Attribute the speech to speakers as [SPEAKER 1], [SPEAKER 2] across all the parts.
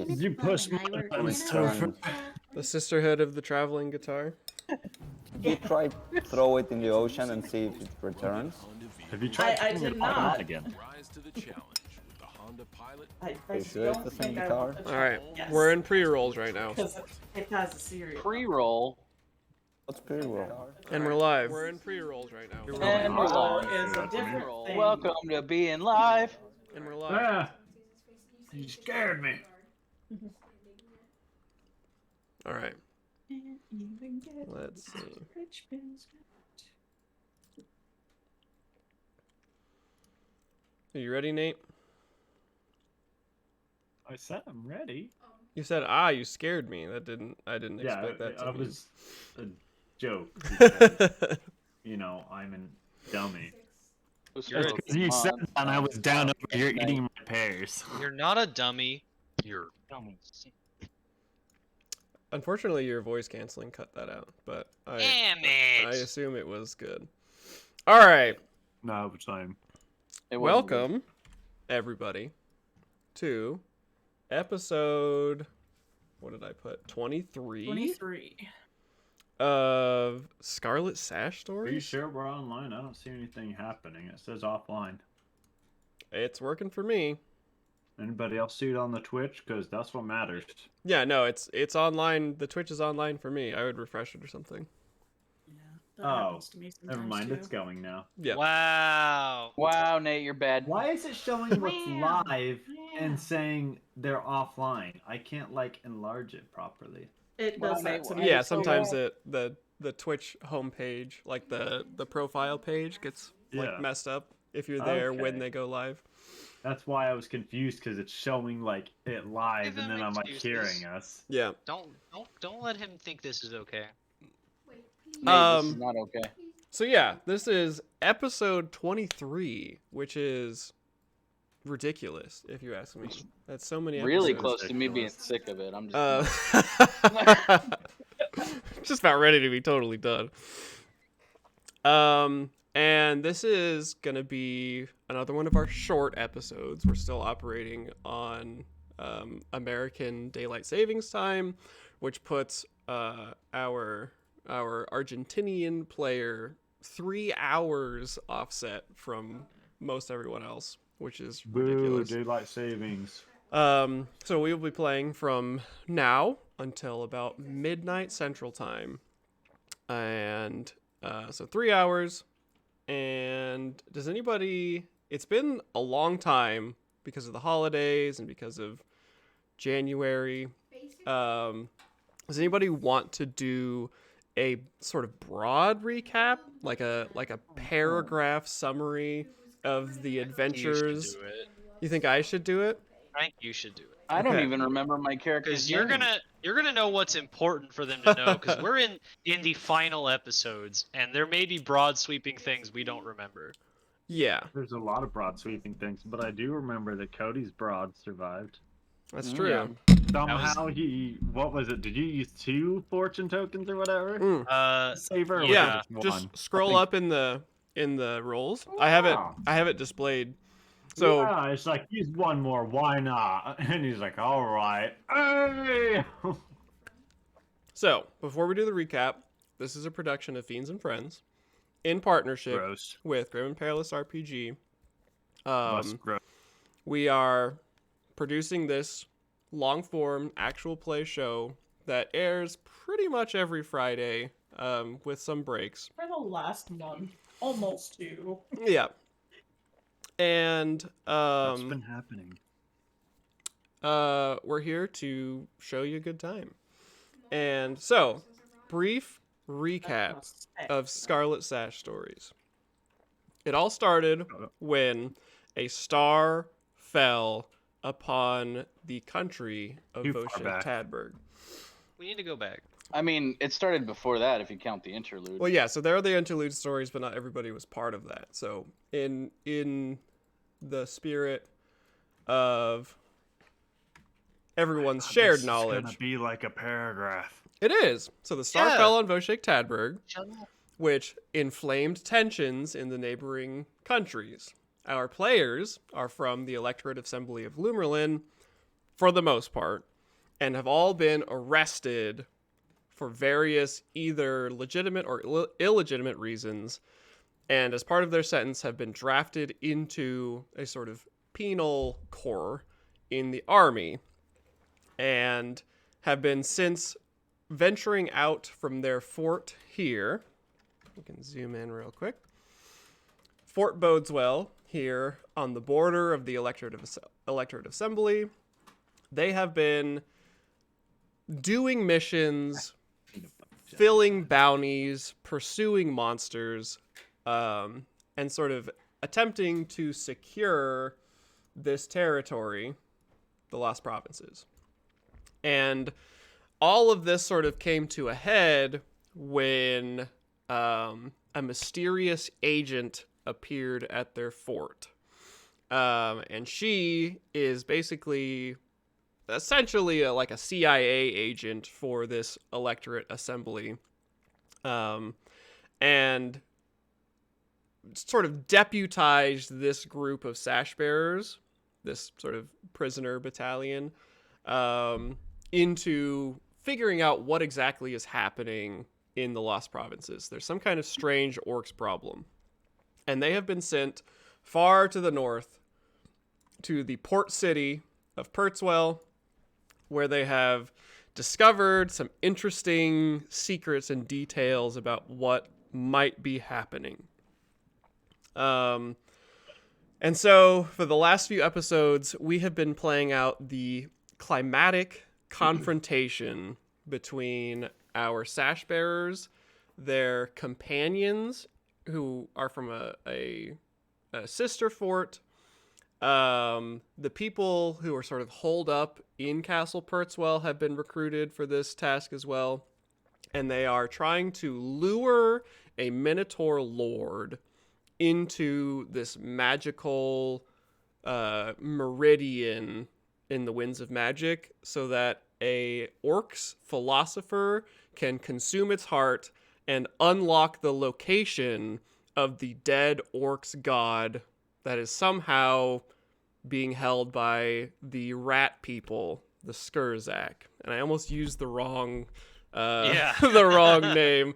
[SPEAKER 1] Please.
[SPEAKER 2] You push my
[SPEAKER 1] Return.
[SPEAKER 3] The Sisterhood of the Traveling Guitar.
[SPEAKER 1] You try throw it in the ocean and see if it returns.
[SPEAKER 2] Have you tried
[SPEAKER 4] I
[SPEAKER 2] turning
[SPEAKER 4] did
[SPEAKER 2] it
[SPEAKER 4] not.
[SPEAKER 2] on again?
[SPEAKER 4] I
[SPEAKER 1] Are you sure it's
[SPEAKER 4] don't
[SPEAKER 1] the same
[SPEAKER 4] think I
[SPEAKER 1] guitar?
[SPEAKER 4] want to
[SPEAKER 3] All right,
[SPEAKER 4] yes.
[SPEAKER 3] we're in pre-rolls right now,
[SPEAKER 4] Because it has a series.
[SPEAKER 5] Pre-roll.
[SPEAKER 1] What's pre-roll?
[SPEAKER 3] and we're live. We're in pre-rolls right now,
[SPEAKER 5] And we're
[SPEAKER 4] Roll
[SPEAKER 5] live.
[SPEAKER 4] is a
[SPEAKER 2] Good.
[SPEAKER 4] different thing.
[SPEAKER 5] Welcome to being live.
[SPEAKER 3] and we're live.
[SPEAKER 2] Ah, you scared me.
[SPEAKER 3] All right, let's see. Are you ready, Nate?
[SPEAKER 2] I said I'm ready.
[SPEAKER 3] You said, you scared me. I didn't expect that to
[SPEAKER 2] I
[SPEAKER 3] be.
[SPEAKER 2] was a joke. Because, you know, I'm a dummy.
[SPEAKER 5] You're
[SPEAKER 2] That's because you said that and I was down over here eating my pears.
[SPEAKER 6] You're not a dummy. You're a dummy.
[SPEAKER 3] Unfortunately, your voice canceling cut that out, but
[SPEAKER 6] Damn
[SPEAKER 3] I
[SPEAKER 6] it!
[SPEAKER 3] assume it was good. All right,
[SPEAKER 2] No, but I'm.
[SPEAKER 3] welcome everybody to episode. What did I put? 23
[SPEAKER 4] 23.
[SPEAKER 3] of Scarlet Sash
[SPEAKER 2] Are
[SPEAKER 3] stories.
[SPEAKER 2] you sure we're online? I don't see anything happening. It says offline.
[SPEAKER 3] It's working for me.
[SPEAKER 2] Anybody else see it on the Twitch? Because that's what matters.
[SPEAKER 3] Yeah, no, it's online. The Twitch is online for me. I would refresh it or something.
[SPEAKER 4] Yeah, that
[SPEAKER 2] Oh,
[SPEAKER 4] happens to me
[SPEAKER 2] never
[SPEAKER 4] sometimes,
[SPEAKER 2] mind.
[SPEAKER 4] too.
[SPEAKER 2] It's going now.
[SPEAKER 3] Yeah.
[SPEAKER 6] Wow.
[SPEAKER 5] Wow, Nate, you're bad.
[SPEAKER 2] Why is it showing what's
[SPEAKER 4] Wow.
[SPEAKER 2] live
[SPEAKER 4] Yeah.
[SPEAKER 2] and saying they're offline? I can't like enlarge it properly.
[SPEAKER 4] It
[SPEAKER 5] Well,
[SPEAKER 4] does that to
[SPEAKER 5] Nate,
[SPEAKER 4] me.
[SPEAKER 3] Yeah,
[SPEAKER 5] so
[SPEAKER 3] sometimes the Twitch homepage, like the profile page, gets like
[SPEAKER 2] Yeah.
[SPEAKER 3] messed up if you're there when
[SPEAKER 2] Okay.
[SPEAKER 3] they go live.
[SPEAKER 2] That's why I was confused because it's showing like it live
[SPEAKER 6] Give
[SPEAKER 2] and
[SPEAKER 6] him
[SPEAKER 2] then I'm like
[SPEAKER 6] excuses.
[SPEAKER 2] hearing us.
[SPEAKER 3] Yeah.
[SPEAKER 6] Don't let him think this is okay.
[SPEAKER 5] Nate, this is not okay.
[SPEAKER 3] So yeah, this is episode 23, which is ridiculous if you ask me. That's so many episodes.
[SPEAKER 5] Really close to me being sick of it. I'm just.
[SPEAKER 3] Just about ready to be totally done. And this is gonna be another one of our short episodes. We're still operating on American Daylight Savings Time, which puts our Argentinian player 3 hours offset from most everyone else, which is
[SPEAKER 2] Boo,
[SPEAKER 3] ridiculous.
[SPEAKER 2] daylight savings.
[SPEAKER 3] So we will be playing from now until about midnight Central Time, and so 3 hours. And does anybody? It's been a long time because of the holidays and because of January. Does anybody want to do a sort of broad recap, like a paragraph summary of the adventures?
[SPEAKER 6] You should do it.
[SPEAKER 3] You think I should do it?
[SPEAKER 6] I think you should do it.
[SPEAKER 5] I don't
[SPEAKER 3] Okay.
[SPEAKER 5] even remember my character's
[SPEAKER 6] Because you're
[SPEAKER 5] name.
[SPEAKER 6] gonna know what's important for them to know. Because we're in the final episodes, and there may be broad sweeping things we don't remember.
[SPEAKER 3] Yeah,
[SPEAKER 2] There's a lot of broad sweeping things, but I do remember that Cody's broad survived.
[SPEAKER 3] that's
[SPEAKER 5] Mm,
[SPEAKER 3] true.
[SPEAKER 5] yeah.
[SPEAKER 2] Somehow what was it? Did you use 2 fortune tokens or whatever?
[SPEAKER 3] Mm.
[SPEAKER 2] Saver or
[SPEAKER 3] Yeah,
[SPEAKER 2] was it just
[SPEAKER 3] just
[SPEAKER 2] one?
[SPEAKER 3] scroll
[SPEAKER 2] I think-
[SPEAKER 3] up in the rolls. I have it displayed. So
[SPEAKER 2] yeah, it's like use one more, why not? And he's like, all right. Hey!
[SPEAKER 3] So, before we do the recap, this is a production of Fiends and Friends in partnership
[SPEAKER 2] Gross.
[SPEAKER 3] with Grim and Perilous RPG.
[SPEAKER 2] Less gross.
[SPEAKER 3] We are producing this long-form actual play show that airs pretty much every Friday, with some breaks.
[SPEAKER 4] For the last month, almost 2.
[SPEAKER 3] Yeah. And
[SPEAKER 2] What's been happening?
[SPEAKER 3] we're here to show you a good time. And so, brief recap of Scarlet Sash stories. It all started when a star fell upon the country of
[SPEAKER 2] Too far
[SPEAKER 3] Voshek
[SPEAKER 2] back.
[SPEAKER 3] Tadberg.
[SPEAKER 6] We need to go back.
[SPEAKER 5] I mean, it started before that if you count the interlude.
[SPEAKER 3] Well, yeah, so there are the interlude stories, but not everybody was part of that. So, in the spirit of everyone's shared
[SPEAKER 2] This
[SPEAKER 3] knowledge,
[SPEAKER 2] is gonna be like a paragraph.
[SPEAKER 3] it is. So the star
[SPEAKER 6] Yeah.
[SPEAKER 3] fell on Voshek Tadberg,
[SPEAKER 6] Shut up.
[SPEAKER 3] which inflamed tensions in the neighboring countries. Our players are from the Electorate Assembly of Lumerlin, for the most part. and have all been arrested for various either legitimate or illegitimate reasons, and as part of their sentence have been drafted into a sort of penal corps in the army, and have been since venturing out from their fort here. We can zoom in real quick. Fort Bodeswell here on the border of the electorate assembly. They have been doing missions, filling bounties, pursuing monsters, and sort of attempting to secure this territory, the Lost Provinces. And all of this sort of came to a head when a mysterious agent appeared at their fort. And she is basically essentially like a CIA agent for this electorate assembly. And sort of deputized this group of sash bearers, this sort of prisoner battalion, into figuring out what exactly is happening in the Lost Provinces. There's some kind of strange orcs problem. And they have been sent far to the north to the port city of Pertswell, where they have discovered some interesting secrets and details about what might be happening. And so for the last few episodes, we have been playing out the climatic confrontation between our sash bearers, their companions, who are from a sister fort, the people who are sort of holed up in Castle Pertswell have been recruited for this task as well, and they are trying to lure a Minotaur lord into this magical meridian in the Winds of Magic so that a orc's philosopher can consume its heart and unlock the location of the dead orc's god that is somehow being held by the rat people, the Skurzak. And I almost used the wrong the wrong name.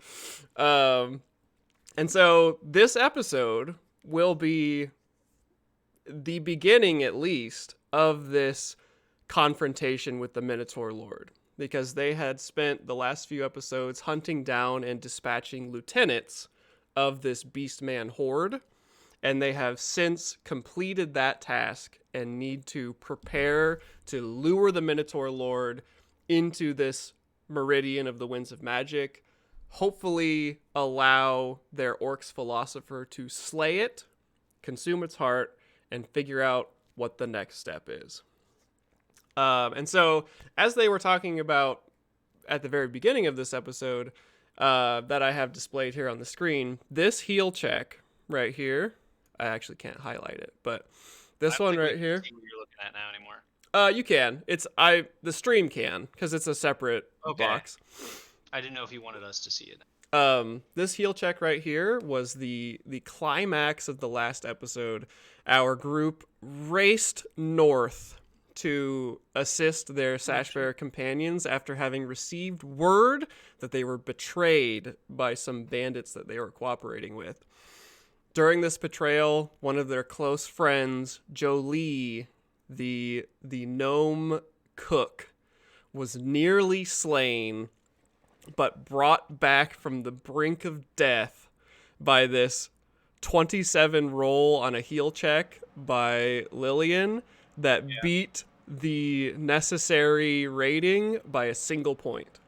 [SPEAKER 3] And so this episode will be the beginning, at least, of this confrontation with the Minotaur Lord, because they had spent the last few episodes hunting down and dispatching lieutenants of this Beastman horde, and they have since completed that task and need to prepare to lure the Minotaur Lord into this meridian of the Winds of Magic, hopefully allow their orc's philosopher to slay it, consume its heart, and figure out what the next step is. And so, as they were talking about at the very beginning of this episode, that I have displayed here on the screen, this heal check right here, I actually can't highlight it, but this one right here.
[SPEAKER 6] See what you're looking at now anymore.
[SPEAKER 3] You can. The stream can, because it's a separate box.
[SPEAKER 6] I didn't know if you wanted us to see it.
[SPEAKER 3] This heal check right here was the climax of the last episode. Our group raced north to assist their Sashbearer companions after having received word that they were betrayed by some bandits that they were cooperating with. During this betrayal, one of their close friends, Jolie, the gnome cook, was nearly slain, but brought back from the brink of death by this 27 roll on a heal check by Lillian that beat the necessary rating by a single point.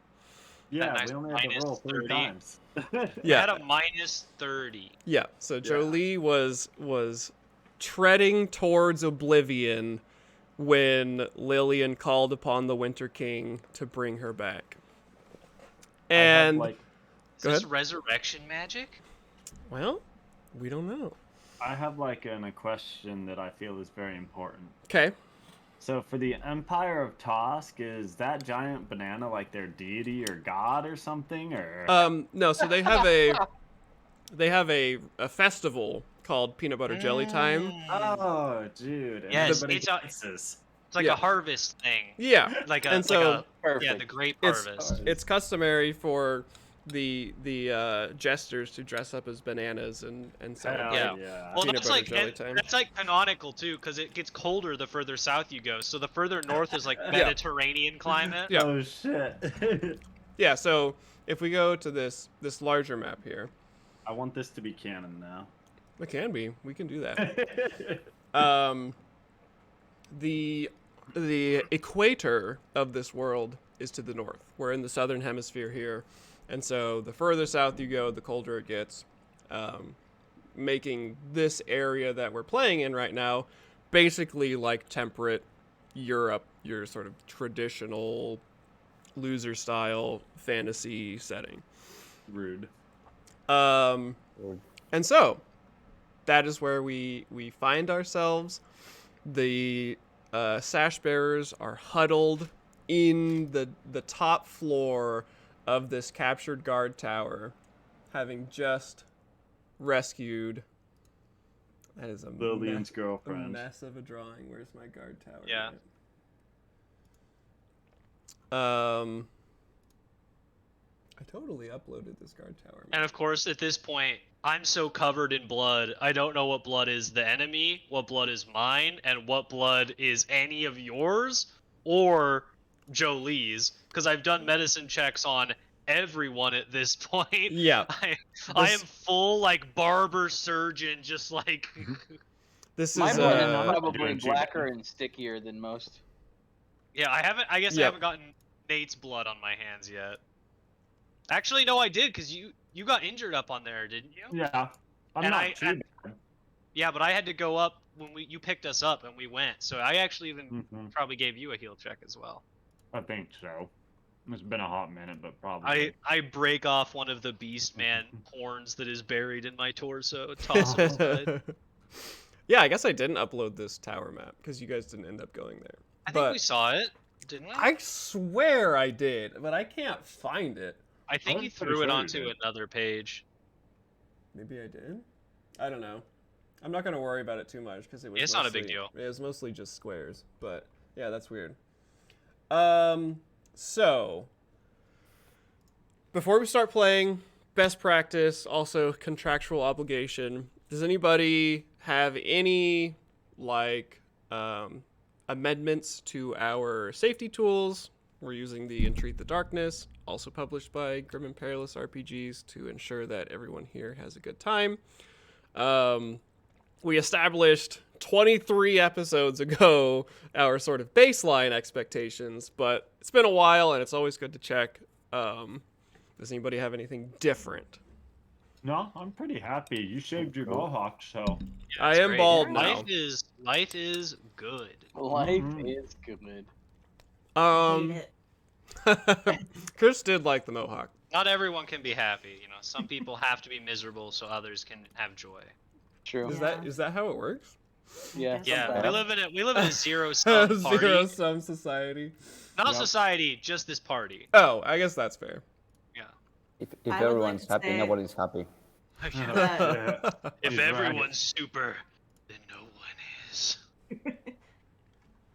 [SPEAKER 2] Yeah,
[SPEAKER 6] nice
[SPEAKER 2] we only have to roll 3
[SPEAKER 6] -30.
[SPEAKER 2] times.
[SPEAKER 3] Yeah.
[SPEAKER 6] At a -30.
[SPEAKER 3] Yeah, so Jolie was treading towards oblivion when Lillian called upon the Winter King to bring her back. And
[SPEAKER 2] like,
[SPEAKER 6] Is
[SPEAKER 3] Go
[SPEAKER 6] this
[SPEAKER 3] ahead.
[SPEAKER 6] resurrection magic?
[SPEAKER 3] well, we don't know.
[SPEAKER 2] I have like a question that I feel is very important.
[SPEAKER 3] Okay.
[SPEAKER 2] So for the Empire of Tosk, is that giant banana like their deity or god or something, or?
[SPEAKER 3] No, so they have a festival called Peanut Butter Jelly Time.
[SPEAKER 2] Oh, dude. And
[SPEAKER 6] Yes,
[SPEAKER 2] everybody
[SPEAKER 6] it's a-
[SPEAKER 2] dances.
[SPEAKER 6] It's like
[SPEAKER 3] Yeah.
[SPEAKER 6] a harvest thing.
[SPEAKER 3] Yeah,
[SPEAKER 6] Like a
[SPEAKER 3] and so
[SPEAKER 5] Perfect.
[SPEAKER 6] the grape
[SPEAKER 3] it's
[SPEAKER 6] harvest.
[SPEAKER 3] it's customary for the jesters to dress up as bananas and celebrate.
[SPEAKER 2] Hell
[SPEAKER 6] Yeah.
[SPEAKER 2] yeah.
[SPEAKER 6] Well,
[SPEAKER 3] Peanut
[SPEAKER 6] that's
[SPEAKER 3] butter
[SPEAKER 6] like
[SPEAKER 3] jelly time.
[SPEAKER 6] that's like canonical too, because it gets colder the further south you go. So the further north is like Mediterranean climate.
[SPEAKER 3] Yeah.
[SPEAKER 2] Oh shit.
[SPEAKER 3] Yeah, so if we go to this larger map here,
[SPEAKER 2] I want this to be canon now.
[SPEAKER 3] it can be. We can do that. The equator of this world is to the north. We're in the southern hemisphere here, and so the further south you go, the colder it gets, making this area that we're playing in right now basically like temperate Europe, your sort of traditional loser style fantasy setting.
[SPEAKER 2] Rude.
[SPEAKER 3] And so that is where we find ourselves. The sash bearers are huddled in the top floor of this captured guard tower, having just rescued. That is a
[SPEAKER 2] Lillian's
[SPEAKER 3] a
[SPEAKER 2] girlfriend.
[SPEAKER 3] mess of a drawing. Where's my guard tower?
[SPEAKER 6] Yeah.
[SPEAKER 3] I totally uploaded this guard tower.
[SPEAKER 6] And of course, at this point, I'm so covered in blood, I don't know what blood is the enemy, what blood is mine, and what blood is any of yours or Jolie's, because I've done medicine checks on everyone at this point.
[SPEAKER 3] Yeah.
[SPEAKER 6] I am full like barber surgeon, just like
[SPEAKER 3] This
[SPEAKER 5] My
[SPEAKER 3] is
[SPEAKER 5] blood is
[SPEAKER 2] Doing
[SPEAKER 5] probably
[SPEAKER 2] cheating.
[SPEAKER 5] blacker and stickier than most.
[SPEAKER 6] yeah. I guess I
[SPEAKER 3] Yep.
[SPEAKER 6] haven't gotten Nate's blood on my hands yet. Actually, no, I did, because you got injured up on there, didn't you?
[SPEAKER 2] Yeah. I'm
[SPEAKER 6] And
[SPEAKER 2] not too bad.
[SPEAKER 6] Yeah, but I had to go up when you picked us up and we went. So I actually even
[SPEAKER 2] Mhm.
[SPEAKER 6] probably gave you a heal check as well.
[SPEAKER 2] I think so. It's been a hot minute, but probably.
[SPEAKER 6] I break off one of the beast man horns that is buried in my torso, toss it aside.
[SPEAKER 3] Yeah, I guess I didn't upload this tower map because you guys didn't end up going there.
[SPEAKER 6] I think
[SPEAKER 3] But
[SPEAKER 6] we saw it, didn't we?
[SPEAKER 3] I swear I did, but I can't find it.
[SPEAKER 6] I think
[SPEAKER 2] I'm
[SPEAKER 6] you
[SPEAKER 2] pretty
[SPEAKER 6] threw it
[SPEAKER 2] sure you
[SPEAKER 6] onto
[SPEAKER 2] did.
[SPEAKER 6] another page.
[SPEAKER 3] Maybe I did. I don't know. I'm not gonna worry about it too much because it was.
[SPEAKER 6] It's not a big
[SPEAKER 3] mostly-
[SPEAKER 6] deal.
[SPEAKER 3] It was mostly just squares, but yeah, that's weird. So before we start playing, best practice, also contractual obligation. Does anybody have any amendments to our safety tools? We're using the Entreat the Darkness, also published by Grim and Perilous RPGs, to ensure that everyone here has a good time. We established 23 episodes ago our sort of baseline expectations, but it's been a while and it's always good to check. Does anybody have anything different?
[SPEAKER 2] No, I'm pretty happy. You shaved your mohawk, so.
[SPEAKER 6] Yeah,
[SPEAKER 3] I
[SPEAKER 6] it's
[SPEAKER 3] am
[SPEAKER 6] great.
[SPEAKER 3] bald
[SPEAKER 6] Life
[SPEAKER 3] now.
[SPEAKER 6] is good.
[SPEAKER 5] Life
[SPEAKER 2] Mhm.
[SPEAKER 5] is good.
[SPEAKER 4] Hate it.
[SPEAKER 3] Chris did like the mohawk.
[SPEAKER 6] Not everyone can be happy, you know. Some people have to be miserable so others can have joy.
[SPEAKER 5] True.
[SPEAKER 3] Is
[SPEAKER 4] Yeah.
[SPEAKER 3] that how it works?
[SPEAKER 5] Yeah.
[SPEAKER 6] Yeah,
[SPEAKER 5] sometimes.
[SPEAKER 6] we live in a zero sum party.
[SPEAKER 3] Zero sum society.
[SPEAKER 6] Not
[SPEAKER 2] Yep.
[SPEAKER 6] society, just this party.
[SPEAKER 3] Oh, I guess that's fair.
[SPEAKER 6] Yeah.
[SPEAKER 1] If
[SPEAKER 4] I would like
[SPEAKER 1] everyone's
[SPEAKER 4] to
[SPEAKER 1] happy,
[SPEAKER 4] say-
[SPEAKER 1] nobody's happy.
[SPEAKER 6] If
[SPEAKER 2] He's right.
[SPEAKER 6] everyone's super, then no one is.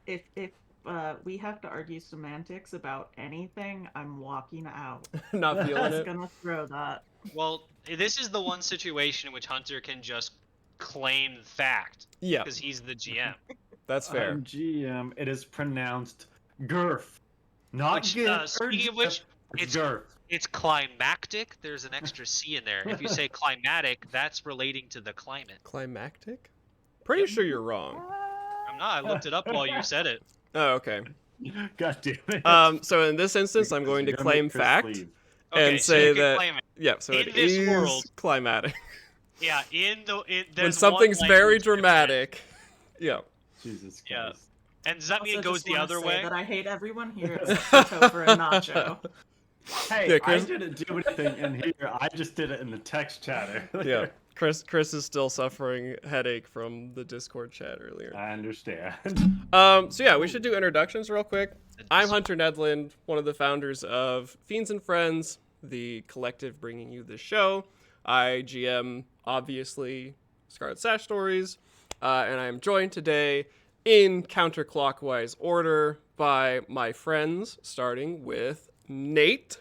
[SPEAKER 4] If we have to argue semantics about anything, I'm walking out.
[SPEAKER 3] Not
[SPEAKER 4] I'm
[SPEAKER 3] feeling
[SPEAKER 4] just
[SPEAKER 3] it.
[SPEAKER 4] gonna throw that.
[SPEAKER 6] Well, this is the one situation in which Hunter can just claim fact
[SPEAKER 3] Yeah,
[SPEAKER 6] because he's the GM.
[SPEAKER 3] that's fair.
[SPEAKER 2] I'm GM. It is pronounced GERF. Not
[SPEAKER 6] Which,
[SPEAKER 2] GIF.
[SPEAKER 6] speaking of which,
[SPEAKER 2] it's
[SPEAKER 6] it's-
[SPEAKER 2] GERF.
[SPEAKER 6] It's climactic. There's an extra C in there. If you say climatic, that's relating to the climate.
[SPEAKER 3] Climactic? Pretty sure you're wrong.
[SPEAKER 6] I'm not. I looked it up while you said it.
[SPEAKER 3] Oh, okay.
[SPEAKER 2] God damn it.
[SPEAKER 3] So in this instance, I'm going to
[SPEAKER 2] You're gonna make
[SPEAKER 3] claim
[SPEAKER 2] Chris
[SPEAKER 3] fact.
[SPEAKER 2] leave.
[SPEAKER 6] Okay,
[SPEAKER 3] And
[SPEAKER 6] so
[SPEAKER 3] say
[SPEAKER 6] you can
[SPEAKER 3] that-
[SPEAKER 6] claim it.
[SPEAKER 3] Yeah, so
[SPEAKER 6] In
[SPEAKER 3] it
[SPEAKER 6] this
[SPEAKER 3] is
[SPEAKER 6] world-
[SPEAKER 3] climatic.
[SPEAKER 6] Yeah,
[SPEAKER 3] When
[SPEAKER 6] there's
[SPEAKER 3] something's
[SPEAKER 6] one
[SPEAKER 3] very
[SPEAKER 6] language difference.
[SPEAKER 3] dramatic. Yeah.
[SPEAKER 2] Jesus Christ.
[SPEAKER 6] Yeah. And does that mean it
[SPEAKER 4] Also,
[SPEAKER 6] goes
[SPEAKER 4] just
[SPEAKER 6] the
[SPEAKER 4] wanna
[SPEAKER 6] other
[SPEAKER 4] say
[SPEAKER 6] way?
[SPEAKER 4] That I hate everyone here except for Topher and Nacho.
[SPEAKER 2] Hey,
[SPEAKER 3] Yeah,
[SPEAKER 2] I
[SPEAKER 3] Chris-
[SPEAKER 2] didn't do anything in here. I just did it in the text chatter.
[SPEAKER 3] Yeah. Chris is still suffering headache from the Discord chat earlier.
[SPEAKER 2] I understand.
[SPEAKER 3] So yeah, we should do introductions real quick. I'm Hunter Nedland, one of the founders of Fiends and Friends, the collective bringing you this show. I GM, obviously, Scarlet Sash stories, and I am joined today in counterclockwise order by my friends, starting with Nate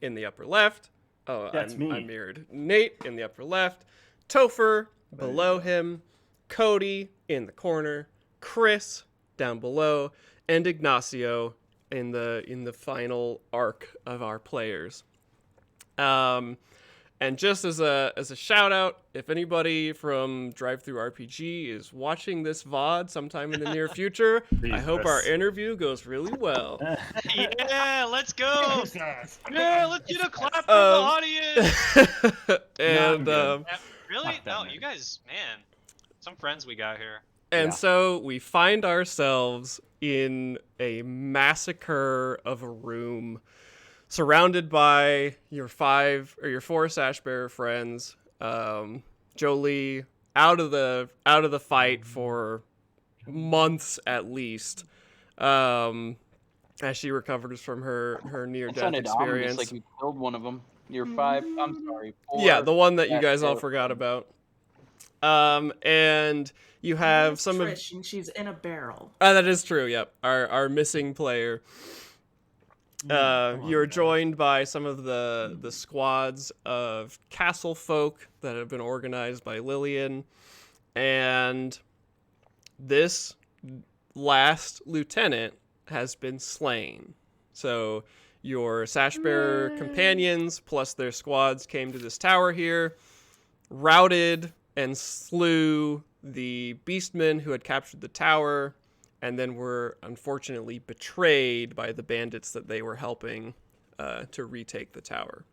[SPEAKER 3] in the upper left. Oh,
[SPEAKER 2] That's me.
[SPEAKER 3] I'm mirrored. Nate in the upper left, Topher below him, Cody in the corner, Chris down below, and Ignacio in the final arc of our players. And just as a shout out, if anybody from DriveThruRPG is watching this VOD sometime in the near future, I hope our interview goes really well.
[SPEAKER 6] Yeah, let's go. Yeah, let's get a clap from the audience.
[SPEAKER 3] And
[SPEAKER 2] good.
[SPEAKER 6] Yeah, really?
[SPEAKER 2] Fuck that,
[SPEAKER 6] No,
[SPEAKER 2] man.
[SPEAKER 6] you guys, man, some friends we got here.
[SPEAKER 3] and
[SPEAKER 2] Yeah.
[SPEAKER 3] so we find ourselves in a massacre of a room, surrounded by your four Sash Bearer friends. Jolie out of the fight for months at least, as she recovers from her near
[SPEAKER 5] It
[SPEAKER 3] death
[SPEAKER 5] sounded ominous,
[SPEAKER 3] experience.
[SPEAKER 5] like you killed one of them. You're 5. I'm sorry. 4.
[SPEAKER 3] Yeah, the one that you
[SPEAKER 5] Sash
[SPEAKER 3] guys all
[SPEAKER 5] Bearer
[SPEAKER 3] forgot
[SPEAKER 5] friends.
[SPEAKER 3] about. And you have
[SPEAKER 4] That's
[SPEAKER 3] some of
[SPEAKER 4] Trish, and she's in a barrel.
[SPEAKER 3] that is true. Yep, our missing player. You're joined by some of the squads of castle folk that have been organized by Lillian, and this last lieutenant has been slain. So your Sashbearer companions plus their squads came to this tower here, routed and slew the beastmen who had captured the tower, and then were unfortunately betrayed by the bandits that they were helping to retake the tower.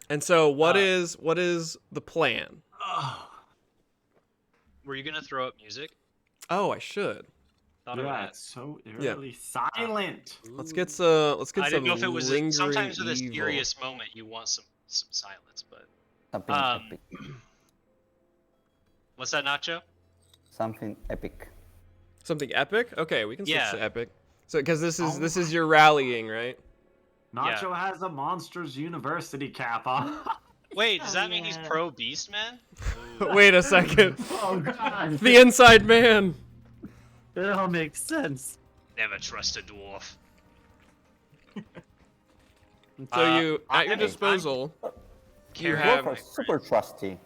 [SPEAKER 3] And so what is the plan?
[SPEAKER 6] Were you gonna throw up music?
[SPEAKER 3] Oh, I should.
[SPEAKER 6] Thought
[SPEAKER 2] Yeah,
[SPEAKER 6] about
[SPEAKER 2] it's so eerily silent.
[SPEAKER 3] Let's get
[SPEAKER 6] it.
[SPEAKER 3] some
[SPEAKER 6] I didn't know if it was
[SPEAKER 3] lingering
[SPEAKER 6] sometimes with a
[SPEAKER 3] evil.
[SPEAKER 6] serious moment you want some silence, but
[SPEAKER 1] Something epic.
[SPEAKER 6] what's that, Nacho?
[SPEAKER 1] Something epic.
[SPEAKER 3] Something epic? Okay, we can switch
[SPEAKER 6] Yeah.
[SPEAKER 3] to epic. So because this is your rallying, right?
[SPEAKER 2] Nacho has a Monsters University cap on.
[SPEAKER 6] Wait, does
[SPEAKER 4] Oh,
[SPEAKER 6] that mean he's
[SPEAKER 4] yeah.
[SPEAKER 6] pro Beastman?
[SPEAKER 3] Wait a second.
[SPEAKER 2] Oh god.
[SPEAKER 3] The inside man.
[SPEAKER 2] It all makes sense.
[SPEAKER 6] Never trust a dwarf.
[SPEAKER 3] So you at your
[SPEAKER 6] I'm-
[SPEAKER 3] disposal, you
[SPEAKER 6] Carry
[SPEAKER 3] have
[SPEAKER 1] Dwarf are super trusty.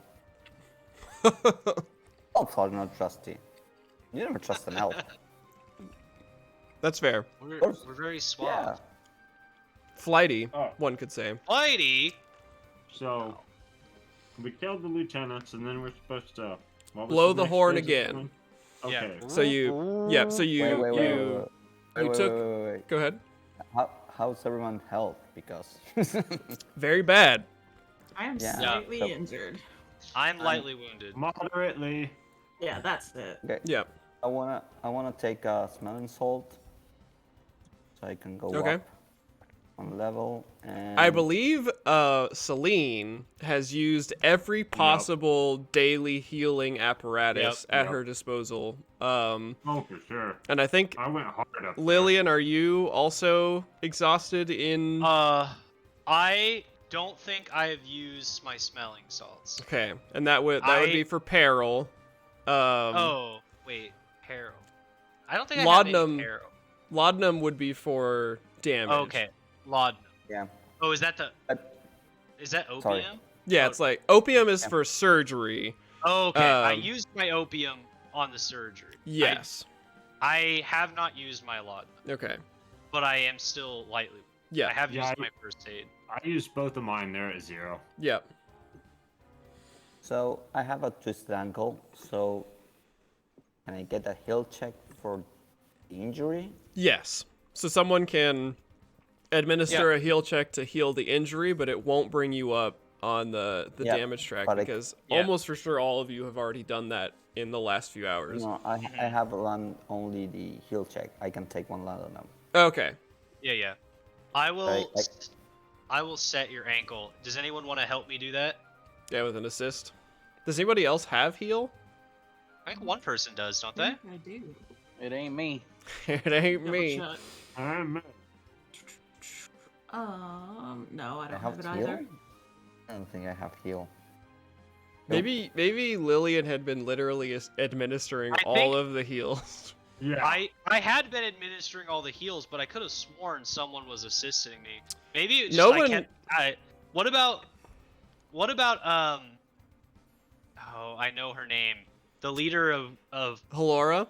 [SPEAKER 1] Elves are not trusty. You never trust an elf.
[SPEAKER 3] That's fair.
[SPEAKER 6] We're very
[SPEAKER 1] Yeah.
[SPEAKER 6] suave.
[SPEAKER 3] Flighty,
[SPEAKER 2] Oh.
[SPEAKER 3] one could say.
[SPEAKER 6] Flighty.
[SPEAKER 2] So we killed the lieutenants, and then we're supposed to what was
[SPEAKER 3] Blow the
[SPEAKER 2] next
[SPEAKER 3] horn
[SPEAKER 2] phase of
[SPEAKER 3] again.
[SPEAKER 2] plan?
[SPEAKER 6] Yeah.
[SPEAKER 2] Okay.
[SPEAKER 3] So you
[SPEAKER 1] Wait,
[SPEAKER 3] took- go ahead.
[SPEAKER 1] How's everyone's health? Because
[SPEAKER 3] Very bad.
[SPEAKER 4] I am
[SPEAKER 1] Yeah.
[SPEAKER 4] slightly
[SPEAKER 1] So-
[SPEAKER 4] injured.
[SPEAKER 6] I'm lightly wounded.
[SPEAKER 2] Moderately.
[SPEAKER 4] Yeah, that's it.
[SPEAKER 1] okay,
[SPEAKER 3] Yeah.
[SPEAKER 1] I wanna take a smelling salt, so I can go
[SPEAKER 3] Okay.
[SPEAKER 1] up one level. And
[SPEAKER 3] I believe Celine has used every possible daily healing apparatus at her disposal.
[SPEAKER 2] Oh, for sure.
[SPEAKER 3] And I think
[SPEAKER 2] I went hard up there.
[SPEAKER 3] Lillian, are you also exhausted in?
[SPEAKER 6] I don't think I have used my smelling salts.
[SPEAKER 3] Okay, and that would be for peril.
[SPEAKER 6] Oh, wait, peril. I don't think I have
[SPEAKER 3] Laudanum.
[SPEAKER 6] any peril.
[SPEAKER 3] Laudanum would be for damage.
[SPEAKER 6] Okay, laudanum.
[SPEAKER 1] yeah,
[SPEAKER 6] Oh, is that the?
[SPEAKER 1] but
[SPEAKER 6] Is that opium?
[SPEAKER 1] Sorry.
[SPEAKER 3] Yeah, it's like opium is for surgery.
[SPEAKER 6] Oh, okay. I
[SPEAKER 3] Um,
[SPEAKER 6] used my opium on the surgery.
[SPEAKER 3] Yes.
[SPEAKER 6] I have not used my laudanum,
[SPEAKER 3] Okay.
[SPEAKER 6] but I am still lightly.
[SPEAKER 3] Yeah.
[SPEAKER 6] I have
[SPEAKER 2] Yeah,
[SPEAKER 6] used my first aid.
[SPEAKER 2] I used both of mine. They're at 0.
[SPEAKER 3] Yeah.
[SPEAKER 1] so I have a twisted ankle. So can I get a heal check for the injury?
[SPEAKER 3] Yes. So someone can administer a heal check to heal the injury, but it won't bring you up on the
[SPEAKER 1] Yeah,
[SPEAKER 3] damage track
[SPEAKER 1] but
[SPEAKER 3] because
[SPEAKER 6] Yeah.
[SPEAKER 3] almost for sure all of you have already done that in the last few hours.
[SPEAKER 1] No, I have run only the heal check. I can take one laudanum.
[SPEAKER 3] Okay.
[SPEAKER 6] Yeah. I will.
[SPEAKER 1] I-
[SPEAKER 6] I will set your ankle. Does anyone want to help me do that?
[SPEAKER 3] Yeah, with an assist. Does anybody else have heal?
[SPEAKER 6] I think one person does, don't
[SPEAKER 4] I
[SPEAKER 6] they?
[SPEAKER 4] think I do.
[SPEAKER 5] It ain't me.
[SPEAKER 3] It ain't
[SPEAKER 4] Double
[SPEAKER 3] me.
[SPEAKER 4] check. No, I
[SPEAKER 1] I
[SPEAKER 4] don't
[SPEAKER 1] have
[SPEAKER 4] have it
[SPEAKER 1] heal.
[SPEAKER 4] either.
[SPEAKER 1] I don't think I have heal.
[SPEAKER 3] Maybe Lillian had been literally administering
[SPEAKER 6] I
[SPEAKER 3] all
[SPEAKER 6] think-
[SPEAKER 3] of the heals.
[SPEAKER 2] Yeah.
[SPEAKER 6] I had been administering all the heals, but I could have sworn someone was assisting me. Maybe it's
[SPEAKER 3] No
[SPEAKER 6] just I
[SPEAKER 3] one-
[SPEAKER 6] can't. What about Oh, I know her name. The leader of
[SPEAKER 3] Halora?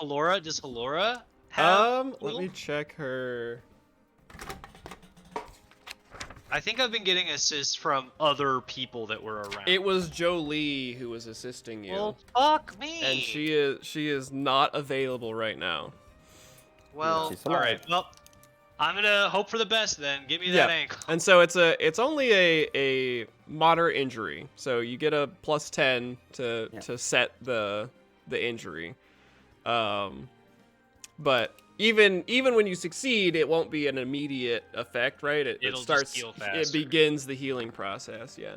[SPEAKER 6] Halora. Does Halora have?
[SPEAKER 3] Let
[SPEAKER 6] heal?
[SPEAKER 3] me check her.
[SPEAKER 6] I think I've been getting assists from other people that were around.
[SPEAKER 3] It was Jolie who was assisting you.
[SPEAKER 6] Well, fuck me.
[SPEAKER 3] And she is not available right now.
[SPEAKER 6] Well,
[SPEAKER 1] She's
[SPEAKER 6] all right.
[SPEAKER 1] alive.
[SPEAKER 6] Well, I'm gonna hope for the best then. Give me that ankle.
[SPEAKER 3] And so it's only a moderate injury. So you get a +10 to set the injury. But even when you succeed, it won't be an immediate effect, right? It'll
[SPEAKER 6] just
[SPEAKER 3] starts
[SPEAKER 6] heal
[SPEAKER 3] it
[SPEAKER 6] faster.
[SPEAKER 3] begins the healing process, yeah.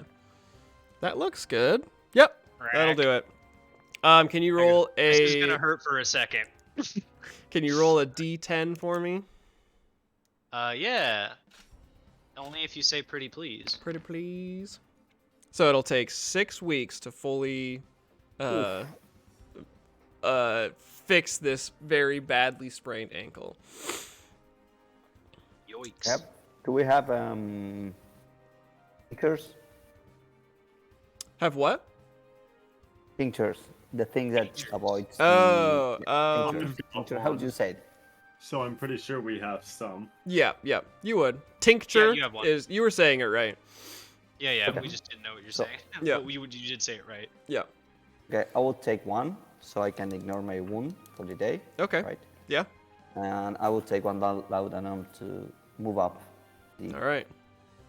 [SPEAKER 3] That looks good. Yep. That'll do it. Can you roll
[SPEAKER 6] This is
[SPEAKER 3] a
[SPEAKER 6] gonna hurt for a second.
[SPEAKER 3] Can you roll a D10 for me?
[SPEAKER 6] Yeah. Only if you say pretty please.
[SPEAKER 3] Pretty please. So it'll take 6 weeks to fully fix this very badly sprained ankle.
[SPEAKER 6] Yoicks.
[SPEAKER 1] Yep. Do we have tinctures?
[SPEAKER 3] Have what?
[SPEAKER 1] Tinctures. The thing that
[SPEAKER 6] Tinctures.
[SPEAKER 1] avoids.
[SPEAKER 3] Oh,
[SPEAKER 1] tinctures. Tincture. How would you say it?
[SPEAKER 2] So I'm pretty sure we have some.
[SPEAKER 3] yeah, you would. Tincture
[SPEAKER 6] you have one.
[SPEAKER 3] is, you were saying it right.
[SPEAKER 6] Yeah,
[SPEAKER 1] Okay.
[SPEAKER 6] we just didn't know what you're
[SPEAKER 1] So-
[SPEAKER 6] saying.
[SPEAKER 3] Yeah.
[SPEAKER 6] But you did say it right.
[SPEAKER 3] Yeah.
[SPEAKER 1] Okay, I will take one so I can ignore my wound for the day.
[SPEAKER 3] Okay.
[SPEAKER 1] Right.
[SPEAKER 3] Yeah.
[SPEAKER 1] And I will take one loud enough to move up the
[SPEAKER 3] All right.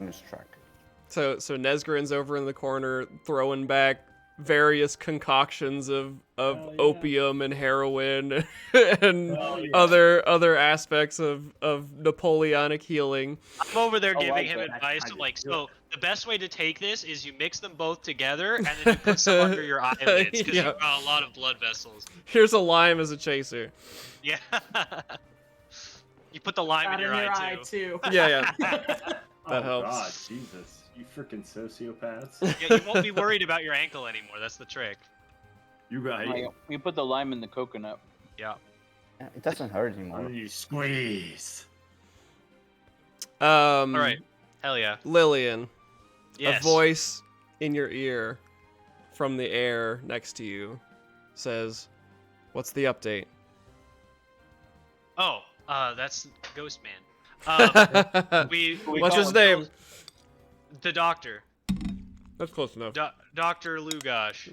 [SPEAKER 1] damage track.
[SPEAKER 3] So Nesgrin's over in the corner throwing back various concoctions of
[SPEAKER 2] Hell yeah.
[SPEAKER 3] opium and heroin and
[SPEAKER 2] Hell yeah.
[SPEAKER 3] other aspects of Napoleonic healing.
[SPEAKER 6] I'm over there
[SPEAKER 1] I
[SPEAKER 6] giving
[SPEAKER 1] like
[SPEAKER 6] him
[SPEAKER 1] that.
[SPEAKER 6] advice.
[SPEAKER 2] I
[SPEAKER 6] I'm like,
[SPEAKER 2] do
[SPEAKER 6] so the best way to take this is you mix them both together and then you put some under your eyelids because
[SPEAKER 3] Yeah.
[SPEAKER 6] you've got a lot of blood vessels.
[SPEAKER 3] Here's a lime as a chaser.
[SPEAKER 6] Yeah. You put the lime
[SPEAKER 4] That
[SPEAKER 6] in your eye too.
[SPEAKER 3] Yeah.
[SPEAKER 2] Oh
[SPEAKER 3] That helps.
[SPEAKER 2] God, Jesus, you freaking sociopaths.
[SPEAKER 6] Yeah, you won't be worried about your ankle anymore. That's the trick.
[SPEAKER 2] You right.
[SPEAKER 5] Like, you put the lime in the coconut.
[SPEAKER 6] Yeah.
[SPEAKER 1] Yeah, it doesn't hurt anymore.
[SPEAKER 2] And you squeeze.
[SPEAKER 6] All right. Hell yeah.
[SPEAKER 3] Lillian,
[SPEAKER 6] Yes.
[SPEAKER 3] a voice in your ear from the air next to you says, "What's the update?"
[SPEAKER 6] Oh, that's Ghost Man. We
[SPEAKER 3] What's
[SPEAKER 5] call
[SPEAKER 3] his
[SPEAKER 5] him
[SPEAKER 3] name?
[SPEAKER 6] the doctor,
[SPEAKER 3] That's close enough.
[SPEAKER 6] Dr. Lugash.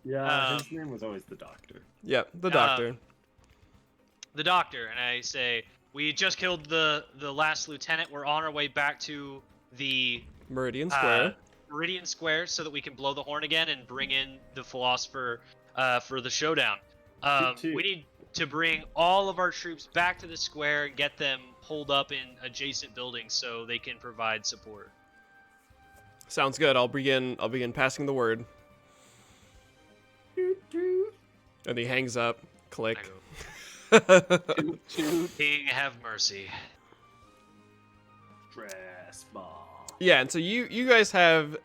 [SPEAKER 2] Yeah, his name was always the doctor.
[SPEAKER 3] Yeah, the doctor.
[SPEAKER 6] The doctor, and I say, we just killed the last lieutenant. We're on our way back to the
[SPEAKER 3] Meridian Square.
[SPEAKER 6] Meridian Square so that we can blow the horn again and bring in the philosopher for the showdown.
[SPEAKER 2] Toot.
[SPEAKER 6] We need to bring all of our troops back to the square and get them holed up in adjacent buildings so they can provide support.
[SPEAKER 3] Sounds good. I'll begin passing the word. And he hangs up. Click.
[SPEAKER 6] I go, King, have mercy.
[SPEAKER 2] Stress ball.
[SPEAKER 3] Yeah, and so you guys have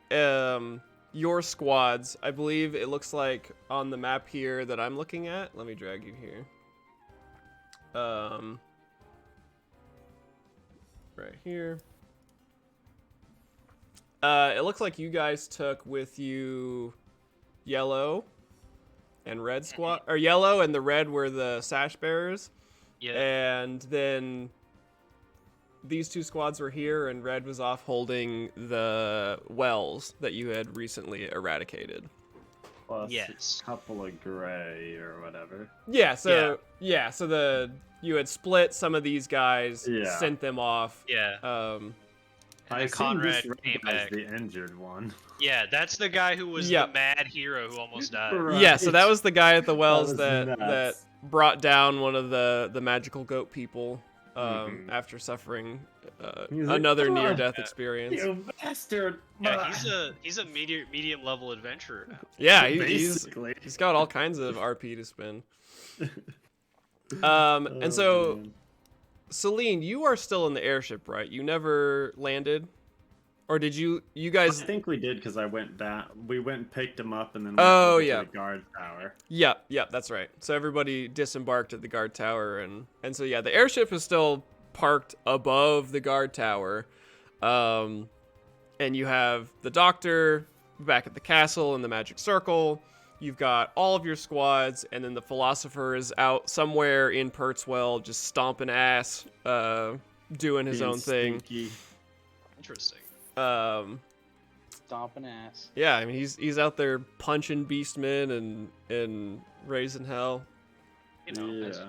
[SPEAKER 3] your squads. I believe it looks like on the map here that I'm looking at. Let me drag you here. Right here. It looks like you guys took with you yellow and red squad, or yellow and the red were the sash bearers.
[SPEAKER 6] Yeah.
[SPEAKER 3] And then these two squads were here, and red was off holding the wells that you had recently eradicated.
[SPEAKER 2] Plus
[SPEAKER 6] Yes.
[SPEAKER 2] a couple of gray or whatever.
[SPEAKER 3] Yeah, so you had split some of these guys,
[SPEAKER 2] Yeah.
[SPEAKER 3] sent them off.
[SPEAKER 6] Yeah.
[SPEAKER 3] Um,
[SPEAKER 6] And
[SPEAKER 2] I
[SPEAKER 6] then Conrad
[SPEAKER 2] assume this
[SPEAKER 6] came
[SPEAKER 2] red guy's
[SPEAKER 6] back.
[SPEAKER 2] the injured one.
[SPEAKER 6] Yeah, that's the guy who was
[SPEAKER 3] Yep.
[SPEAKER 6] the mad hero who almost died.
[SPEAKER 2] Right.
[SPEAKER 3] Yeah, so that was the guy at the wells
[SPEAKER 2] was
[SPEAKER 3] that
[SPEAKER 2] nuts.
[SPEAKER 3] brought down one of the magical goat people
[SPEAKER 2] Mhm.
[SPEAKER 3] after suffering
[SPEAKER 2] He was like,
[SPEAKER 3] another
[SPEAKER 2] "Come on,
[SPEAKER 3] near-death experience.
[SPEAKER 2] You bastard!
[SPEAKER 6] Yeah, he's a medium level adventurer now.
[SPEAKER 3] Yeah,
[SPEAKER 2] Basically.
[SPEAKER 3] he's got all kinds of RP to spend. And so,
[SPEAKER 2] man.
[SPEAKER 3] Celine, you are still in the airship, right? You never landed. Or did you
[SPEAKER 2] I
[SPEAKER 3] guys?
[SPEAKER 2] think we did because I went down. We went and picked him up and then went
[SPEAKER 3] Oh,
[SPEAKER 2] over
[SPEAKER 3] yeah.
[SPEAKER 2] to the guard tower.
[SPEAKER 3] Yeah, that's right. So everybody disembarked at the guard tower, and so yeah, the airship is still parked above the guard tower, and you have the doctor back at the castle in the magic circle. You've got all of your squads, and then the philosopher is out somewhere in Pertswell, just stomping ass, doing his
[SPEAKER 2] Being
[SPEAKER 3] own thing.
[SPEAKER 2] stinky.
[SPEAKER 6] Interesting.
[SPEAKER 5] Stomping ass.
[SPEAKER 3] Yeah, I mean he's out there punching beastmen and raising hell.
[SPEAKER 6] You know, as you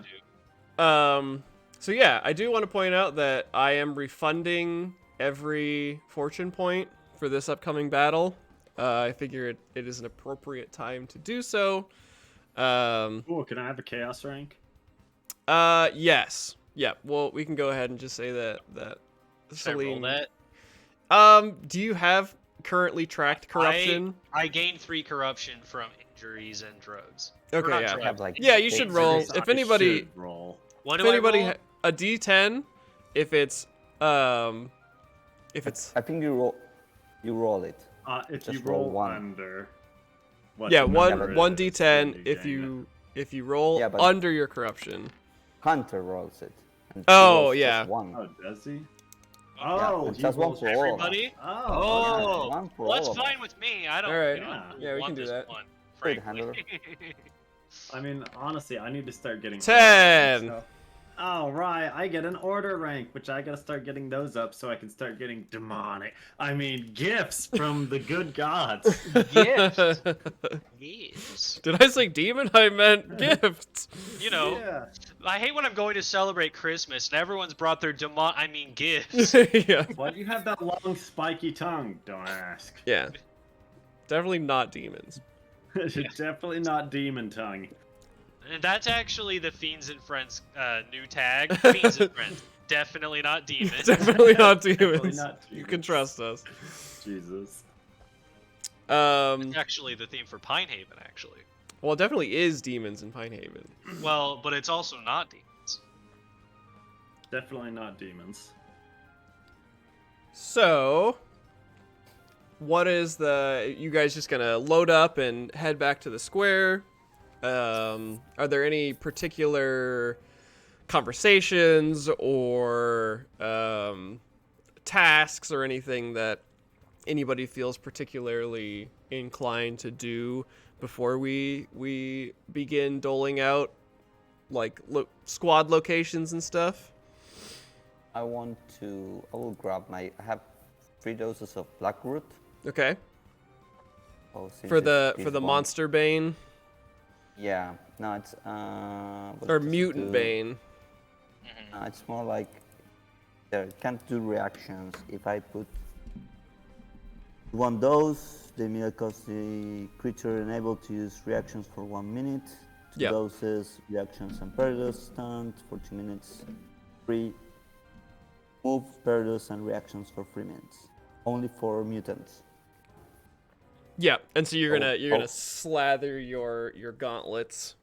[SPEAKER 2] Yeah.
[SPEAKER 6] do.
[SPEAKER 3] So yeah, I do want to point out that I am refunding every fortune point for this upcoming battle. I figure it is an appropriate time to do so.
[SPEAKER 2] Oh, can I have a chaos rank?
[SPEAKER 3] Yes. Yeah, well, we can go ahead and just say that
[SPEAKER 6] Should I roll
[SPEAKER 3] Celine.
[SPEAKER 6] that?
[SPEAKER 3] Do you have currently tracked corruption?
[SPEAKER 6] I gained 3 corruption from injuries and drugs.
[SPEAKER 3] Okay,
[SPEAKER 6] not
[SPEAKER 3] yeah.
[SPEAKER 6] drugs.
[SPEAKER 1] have like
[SPEAKER 3] Yeah, you should
[SPEAKER 1] eight
[SPEAKER 3] roll.
[SPEAKER 1] series.
[SPEAKER 3] If anybody-
[SPEAKER 2] should roll.
[SPEAKER 6] What
[SPEAKER 3] If
[SPEAKER 6] do
[SPEAKER 3] anybody
[SPEAKER 6] I roll?
[SPEAKER 3] a D10, if it's
[SPEAKER 1] I think you roll it.
[SPEAKER 2] If
[SPEAKER 1] Just
[SPEAKER 2] you roll
[SPEAKER 1] roll one.
[SPEAKER 2] under.
[SPEAKER 3] yeah,
[SPEAKER 2] whatever
[SPEAKER 3] one
[SPEAKER 2] it is,
[SPEAKER 3] D10
[SPEAKER 2] then
[SPEAKER 3] if
[SPEAKER 2] gain
[SPEAKER 3] if you roll
[SPEAKER 1] Yeah, but-
[SPEAKER 3] under your corruption.
[SPEAKER 1] Hunter rolls it. And he
[SPEAKER 3] Oh,
[SPEAKER 1] rolls just
[SPEAKER 3] yeah.
[SPEAKER 1] One.
[SPEAKER 2] it. Oh, does he?
[SPEAKER 1] Yeah,
[SPEAKER 2] Oh,
[SPEAKER 1] it's
[SPEAKER 2] he
[SPEAKER 1] just one
[SPEAKER 2] rolls
[SPEAKER 1] for all.
[SPEAKER 6] Everybody?
[SPEAKER 2] Oh,
[SPEAKER 6] Oh,
[SPEAKER 1] one for
[SPEAKER 6] well, that's
[SPEAKER 1] all of them.
[SPEAKER 6] fine with me. I don't.
[SPEAKER 3] All right.
[SPEAKER 6] You know, I don't
[SPEAKER 3] Yeah, we
[SPEAKER 6] want
[SPEAKER 3] can do
[SPEAKER 6] this
[SPEAKER 3] that.
[SPEAKER 6] One,
[SPEAKER 1] Good
[SPEAKER 6] frankly.
[SPEAKER 2] I mean, honestly, I need to start getting
[SPEAKER 3] 10.
[SPEAKER 2] So. Oh, right, I get an order rank, which I gotta start getting those up so I can start getting gifts from the good gods.
[SPEAKER 6] Gifts. Yes.
[SPEAKER 3] Did I say demon? I meant gifts.
[SPEAKER 6] You know,
[SPEAKER 2] Yeah.
[SPEAKER 6] I hate when I'm going to celebrate Christmas and everyone's brought their gifts.
[SPEAKER 3] Yeah.
[SPEAKER 2] Why do you have that long, spiky tongue? Don't ask.
[SPEAKER 3] Yeah. Definitely not demons.
[SPEAKER 2] It's definitely not demon tongue.
[SPEAKER 6] And that's actually the Fiends and Friends new tag. Fiends and Friends. Definitely not demons.
[SPEAKER 3] Definitely not
[SPEAKER 2] Definitely
[SPEAKER 3] demons.
[SPEAKER 2] not
[SPEAKER 3] You
[SPEAKER 2] demons.
[SPEAKER 3] can trust us.
[SPEAKER 2] Jesus.
[SPEAKER 6] It's actually the theme for Pinehaven, actually.
[SPEAKER 3] Well, it definitely is demons in Pinehaven.
[SPEAKER 6] Well, but it's also not demons.
[SPEAKER 2] Definitely not demons.
[SPEAKER 3] So, what is you guys just gonna load up and head back to the square? Are there any particular conversations or tasks or anything that anybody feels particularly inclined to do before we begin doling out like squad locations and stuff?
[SPEAKER 1] I will grab I have 3 doses of Blackroot.
[SPEAKER 3] Okay.
[SPEAKER 1] Oh, since
[SPEAKER 3] For
[SPEAKER 1] it's
[SPEAKER 3] the
[SPEAKER 1] this one.
[SPEAKER 3] monster bane
[SPEAKER 1] Yeah, no, it's what
[SPEAKER 3] or
[SPEAKER 1] does it
[SPEAKER 3] mutant
[SPEAKER 1] do?
[SPEAKER 3] bane.
[SPEAKER 1] It's more like it can't do reactions. If I put 1 dose, the immediate cause the creature enabled to use reactions for 1 minute. 2
[SPEAKER 3] Yep.
[SPEAKER 1] doses, reactions and paradox stunned for 2 minutes. 3 move, paradox and reactions for 3 minutes. Only for mutants.
[SPEAKER 3] Yeah, and so you're
[SPEAKER 1] Oh,
[SPEAKER 3] gonna
[SPEAKER 1] oh.
[SPEAKER 3] slather your gauntlets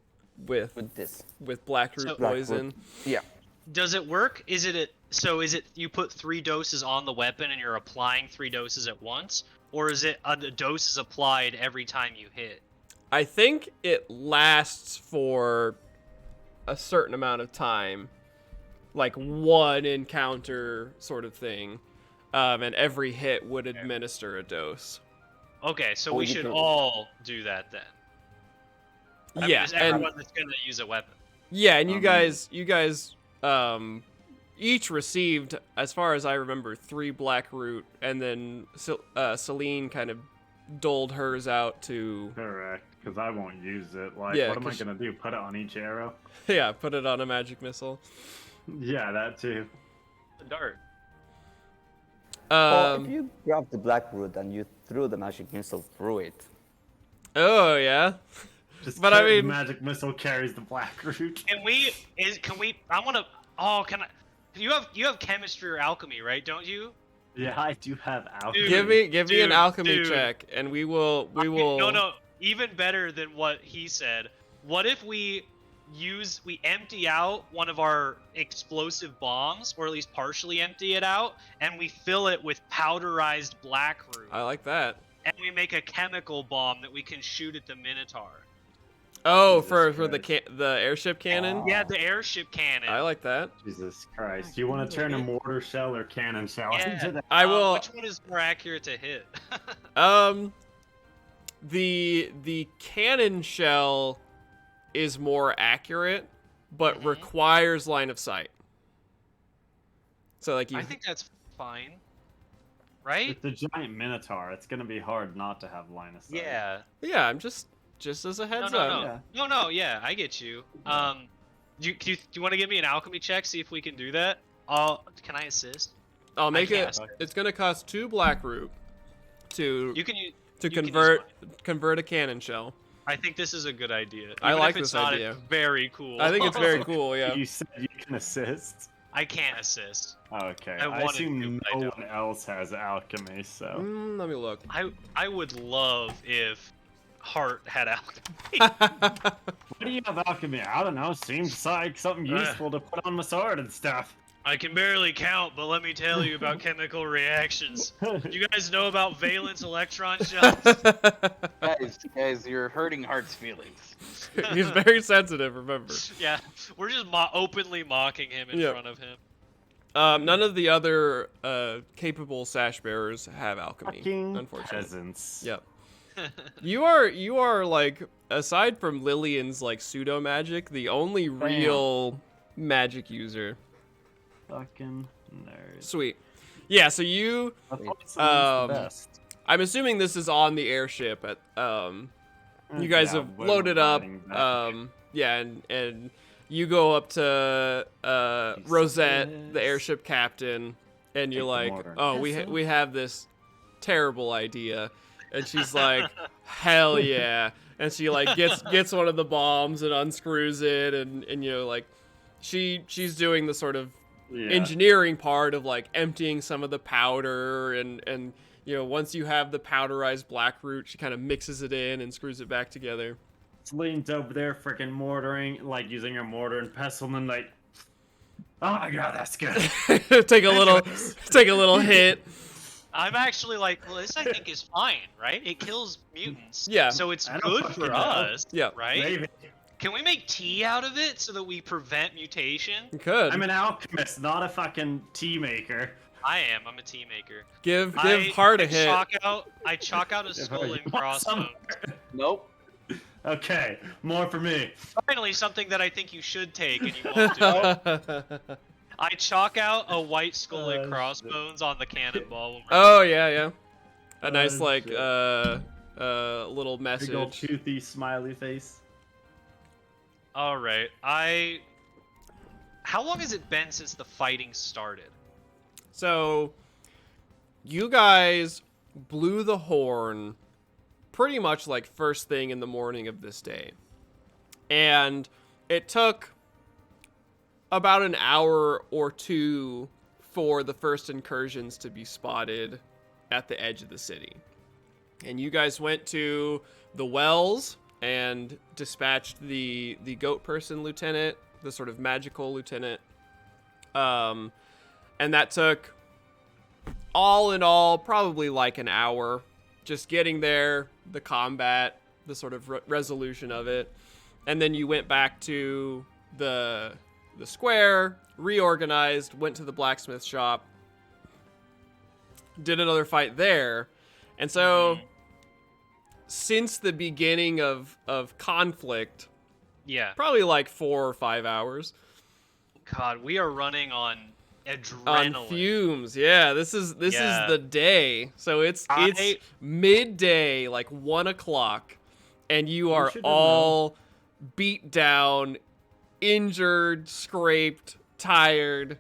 [SPEAKER 3] with
[SPEAKER 1] With this.
[SPEAKER 3] blackroot
[SPEAKER 6] So-
[SPEAKER 3] poison.
[SPEAKER 1] Yeah.
[SPEAKER 6] Does it work? Is it you put 3 doses on the weapon and you're applying 3 doses at once? Or is it a dose is applied every time you hit?
[SPEAKER 3] I think it lasts for a certain amount of time, like 1 encounter sort of thing, and every hit would administer a dose.
[SPEAKER 6] Okay, so
[SPEAKER 1] Oh,
[SPEAKER 6] we
[SPEAKER 1] you
[SPEAKER 6] should
[SPEAKER 1] can-
[SPEAKER 6] all do that then. That
[SPEAKER 3] Yeah,
[SPEAKER 6] means
[SPEAKER 3] and
[SPEAKER 6] everyone that's gonna use a weapon.
[SPEAKER 3] yeah, and you
[SPEAKER 2] Um,
[SPEAKER 3] guys, each received, as far as I remember, 3 blackroot, and then Celine kind of doled hers out to
[SPEAKER 2] Correct, because I won't use it. Like,
[SPEAKER 3] Yeah,
[SPEAKER 2] what am I
[SPEAKER 3] 'cause-
[SPEAKER 2] gonna do? Put it on each arrow?
[SPEAKER 3] yeah, put it on a magic missile.
[SPEAKER 2] Yeah, that too.
[SPEAKER 6] The dart.
[SPEAKER 1] Or if you grab the Blackroot and you threw the magic missile through it,
[SPEAKER 3] Oh yeah.
[SPEAKER 2] Just
[SPEAKER 3] But I
[SPEAKER 2] the
[SPEAKER 3] mean-
[SPEAKER 2] magic missile carries the black root.
[SPEAKER 6] Can we? I want to. Oh, can I? You have chemistry or alchemy, right? Don't you?
[SPEAKER 2] Yeah, I do have alchemy.
[SPEAKER 3] Give me an
[SPEAKER 6] Dude,
[SPEAKER 3] alchemy
[SPEAKER 6] dude.
[SPEAKER 3] check, and we will.
[SPEAKER 6] No. Even better than what he said. What if we empty out one of our explosive bombs, or at least partially empty it out, and we fill it with powderized black root.
[SPEAKER 3] I like that.
[SPEAKER 6] And we make a chemical bomb that we can shoot at the Minotaur.
[SPEAKER 3] Oh,
[SPEAKER 1] Jesus
[SPEAKER 3] for
[SPEAKER 1] Christ.
[SPEAKER 3] the airship cannon.
[SPEAKER 1] Oh.
[SPEAKER 6] Yeah, the airship cannon.
[SPEAKER 3] I like that.
[SPEAKER 2] Jesus Christ. Do you want to turn a mortar shell or cannon shell
[SPEAKER 6] Yeah.
[SPEAKER 2] into that?
[SPEAKER 3] I will.
[SPEAKER 6] Which one is more accurate to hit?
[SPEAKER 3] The cannon shell is more accurate, but
[SPEAKER 6] Mhm.
[SPEAKER 3] requires line of sight. So like you.
[SPEAKER 6] I think that's fine. Right?
[SPEAKER 2] With the giant Minotaur, it's gonna be hard not to have line of sight.
[SPEAKER 6] Yeah.
[SPEAKER 3] Yeah, I'm just as a heads
[SPEAKER 6] no,
[SPEAKER 3] up.
[SPEAKER 6] no. No, yeah, I get you. Do you want to give me an alchemy check? See if we can do that. Can I assist?
[SPEAKER 3] I'll make
[SPEAKER 6] can't.
[SPEAKER 3] it. It's gonna cost 2 black root to
[SPEAKER 6] You can use.
[SPEAKER 3] to
[SPEAKER 6] you can use
[SPEAKER 3] convert a cannon shell.
[SPEAKER 6] I think this is a good idea.
[SPEAKER 3] I
[SPEAKER 6] Even
[SPEAKER 3] like
[SPEAKER 6] if it's
[SPEAKER 3] this
[SPEAKER 6] not,
[SPEAKER 3] idea.
[SPEAKER 6] It's very cool.
[SPEAKER 3] I think it's very cool. Yeah.
[SPEAKER 2] You said you can assist.
[SPEAKER 6] I can't assist.
[SPEAKER 2] Okay.
[SPEAKER 6] I
[SPEAKER 2] I
[SPEAKER 6] wanted
[SPEAKER 2] assume
[SPEAKER 6] to, but I
[SPEAKER 2] no
[SPEAKER 6] don't.
[SPEAKER 2] one else has alchemy, so.
[SPEAKER 3] Let me look.
[SPEAKER 6] I would love if Hart had alchemy.
[SPEAKER 2] What do you have alchemy? I don't know. Seems like something useful to put on my sword and stuff.
[SPEAKER 6] I can barely count, but let me tell you about chemical reactions. You guys know about valence electron shells?
[SPEAKER 5] Guys, you're hurting Hart's feelings.
[SPEAKER 3] He's very sensitive. Remember.
[SPEAKER 6] Yeah, we're just openly mocking him in
[SPEAKER 3] Yep.
[SPEAKER 6] front of him.
[SPEAKER 3] None of the other capable sash bearers have alchemy,
[SPEAKER 2] Fucking
[SPEAKER 3] unfortunately.
[SPEAKER 2] peasants.
[SPEAKER 3] Yep. You are like, aside from Lillian's like pseudo magic, the only real magic user.
[SPEAKER 2] Fucking nerds.
[SPEAKER 3] Sweet. Yeah. So you,
[SPEAKER 2] I thought it's
[SPEAKER 3] Um,
[SPEAKER 2] the best.
[SPEAKER 3] I'm assuming this is on the airship. At you guys
[SPEAKER 2] Yeah,
[SPEAKER 3] have
[SPEAKER 2] we're
[SPEAKER 3] loaded up.
[SPEAKER 2] riding back.
[SPEAKER 3] Yeah, and you go up to Rosette, the airship captain, and you're
[SPEAKER 2] Take the
[SPEAKER 3] like,
[SPEAKER 2] mortar.
[SPEAKER 3] "Oh, we have this terrible idea," and she's like, "Hell yeah!" And she like gets one of the bombs and unscrews it, and you know like she's doing the sort of
[SPEAKER 2] Yeah.
[SPEAKER 3] engineering part of like emptying some of the powder and you know once you have the powderized black root, she kind of mixes it in and screws it back together.
[SPEAKER 2] Leans over there, freaking mortaring, like using her mortar and pestle, and like, oh my god, that's good.
[SPEAKER 3] take a little hit.
[SPEAKER 6] I'm actually like, well, this I think is fine, right? It kills mutants.
[SPEAKER 3] Yeah.
[SPEAKER 6] So it's
[SPEAKER 2] I don't
[SPEAKER 6] good
[SPEAKER 2] fucking
[SPEAKER 6] for
[SPEAKER 2] know.
[SPEAKER 6] us,
[SPEAKER 3] Yeah.
[SPEAKER 6] right?
[SPEAKER 2] Maybe.
[SPEAKER 6] Can we make tea out of it so that we prevent mutation?
[SPEAKER 3] You could
[SPEAKER 2] I'm an alchemist, not a fucking tea maker.
[SPEAKER 6] I'm a tea maker.
[SPEAKER 3] give Hart a hit.
[SPEAKER 6] I chalk out a skull and
[SPEAKER 2] You want some?
[SPEAKER 6] crossbones.
[SPEAKER 5] Nope.
[SPEAKER 2] Okay, more for me.
[SPEAKER 6] Finally, something that I think you should take and you won't do. I chalk out a white skull and
[SPEAKER 2] Oh,
[SPEAKER 6] crossbones on the cannonball. When we're
[SPEAKER 3] Oh yeah. A nice
[SPEAKER 2] Oh,
[SPEAKER 3] like
[SPEAKER 2] shit.
[SPEAKER 3] little
[SPEAKER 2] Big old
[SPEAKER 3] message.
[SPEAKER 2] toothy smiley face.
[SPEAKER 6] All right. How long has it been since the fighting started?
[SPEAKER 3] So you guys blew the horn pretty much like first thing in the morning of this day. And it took about an hour or two for the first incursions to be spotted at the edge of the city. And you guys went to the wells and dispatched the goat person lieutenant, the sort of magical lieutenant. And that took, all in all, probably like an hour. Just getting there, the combat, the sort of resolution of it. And then you went back to the square, reorganized, went to the blacksmith shop, did another fight there. And so, since the beginning of conflict,
[SPEAKER 6] Yeah.
[SPEAKER 3] probably like 4 or 5 hours.
[SPEAKER 6] God, we are running on
[SPEAKER 3] On
[SPEAKER 6] adrenaline.
[SPEAKER 3] fumes, yeah. This is
[SPEAKER 6] Yeah.
[SPEAKER 3] the day, so it's midday, like 1 o'clock, and you are
[SPEAKER 2] should have
[SPEAKER 3] all beat down, injured, scraped, tired.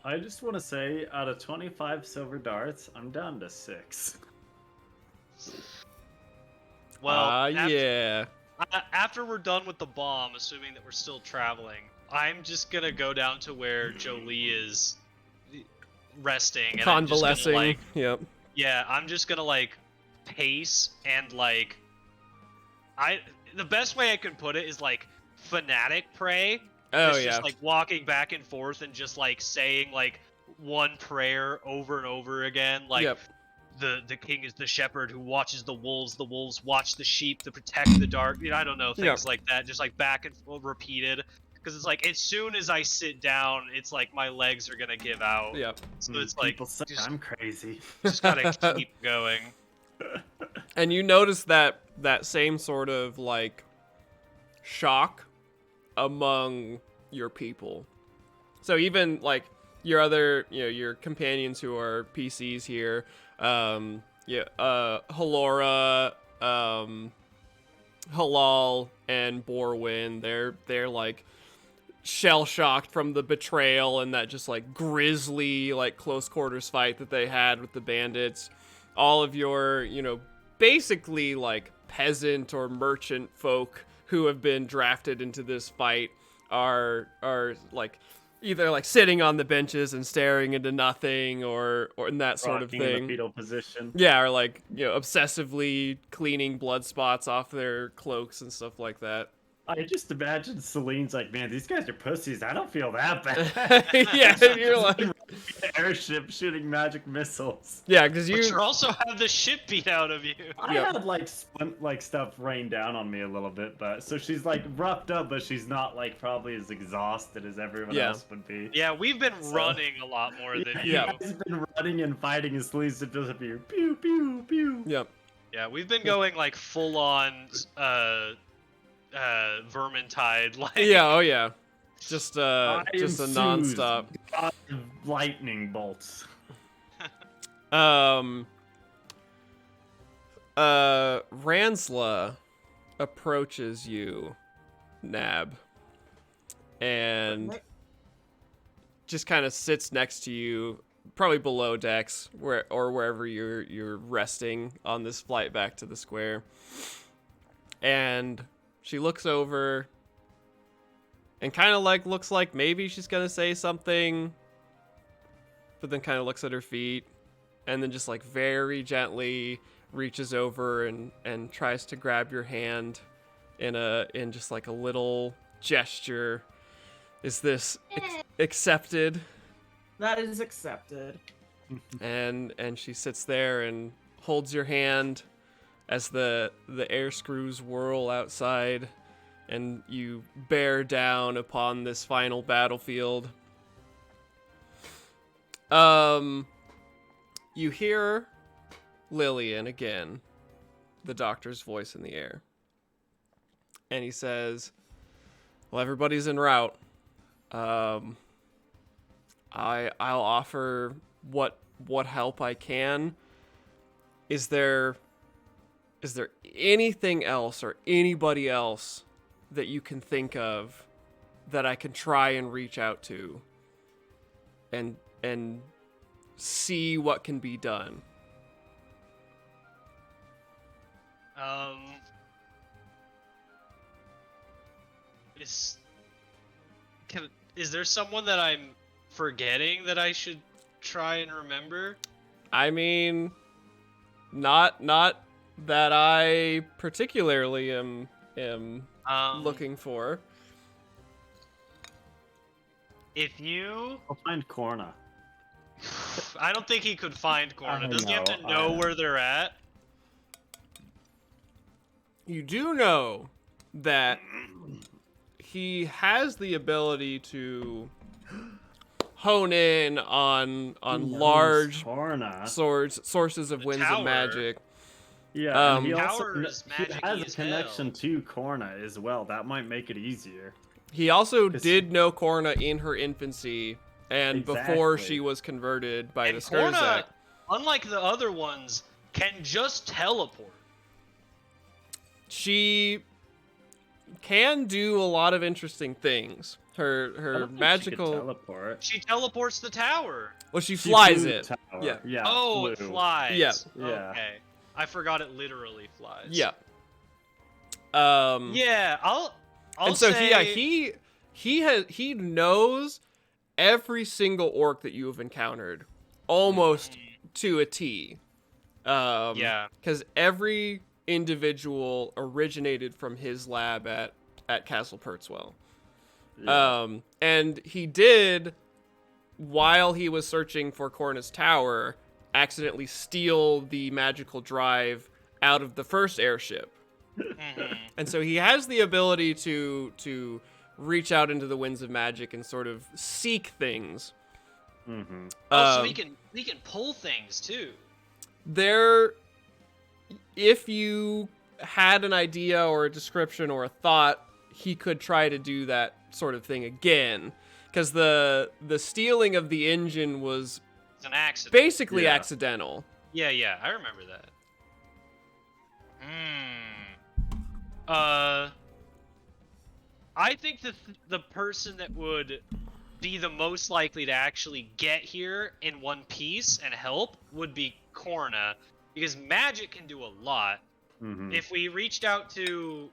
[SPEAKER 2] I just want to say, out of 25 silver darts, I'm down to 6.
[SPEAKER 6] Well,
[SPEAKER 3] yeah.
[SPEAKER 6] after we're done with the bomb, assuming that we're still traveling, I'm just gonna go down to where Jolie is resting. And I'm just gonna,
[SPEAKER 3] Convalescing.
[SPEAKER 6] like,
[SPEAKER 3] Yep.
[SPEAKER 6] yeah, I'm just gonna like pace and like the best way I can put it is like fanatic prey.
[SPEAKER 3] Oh
[SPEAKER 6] That's
[SPEAKER 3] yeah.
[SPEAKER 6] just like walking back and forth and just like saying like one prayer over and over again. Like
[SPEAKER 3] Yep.
[SPEAKER 6] the king is the shepherd who watches the wolves watch the sheep to protect the dark. I don't know, things like that. Just like back and repeated. Because it's like as soon as I sit down, it's like my legs are gonna give out.
[SPEAKER 3] Yep.
[SPEAKER 6] So it's like
[SPEAKER 2] People say I'm crazy.
[SPEAKER 6] just gotta keep going.
[SPEAKER 3] And you notice that same sort of like shock among your people. So even like your other, your companions who are PCs here, Halora, Halal, and Borwin, they're like shell shocked from the betrayal and that just like grisly like close quarters fight that they had with the bandits. All of your, basically like peasant or merchant folk who have been drafted into this fight are like either like sitting on the benches and staring into nothing or in that sort of
[SPEAKER 2] Rocking in
[SPEAKER 3] thing.
[SPEAKER 2] the fetal position.
[SPEAKER 3] Yeah, or like, obsessively cleaning blood spots off their cloaks and stuff like that.
[SPEAKER 2] I just imagine Celine's like, man, these guys are pussies. I don't feel that bad.
[SPEAKER 3] Yeah, you're like,
[SPEAKER 2] airship shooting magic missiles.
[SPEAKER 3] yeah, because
[SPEAKER 6] But you also have the shit beat out of you.
[SPEAKER 2] I
[SPEAKER 3] Yep.
[SPEAKER 2] had like splint like stuff rain down on me a little bit, but so she's like roughed up, but she's not like probably as exhausted as everyone
[SPEAKER 3] Yeah.
[SPEAKER 2] else would be.
[SPEAKER 6] Yeah, we've been running a lot more than you.
[SPEAKER 3] Yeah.
[SPEAKER 2] He's been running and fighting his sleeves to disappear. Pew pew pew.
[SPEAKER 3] Yep.
[SPEAKER 6] Yeah, we've been going like full on Vermintide, like
[SPEAKER 3] Yeah, oh yeah. Just
[SPEAKER 2] I
[SPEAKER 3] just a
[SPEAKER 2] am
[SPEAKER 3] nonstop.
[SPEAKER 2] God of lightning bolts.
[SPEAKER 3] Ransla approaches you, Nab, and just kind of sits next to you, probably below decks, wherever you're resting on this flight back to the square. And she looks over and kind of like looks like maybe she's gonna say something, but then kind of looks at her feet and then just like very gently reaches over and tries to grab your hand in just like a little gesture. Is this accepted?
[SPEAKER 4] That is accepted.
[SPEAKER 3] And she sits there and holds your hand as the air screws whirl outside and you bear down upon this final battlefield. You hear Lillian again, the doctor's voice in the air. And he says, well, everybody's en route. I'll offer what help I can. Is there anything else or anybody else that you can think of that I can try and reach out to and see what can be done?
[SPEAKER 6] Is there someone that I'm forgetting that I should try and remember?
[SPEAKER 3] I mean, not that I particularly am looking for.
[SPEAKER 6] If you,
[SPEAKER 2] I'll find Corna.
[SPEAKER 6] I don't think he could find Corna.
[SPEAKER 2] I
[SPEAKER 6] Doesn't he have to
[SPEAKER 2] know,
[SPEAKER 6] know
[SPEAKER 2] I know.
[SPEAKER 6] where they're at?
[SPEAKER 3] You do know that he has the ability to hone in on large
[SPEAKER 2] Corna.
[SPEAKER 3] sources of
[SPEAKER 6] The
[SPEAKER 3] winds
[SPEAKER 6] tower.
[SPEAKER 3] of magic.
[SPEAKER 2] Yeah, and he also
[SPEAKER 6] Tower's
[SPEAKER 2] he
[SPEAKER 6] magic-y
[SPEAKER 2] has a
[SPEAKER 6] as
[SPEAKER 2] connection
[SPEAKER 6] hell.
[SPEAKER 2] to Corna as well. That might make it easier.
[SPEAKER 3] He also
[SPEAKER 2] 'Cause
[SPEAKER 3] did know Corna in her infancy and before
[SPEAKER 2] Exactly.
[SPEAKER 3] she was converted by
[SPEAKER 6] And
[SPEAKER 3] the Skurzak.
[SPEAKER 6] Corna, unlike the other ones, can just teleport.
[SPEAKER 3] She can do a lot of interesting things.
[SPEAKER 2] I
[SPEAKER 3] Her
[SPEAKER 2] don't think she could
[SPEAKER 3] magical,
[SPEAKER 2] teleport.
[SPEAKER 6] She teleports the tower.
[SPEAKER 3] well, she
[SPEAKER 2] She
[SPEAKER 3] flies
[SPEAKER 2] flew
[SPEAKER 3] it.
[SPEAKER 2] the tower.
[SPEAKER 3] Yeah.
[SPEAKER 2] Yeah.
[SPEAKER 6] Oh, it
[SPEAKER 2] flew.
[SPEAKER 6] flies.
[SPEAKER 3] Yeah.
[SPEAKER 2] Yeah.
[SPEAKER 6] Okay. I forgot it literally flies.
[SPEAKER 3] Yeah.
[SPEAKER 6] Yeah, I'll
[SPEAKER 3] And so
[SPEAKER 6] say...
[SPEAKER 3] he knows every single orc that you have encountered, almost to a T.
[SPEAKER 6] Yeah.
[SPEAKER 3] Because every individual originated from his lab at at Castle Pertzwell.
[SPEAKER 2] Yeah.
[SPEAKER 3] And he did, while he was searching for Cornus Tower, accidentally steal the magical drive out of the first airship. And so he has the ability to reach out into the winds of magic and sort of seek things.
[SPEAKER 2] Mm-hmm.
[SPEAKER 6] So he can pull things too.
[SPEAKER 3] If you had an idea or a description or a thought, he could try to do that sort of thing again, because the stealing of the engine was
[SPEAKER 6] It's an accident.
[SPEAKER 3] basically accidental.
[SPEAKER 6] Yeah, I remember that. I think the person that would be the most likely to actually get here in one piece and help would be Corna, because magic can do a lot.
[SPEAKER 2] Mm-hmm.
[SPEAKER 6] If we reached out to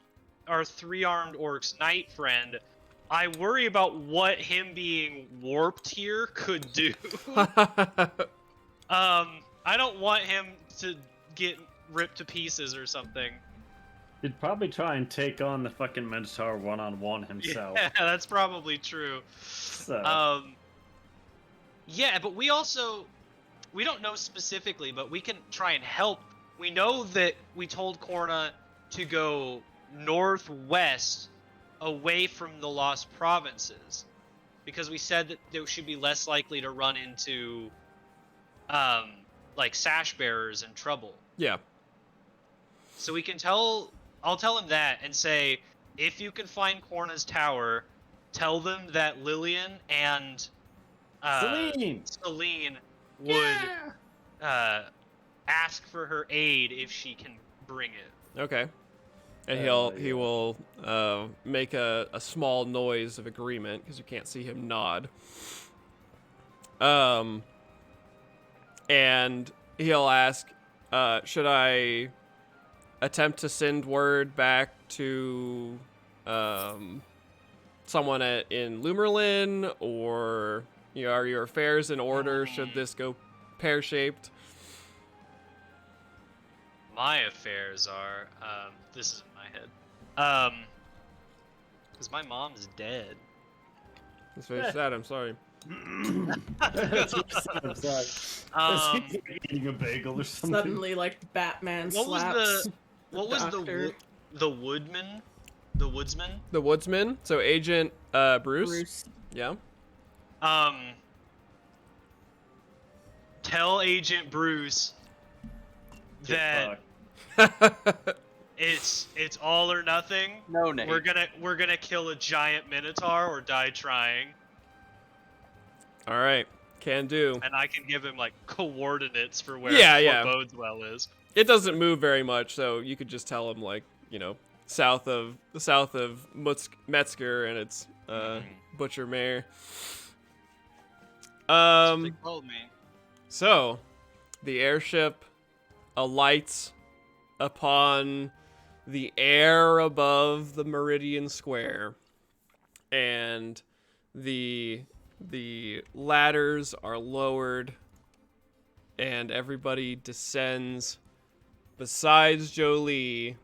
[SPEAKER 6] our three-armed orc's knight friend, I worry about what him being warped here could do. I don't want him to get ripped to pieces or something.
[SPEAKER 2] He'd probably try and take on the fucking Minotaur one-on-one himself.
[SPEAKER 6] Yeah, that's probably true.
[SPEAKER 2] So.
[SPEAKER 6] Yeah, but we don't know specifically, but we can try and help. We know that we told Corna to go northwest away from the Lost Provinces, because we said that they should be less likely to run into like sash bearers in trouble.
[SPEAKER 3] Yeah.
[SPEAKER 6] So we can I'll tell him that and say, if you can find Corna's tower, tell them that Lillian and Celine would ask for her aid if she can bring it.
[SPEAKER 3] Okay. And he will make a small noise of agreement, because you can't see him nod. And he'll ask, should I attempt to send word back to someone in Lumerlin, or are your affairs in order? Should this go pear-shaped?
[SPEAKER 6] My affairs are this is in my head, because my mom's dead.
[SPEAKER 3] That's very sad. I'm sorry.
[SPEAKER 2] I'm sorry. Is he eating a bagel or something?
[SPEAKER 4] Suddenly, like Batman
[SPEAKER 6] What
[SPEAKER 4] slaps.
[SPEAKER 6] was
[SPEAKER 4] doctor.
[SPEAKER 6] the woodman? The woodsman?
[SPEAKER 3] The woodsman. So Agent Bruce. Yeah.
[SPEAKER 6] Tell Agent Bruce that it's all or nothing.
[SPEAKER 5] No name.
[SPEAKER 6] We're gonna kill a giant minotaur or die trying.
[SPEAKER 3] All right. Can do.
[SPEAKER 6] And I can give him like coordinates for where Fort Bodeswell is.
[SPEAKER 3] It doesn't move very much, so you could just tell him, like, south of Metzger, and it's Butcher Mare.
[SPEAKER 6] That's what they told me.
[SPEAKER 3] So the airship alights upon the air above the Meridian Square, and the ladders are lowered, and everybody descends besides Jolie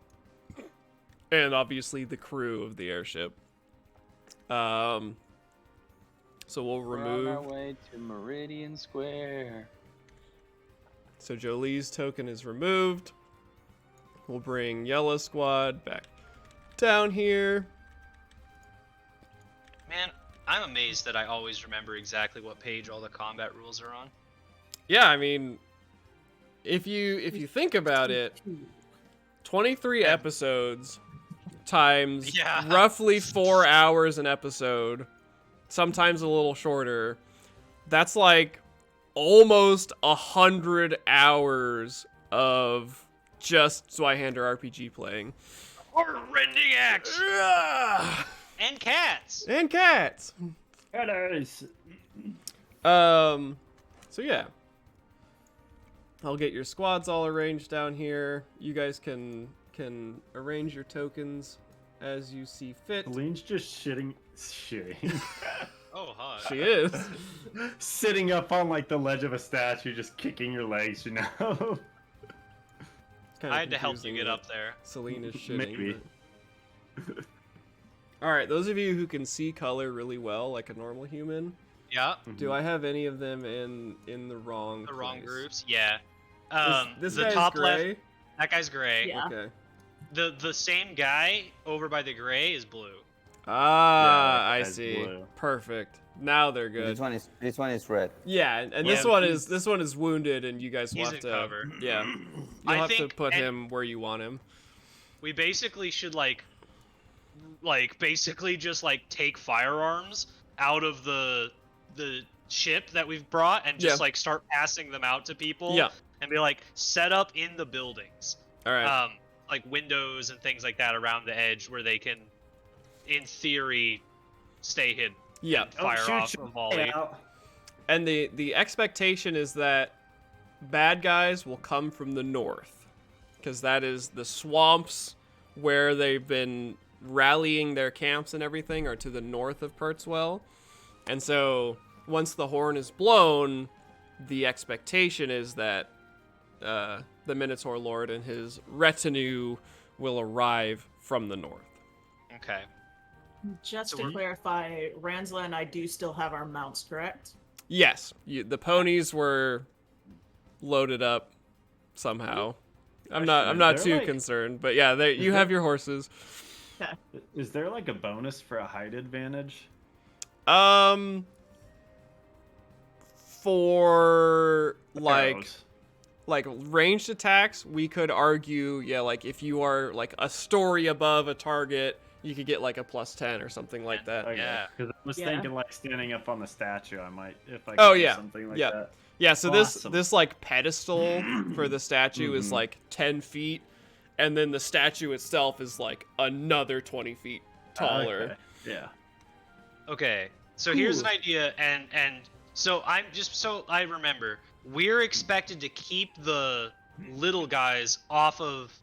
[SPEAKER 3] and obviously the crew of the airship. So we'll remove.
[SPEAKER 5] We're on our way to Meridian Square.
[SPEAKER 3] So Jolie's token is removed. We'll bring Yellow Squad back down here.
[SPEAKER 6] Man, I'm amazed that I always remember exactly what page all the combat rules are on.
[SPEAKER 3] Yeah, I mean, if you think about it, 23 episodes times roughly 4 hours an episode, sometimes a little shorter. That's like almost 100 hours of just ZweihanderRPG playing.
[SPEAKER 6] Heart-rending axe! And cats!
[SPEAKER 3] And cats!
[SPEAKER 2] Hellos.
[SPEAKER 3] So yeah. I'll get your squads all arranged down here. You guys can arrange your tokens as you see fit.
[SPEAKER 2] Celine's just shitting.
[SPEAKER 6] Oh, hi.
[SPEAKER 3] She is.
[SPEAKER 2] Sitting up on like the ledge of a statue, just kicking your legs,
[SPEAKER 3] Kinda
[SPEAKER 6] I had to help you
[SPEAKER 3] confusing
[SPEAKER 6] get
[SPEAKER 3] that
[SPEAKER 6] up there.
[SPEAKER 3] Celine is shitting.
[SPEAKER 2] Maybe.
[SPEAKER 3] but- All right, those of you who can see color really well, like a normal human,
[SPEAKER 6] Yeah,
[SPEAKER 3] do I have any of them in the wrong
[SPEAKER 6] the wrong
[SPEAKER 3] place?
[SPEAKER 6] groups. Yeah.
[SPEAKER 3] This
[SPEAKER 6] The
[SPEAKER 3] guy's
[SPEAKER 6] top
[SPEAKER 3] gray.
[SPEAKER 6] left, that guy's gray.
[SPEAKER 4] Yeah.
[SPEAKER 3] Okay.
[SPEAKER 6] The same guy over by the gray is blue.
[SPEAKER 3] Ah,
[SPEAKER 2] that
[SPEAKER 3] I
[SPEAKER 2] guy's
[SPEAKER 3] see.
[SPEAKER 2] blue.
[SPEAKER 3] Perfect. Now they're good.
[SPEAKER 1] This one is red.
[SPEAKER 3] Yeah, and
[SPEAKER 6] Yeah,
[SPEAKER 3] this one
[SPEAKER 2] he's-
[SPEAKER 3] is wounded, and you guys will
[SPEAKER 6] He's
[SPEAKER 3] have
[SPEAKER 6] in
[SPEAKER 3] to.
[SPEAKER 6] cover.
[SPEAKER 3] Yeah, you'll
[SPEAKER 6] I
[SPEAKER 3] have to
[SPEAKER 6] think-
[SPEAKER 3] put
[SPEAKER 6] and-
[SPEAKER 3] him where you want him.
[SPEAKER 6] We basically should basically just like take firearms out of the ship that we've brought and just
[SPEAKER 3] Yeah.
[SPEAKER 6] like start passing them out to people.
[SPEAKER 3] Yeah.
[SPEAKER 6] And be like, set up in the buildings.
[SPEAKER 3] All right.
[SPEAKER 6] Like windows and things like that around the edge where they can, in theory, stay hidden.
[SPEAKER 3] Yeah.
[SPEAKER 6] And fire off a volley.
[SPEAKER 2] out.
[SPEAKER 3] And the expectation is that bad guys will come from the north, because that is the swamps where they've been rallying their camps and everything are to the north of Pertswell. And so once the horn is blown, the expectation is that the Minotaur Lord and his retinue will arrive from the north.
[SPEAKER 6] Okay.
[SPEAKER 4] Just
[SPEAKER 6] So
[SPEAKER 4] to
[SPEAKER 6] we're-
[SPEAKER 4] clarify, Ransla and I do still have our mounts, correct?
[SPEAKER 3] Yes, the ponies were loaded up somehow. I'm not
[SPEAKER 2] They're
[SPEAKER 3] too
[SPEAKER 2] like-
[SPEAKER 3] concerned, but yeah, you have your horses.
[SPEAKER 2] Is there like a bonus for a height advantage?
[SPEAKER 3] For
[SPEAKER 2] Arrows.
[SPEAKER 3] like ranged attacks, we could argue, yeah, like if you are like a story above a target, you could get like a +10 or something like that.
[SPEAKER 2] Okay.
[SPEAKER 6] Yeah.
[SPEAKER 2] Because I was
[SPEAKER 4] Yeah.
[SPEAKER 2] thinking like standing up on the statue, I might if I could
[SPEAKER 3] Oh,
[SPEAKER 2] do
[SPEAKER 3] yeah.
[SPEAKER 2] something like
[SPEAKER 3] Yeah.
[SPEAKER 2] that.
[SPEAKER 3] Yeah, so
[SPEAKER 2] Awesome.
[SPEAKER 3] this like pedestal for the statue is
[SPEAKER 2] Mhm.
[SPEAKER 3] like 10 feet, and then the statue itself is like another 20 feet taller.
[SPEAKER 2] Okay. Yeah.
[SPEAKER 6] Okay. So here's
[SPEAKER 3] Ooh.
[SPEAKER 6] an idea, and so I'm just so I remember, we're expected to keep the little guys off of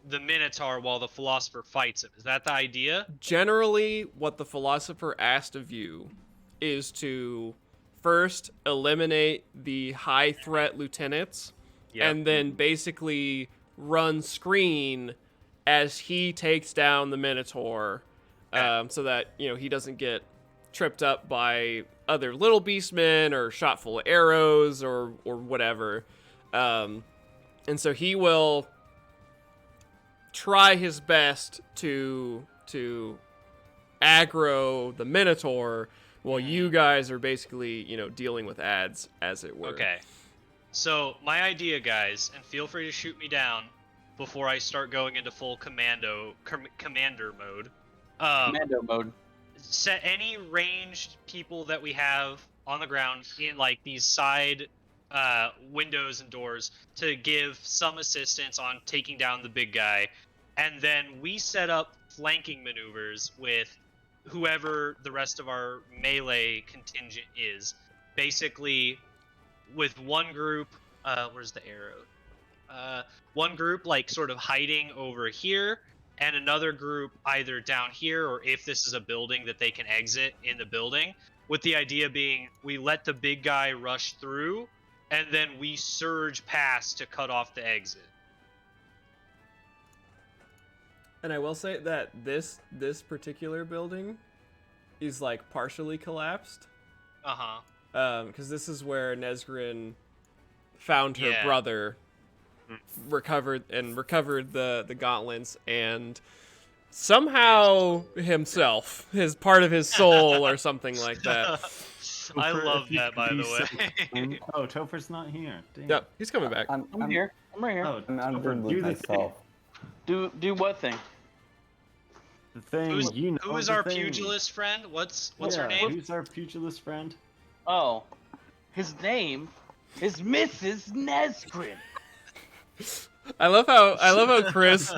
[SPEAKER 6] the Minotaur while the philosopher fights him. Is that the idea?
[SPEAKER 3] Generally, what the philosopher asked of you is to first eliminate the high threat lieutenants, and then basically run screen as he takes down the Minotaur, so that he doesn't get tripped up by other little beastmen or shot full of arrows or whatever. And so he will try his best to aggro the Minotaur while you guys are basically, dealing with ads, as it were.
[SPEAKER 6] Okay. So my idea, guys, and feel free to shoot me down before I start going into full commander mode.
[SPEAKER 5] Commando mode.
[SPEAKER 6] Set any ranged people that we have on the ground in like these side windows and doors to give some assistance on taking down the big guy, and then we set up flanking maneuvers with whoever the rest of our melee contingent is. Basically, with one group, where's the arrow? One group like sort of hiding over here, and another group either down here, or if this is a building that they can exit in the building, with the idea being we let the big guy rush through, and then we surge past to cut off the exit.
[SPEAKER 3] And I will say that this particular building is like partially collapsed,
[SPEAKER 6] Uh-huh.
[SPEAKER 3] because this is where Nesgrin found her
[SPEAKER 6] Yeah.
[SPEAKER 3] brother, recovered the gauntlets, and somehow himself, his part of his soul or something like that.
[SPEAKER 6] I
[SPEAKER 2] Topher,
[SPEAKER 6] love
[SPEAKER 2] if you
[SPEAKER 6] that, by
[SPEAKER 2] could
[SPEAKER 6] the
[SPEAKER 2] be so
[SPEAKER 6] way.
[SPEAKER 2] kind. Oh, Topher's not here. Damn.
[SPEAKER 3] Yep, he's coming back.
[SPEAKER 5] I'm here. I'm right here.
[SPEAKER 2] Oh,
[SPEAKER 1] I'm
[SPEAKER 2] Topher,
[SPEAKER 1] doing
[SPEAKER 2] do
[SPEAKER 1] with
[SPEAKER 2] the thing.
[SPEAKER 1] myself.
[SPEAKER 5] Do what thing?
[SPEAKER 2] The thing.
[SPEAKER 6] Who's,
[SPEAKER 2] you know
[SPEAKER 6] who is
[SPEAKER 2] the
[SPEAKER 6] our
[SPEAKER 2] thing.
[SPEAKER 6] pugilist friend? What's her
[SPEAKER 2] Yeah,
[SPEAKER 6] name?
[SPEAKER 2] Who's our pugilist friend?
[SPEAKER 5] Oh, his name is Mrs. Nesgrin.
[SPEAKER 3] I love how Chris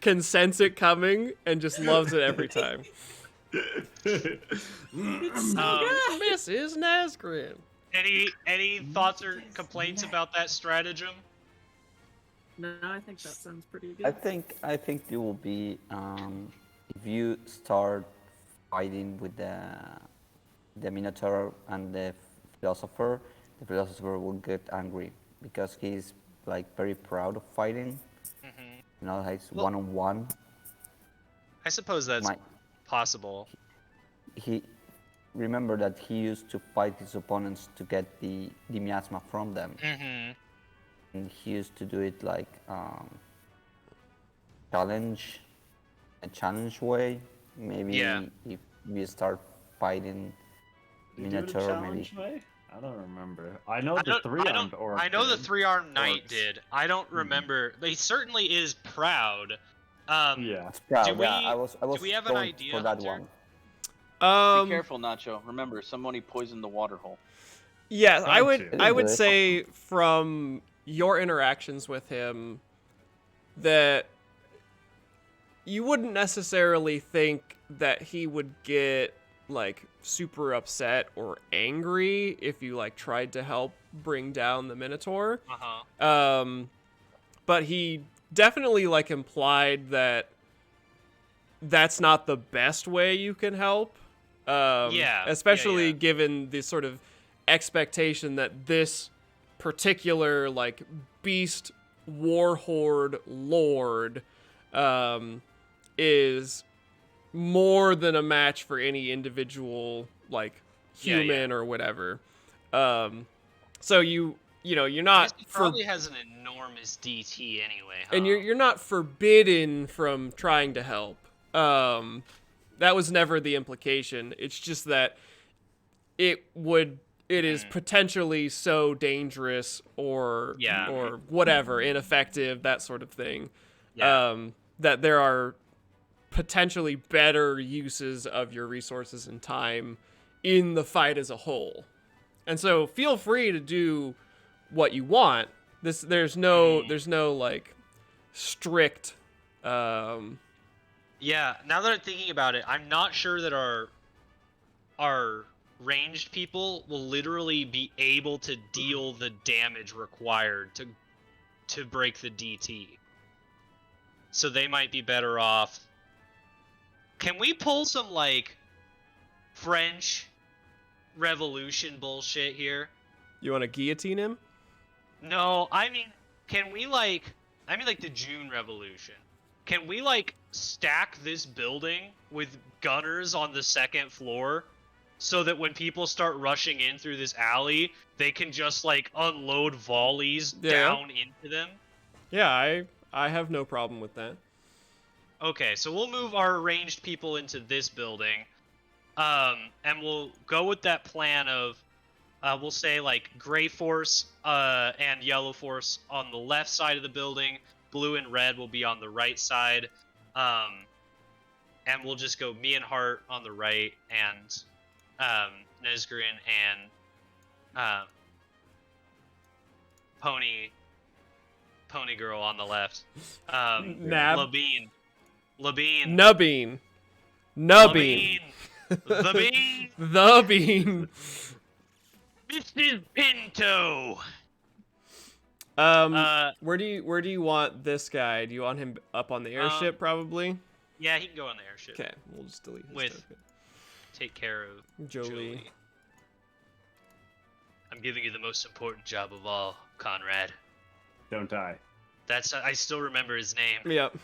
[SPEAKER 3] can sense it coming and just loves it every time. Mrs. Nesgrin.
[SPEAKER 6] Any thoughts or complaints about that stratagem?
[SPEAKER 4] No, I think that sounds pretty
[SPEAKER 1] I
[SPEAKER 4] good.
[SPEAKER 1] think it will be if you start fighting with the Minotaur and the philosopher will get angry because he's like very proud of fighting.
[SPEAKER 6] Mm-hmm.
[SPEAKER 1] Like
[SPEAKER 6] Well-
[SPEAKER 1] one-on-one.
[SPEAKER 6] I suppose that's possible.
[SPEAKER 1] He remember that he used to fight his opponents to get the miasma from them,
[SPEAKER 6] Mm-hmm.
[SPEAKER 1] and he used to do it like challenge way. Maybe
[SPEAKER 6] Yeah.
[SPEAKER 1] if we start fighting
[SPEAKER 2] Did he do it a
[SPEAKER 1] Minotaur, maybe.
[SPEAKER 2] challenge way? I don't remember. I know
[SPEAKER 6] I
[SPEAKER 2] the
[SPEAKER 6] don't-
[SPEAKER 2] three-armed orc.
[SPEAKER 6] I know the
[SPEAKER 2] did.
[SPEAKER 6] 3-armed knight
[SPEAKER 2] Orcs.
[SPEAKER 6] did. I don't remember. He certainly is proud.
[SPEAKER 2] Yeah.
[SPEAKER 1] It's proud.
[SPEAKER 6] Do
[SPEAKER 1] Yeah,
[SPEAKER 6] we-
[SPEAKER 1] I was
[SPEAKER 6] do we have an
[SPEAKER 1] going
[SPEAKER 6] idea,
[SPEAKER 1] for that
[SPEAKER 6] Hunter?
[SPEAKER 1] one.
[SPEAKER 5] Be careful, Nacho. Remember, somebody poisoned the water hole.
[SPEAKER 3] Yeah, I would
[SPEAKER 2] Thank you.
[SPEAKER 3] I would
[SPEAKER 1] Good.
[SPEAKER 3] say from your interactions with him that you wouldn't necessarily think that he would get like super upset or angry if you like tried to help bring down the Minotaur.
[SPEAKER 6] Uh-huh.
[SPEAKER 3] But he definitely like implied that that's not the best way you can help.
[SPEAKER 6] Yeah,
[SPEAKER 3] Especially
[SPEAKER 6] yeah.
[SPEAKER 3] given the sort of expectation that this particular like beast warhorde lord is more than a match for any individual like
[SPEAKER 6] Yeah, yeah.
[SPEAKER 3] human or whatever. So you're
[SPEAKER 6] I
[SPEAKER 3] not
[SPEAKER 6] guess he probably has an enormous DT anyway, huh?
[SPEAKER 3] and you're not forbidden from trying to help. That was never the implication. It's just that it is potentially so dangerous or
[SPEAKER 6] Yeah.
[SPEAKER 3] or whatever, ineffective, that sort of thing.
[SPEAKER 6] Yeah.
[SPEAKER 3] That there are potentially better uses of your resources and time in the fight as a whole. And so feel free to do what you want. There's no like strict
[SPEAKER 6] Yeah, now that I'm thinking about it, I'm not sure that our ranged people will literally be able to deal the damage required to break the DT. So they might be better off. Can we pull some like French Revolution bullshit here?
[SPEAKER 3] You want to guillotine him?
[SPEAKER 6] No, I mean like the June Revolution. Can we like stack this building with gunners on the second floor so that when people start rushing in through this alley, they can just like unload volleys down into them?
[SPEAKER 3] Yeah, I have no problem with that.
[SPEAKER 6] Okay, so we'll move our ranged people into this building. And we'll go with that plan of we'll say like gray force and yellow force on the left side of the building. Blue and red will be on the right side. And we'll just go me and Hart on the right and Nesgrin and Pony Girl on the left.
[SPEAKER 3] Nab.
[SPEAKER 6] Labine.
[SPEAKER 3] Nubbing. Nubbing.
[SPEAKER 6] The bean.
[SPEAKER 3] The bean.
[SPEAKER 6] Mrs. Pinto.
[SPEAKER 3] Where do you want this guy? Do you want him up on the airship, probably?
[SPEAKER 6] Yeah, he can go on the airship.
[SPEAKER 3] Okay, we'll just delete his
[SPEAKER 6] With-
[SPEAKER 3] token.
[SPEAKER 6] Take care of
[SPEAKER 3] Jolie.
[SPEAKER 6] I'm giving you the most important job of all, Conrad.
[SPEAKER 2] Don't die.
[SPEAKER 6] I still remember his name.
[SPEAKER 3] Yep.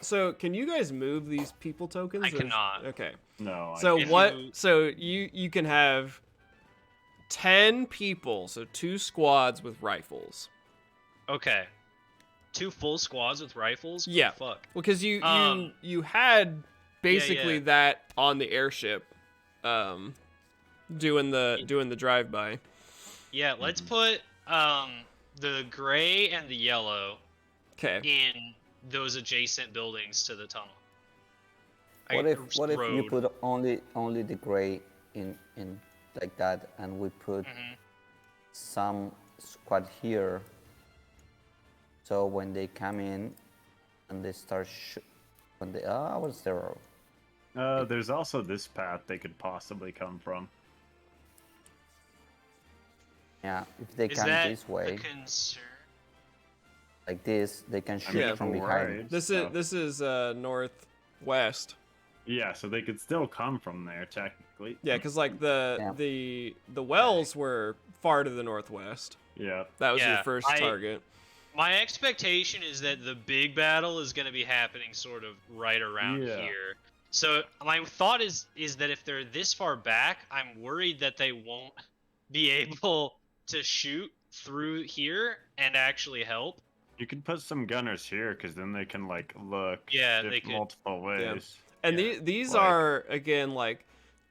[SPEAKER 3] So can you guys move these people tokens?
[SPEAKER 6] I cannot.
[SPEAKER 3] Okay.
[SPEAKER 2] No.
[SPEAKER 3] So
[SPEAKER 6] If
[SPEAKER 3] what?
[SPEAKER 6] you-
[SPEAKER 3] So you can have 10 people, so 2 squads with rifles.
[SPEAKER 6] Okay. 2 full squads with rifles?
[SPEAKER 3] Yeah.
[SPEAKER 6] Oh, fuck.
[SPEAKER 3] Well, because you
[SPEAKER 6] Um,
[SPEAKER 3] you had basically
[SPEAKER 6] yeah.
[SPEAKER 3] that on the airship, doing the drive by.
[SPEAKER 6] Yeah, let's put the gray and the yellow
[SPEAKER 3] Okay.
[SPEAKER 6] in those adjacent buildings to the tunnel.
[SPEAKER 1] What if you
[SPEAKER 6] road.
[SPEAKER 1] put only the gray in like that, and we put some squad here, so when they come in and they start when they what's there?
[SPEAKER 2] There's also this path they could possibly come from.
[SPEAKER 1] Yeah, if they
[SPEAKER 6] Is
[SPEAKER 1] come
[SPEAKER 6] that
[SPEAKER 1] this way,
[SPEAKER 6] a concern?
[SPEAKER 1] like this, they can shoot
[SPEAKER 2] mean,
[SPEAKER 1] from
[SPEAKER 2] right.
[SPEAKER 1] behind.
[SPEAKER 3] This
[SPEAKER 2] So-
[SPEAKER 3] is northwest.
[SPEAKER 2] Yeah, so they could still come from there technically.
[SPEAKER 3] Yeah, because like
[SPEAKER 1] Yeah.
[SPEAKER 3] the wells were far to the northwest.
[SPEAKER 2] Yeah.
[SPEAKER 3] That was your
[SPEAKER 6] Yeah,
[SPEAKER 3] first target.
[SPEAKER 6] My expectation is that the big battle is going to be happening sort of right around
[SPEAKER 2] Yeah.
[SPEAKER 6] here. So my thought is that if they're this far back, I'm worried that they won't be able to shoot through here and actually help.
[SPEAKER 2] You could put some gunners here, because then they can like look
[SPEAKER 6] Yeah, they could.
[SPEAKER 2] multiple ways.
[SPEAKER 3] And
[SPEAKER 6] Yeah,
[SPEAKER 3] these
[SPEAKER 2] like-
[SPEAKER 3] are again like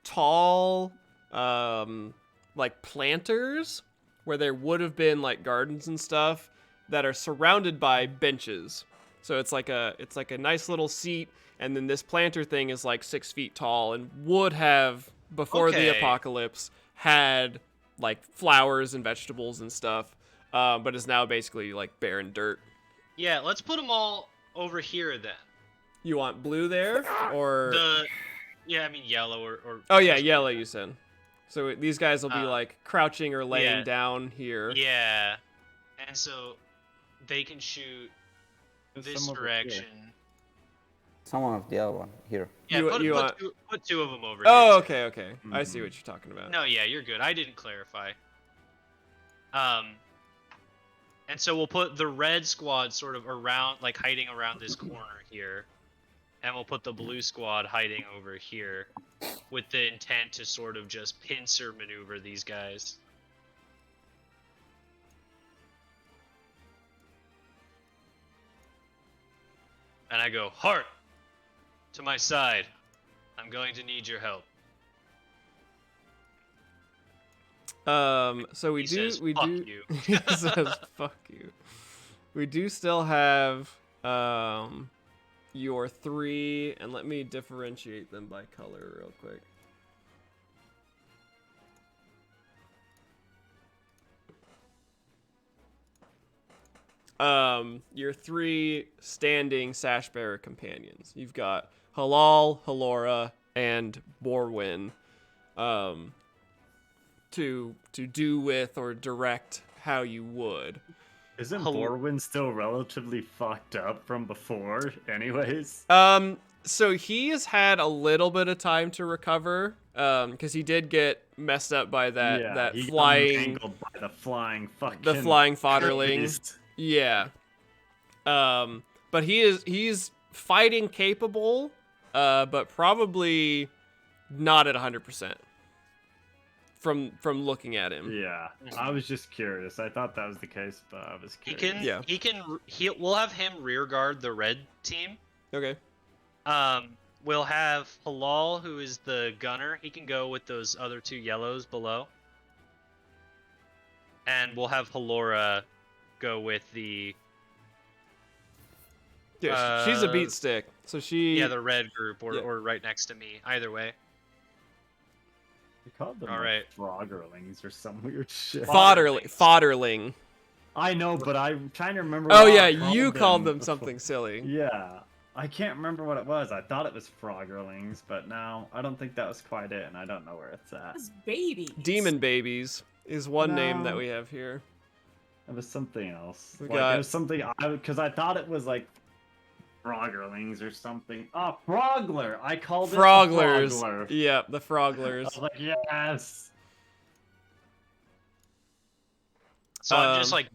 [SPEAKER 3] tall, like planters where there would have been like gardens and stuff that are surrounded by benches. So it's like a nice little seat, and then this planter thing is like 6 feet tall and would have before the
[SPEAKER 6] Okay.
[SPEAKER 3] apocalypse had like flowers and vegetables and stuff, but is now basically like barren dirt.
[SPEAKER 6] Yeah, let's put them all over here then.
[SPEAKER 3] You want blue there or
[SPEAKER 6] Yeah, I mean yellow or
[SPEAKER 3] oh yeah, yellow you said. So these guys will be like crouching or laying
[SPEAKER 6] yeah.
[SPEAKER 3] down here.
[SPEAKER 6] Yeah, and so they can shoot
[SPEAKER 2] There's
[SPEAKER 6] this
[SPEAKER 2] some over here.
[SPEAKER 6] direction.
[SPEAKER 1] Someone of the other one here.
[SPEAKER 6] Yeah,
[SPEAKER 3] You want-
[SPEAKER 6] put two of them over
[SPEAKER 3] Oh,
[SPEAKER 6] here.
[SPEAKER 3] okay. I see what you're talking about.
[SPEAKER 6] No, yeah, you're good. I didn't clarify. And so we'll put the red squad sort of around, like hiding around this corner here, and we'll put the blue squad hiding over here, with the intent to sort of just pincer maneuver these guys. And I go, Heart, to my side. I'm going to need your help.
[SPEAKER 3] So we
[SPEAKER 6] He
[SPEAKER 3] do
[SPEAKER 6] says,
[SPEAKER 3] we
[SPEAKER 6] "Fuck
[SPEAKER 3] do
[SPEAKER 6] you."
[SPEAKER 3] He says fuck you. We do still have your 3, and let me differentiate them by color real quick. Your 3 standing sash bearer companions. You've got Halal, Halora, and Borwin. To do with or direct how you would.
[SPEAKER 2] Isn't
[SPEAKER 6] Hel-
[SPEAKER 2] Borwin still relatively fucked up from before, anyways?
[SPEAKER 3] So he has had a little bit of time to recover, because he did get messed up by that
[SPEAKER 2] he got
[SPEAKER 3] flying
[SPEAKER 2] mangled by the flying fucking
[SPEAKER 3] fodderling.
[SPEAKER 2] beast.
[SPEAKER 3] Yeah. But he's fighting capable, but probably not at 100%. From looking at him.
[SPEAKER 2] Yeah, I was just curious. I thought that was the case, but I was
[SPEAKER 6] He
[SPEAKER 2] curious.
[SPEAKER 6] can. We'll have him rear guard the red team.
[SPEAKER 3] Okay.
[SPEAKER 6] We'll have Halal, who is the gunner. He can go with those other 2 yellows below. And we'll have Halora go with the
[SPEAKER 3] Yeah, she's a beat stick. So she
[SPEAKER 6] the red group or right next to me. Either way.
[SPEAKER 2] We called them
[SPEAKER 6] All right.
[SPEAKER 2] froggerlings or some weird shit.
[SPEAKER 3] fodderling.
[SPEAKER 2] I know, but I'm trying to remember.
[SPEAKER 3] Oh
[SPEAKER 2] what
[SPEAKER 3] yeah,
[SPEAKER 2] I
[SPEAKER 3] you called them
[SPEAKER 2] before.
[SPEAKER 3] something silly.
[SPEAKER 2] Yeah, I can't remember what it was. I thought it was froggerlings, but now I don't think that was quite it, and I don't know where it's at.
[SPEAKER 4] It's babies.
[SPEAKER 3] Demon babies is one name that
[SPEAKER 2] No.
[SPEAKER 3] we have here.
[SPEAKER 2] It was something else.
[SPEAKER 3] We
[SPEAKER 2] Like,
[SPEAKER 3] got-
[SPEAKER 2] it was something because I thought it was like froggerlings or something. Oh, frogler! I called it a
[SPEAKER 3] Froglers.
[SPEAKER 2] frogler.
[SPEAKER 3] Yeah, the
[SPEAKER 2] I
[SPEAKER 3] Froglers.
[SPEAKER 2] was like, yes.
[SPEAKER 6] So I'm just
[SPEAKER 3] Um,
[SPEAKER 6] like,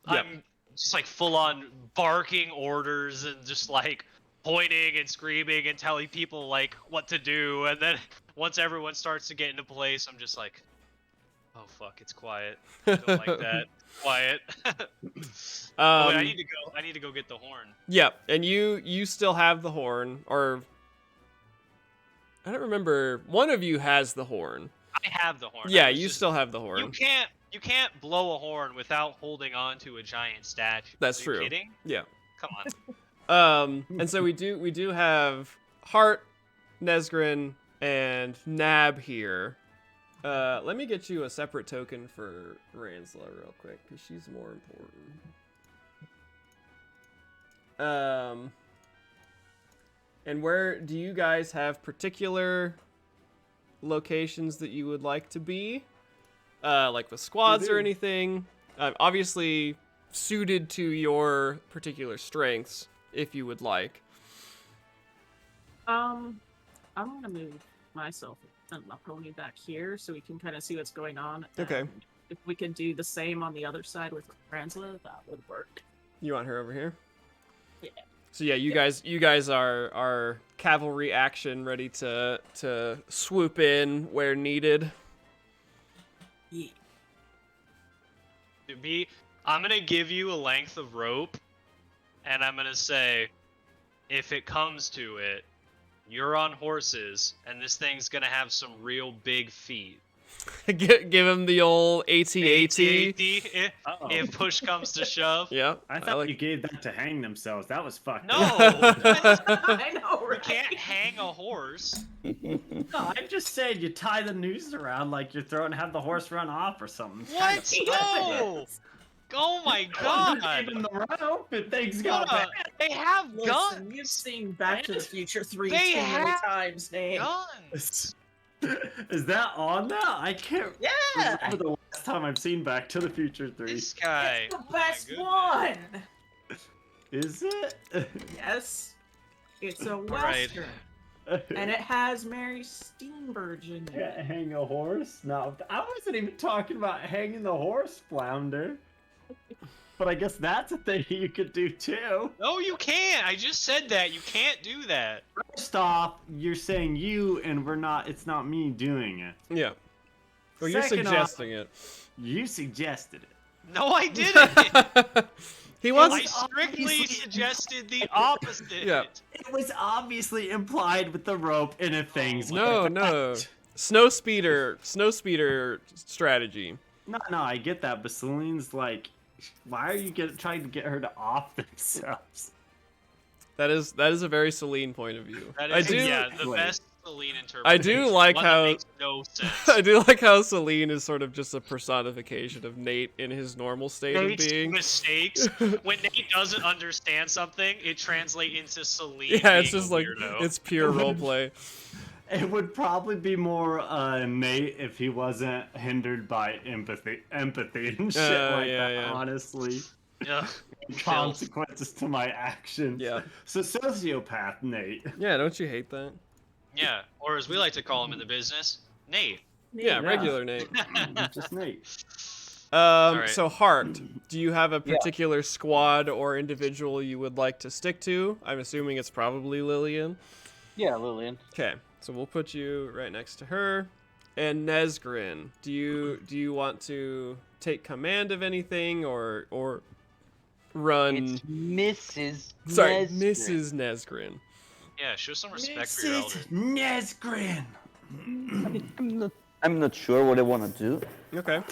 [SPEAKER 3] yeah.
[SPEAKER 6] I'm just like full on barking orders and just like pointing and screaming and telling people like what to do. And then once everyone starts to get into place, I'm just like, oh fuck, it's quiet. I don't like that. Quiet. Oh, wait, I need to go get the horn.
[SPEAKER 3] Yeah, and you still have the horn, or I don't remember. One of you has the horn.
[SPEAKER 6] I have the horn.
[SPEAKER 3] Yeah,
[SPEAKER 6] I was
[SPEAKER 3] you
[SPEAKER 6] just-
[SPEAKER 3] still have the horn.
[SPEAKER 6] You can't blow a horn without holding on to a giant statue.
[SPEAKER 3] That's
[SPEAKER 6] Are
[SPEAKER 3] true.
[SPEAKER 6] you kidding?
[SPEAKER 3] Yeah.
[SPEAKER 6] Come on.
[SPEAKER 3] And so we do have Hart, Nesgrin, and Nab here. Let me get you a separate token for Ransla real quick, because she's more important. And where do you guys have particular locations that you would like to be? Like with squads or
[SPEAKER 2] do.
[SPEAKER 3] anything? Obviously suited to your particular strengths, if you would like.
[SPEAKER 4] I'm gonna move myself and my pony back here so we can kind of see what's going on.
[SPEAKER 3] Okay.
[SPEAKER 4] And if we could do the same on the other side with Ransla, that would work.
[SPEAKER 3] You want her over here?
[SPEAKER 4] Yeah.
[SPEAKER 3] So yeah, you guys are cavalry action, ready to swoop in where needed.
[SPEAKER 6] I'm gonna give you a length of rope, and I'm gonna say, if it comes to it, you're on horses, and this thing's gonna have some real big feet.
[SPEAKER 3] Give him the old AT-AT.
[SPEAKER 6] If push comes to shove.
[SPEAKER 3] Yeah,
[SPEAKER 2] I thought
[SPEAKER 3] like...
[SPEAKER 2] you gave that to hang themselves. That was fucked
[SPEAKER 6] No,
[SPEAKER 2] up.
[SPEAKER 4] I know,
[SPEAKER 6] you
[SPEAKER 4] right?
[SPEAKER 6] can't hang a horse.
[SPEAKER 2] No, I just said you tie the noose around like you're throwing, have the horse run off or something. It's kind
[SPEAKER 6] What?
[SPEAKER 2] of
[SPEAKER 6] No! Oh my
[SPEAKER 2] God.
[SPEAKER 6] god!
[SPEAKER 2] Even the rope, and things got
[SPEAKER 6] Bruh,
[SPEAKER 2] bad.
[SPEAKER 6] they have
[SPEAKER 4] Listen,
[SPEAKER 6] guns!
[SPEAKER 4] you've seen Back to the Future 3
[SPEAKER 6] They
[SPEAKER 4] too many
[SPEAKER 6] have
[SPEAKER 4] times, Nate.
[SPEAKER 6] Guns!
[SPEAKER 2] Is that on now? I can't
[SPEAKER 4] Yeah!
[SPEAKER 2] remember the last time I've seen Back to the Future 3.
[SPEAKER 6] This guy.
[SPEAKER 4] It's the
[SPEAKER 6] oh my
[SPEAKER 4] best
[SPEAKER 6] goodness.
[SPEAKER 4] one!
[SPEAKER 2] Is it?
[SPEAKER 4] Yes. It's a
[SPEAKER 6] right.
[SPEAKER 4] western. And it has Mary Steenburgen in
[SPEAKER 2] Can't
[SPEAKER 4] it.
[SPEAKER 2] hang a horse? No, I wasn't even talking about hanging the horse, Flounder. But I guess that's a thing you could do too.
[SPEAKER 6] No, you can't! I just said that. You can't do that.
[SPEAKER 2] First off, you're saying you, and we're not. It's not me doing it.
[SPEAKER 3] Yeah. Well, you're
[SPEAKER 2] Second off,
[SPEAKER 3] suggesting it.
[SPEAKER 2] You suggested it.
[SPEAKER 6] No, I didn't!
[SPEAKER 3] He
[SPEAKER 6] I
[SPEAKER 3] wants...
[SPEAKER 6] strictly
[SPEAKER 2] obviously-
[SPEAKER 6] suggested the opposite.
[SPEAKER 3] Yeah.
[SPEAKER 2] It was obviously implied with the rope and if things.
[SPEAKER 3] No,
[SPEAKER 2] like
[SPEAKER 3] no.
[SPEAKER 2] that.
[SPEAKER 3] Snow speeder strategy.
[SPEAKER 2] No, I get that, but Celine's like, why are you trying to get her to off themselves?
[SPEAKER 3] That is a very Celine point of view.
[SPEAKER 6] That
[SPEAKER 3] I
[SPEAKER 6] is,
[SPEAKER 3] do
[SPEAKER 6] yeah, the
[SPEAKER 2] Wait.
[SPEAKER 6] best Celine interpretation.
[SPEAKER 3] I do like
[SPEAKER 6] one that
[SPEAKER 3] how-
[SPEAKER 6] makes no sense.
[SPEAKER 3] I do like how Celine is sort of just a personification of Nate in his normal state of
[SPEAKER 6] Nate's
[SPEAKER 3] being.
[SPEAKER 6] mistakes. When Nate doesn't understand something, it translates into Celine.
[SPEAKER 3] Yeah, it's
[SPEAKER 6] being
[SPEAKER 3] just
[SPEAKER 6] a
[SPEAKER 3] like
[SPEAKER 6] weirdo.
[SPEAKER 3] it's pure roleplay.
[SPEAKER 2] It would probably be more Nate if he wasn't hindered by empathy and shit like
[SPEAKER 3] yeah,
[SPEAKER 2] that.
[SPEAKER 3] yeah.
[SPEAKER 2] Honestly,
[SPEAKER 6] Ugh.
[SPEAKER 2] consequences to my actions.
[SPEAKER 3] Yeah.
[SPEAKER 2] So sociopath Nate.
[SPEAKER 3] Yeah, don't you hate that?
[SPEAKER 6] Yeah, or as we like to call him in the business, Nate.
[SPEAKER 3] Yeah,
[SPEAKER 2] Yeah.
[SPEAKER 3] regular Nate.
[SPEAKER 2] Just Nate.
[SPEAKER 6] right.
[SPEAKER 3] So Hart, do you have a particular squad or individual you would like to stick to? I'm assuming it's probably Lillian.
[SPEAKER 5] Yeah, Lillian.
[SPEAKER 3] Okay, so we'll put you right next to her. And Nesgrin, do you want to take command of anything or run?
[SPEAKER 5] It's Mrs.
[SPEAKER 3] Sorry,
[SPEAKER 5] Nesgrin.
[SPEAKER 3] Mrs. Nesgrin.
[SPEAKER 6] Yeah, show some respect for your elder.
[SPEAKER 2] Nesgrin.
[SPEAKER 1] I'm not sure what I want to do.
[SPEAKER 3] Okay.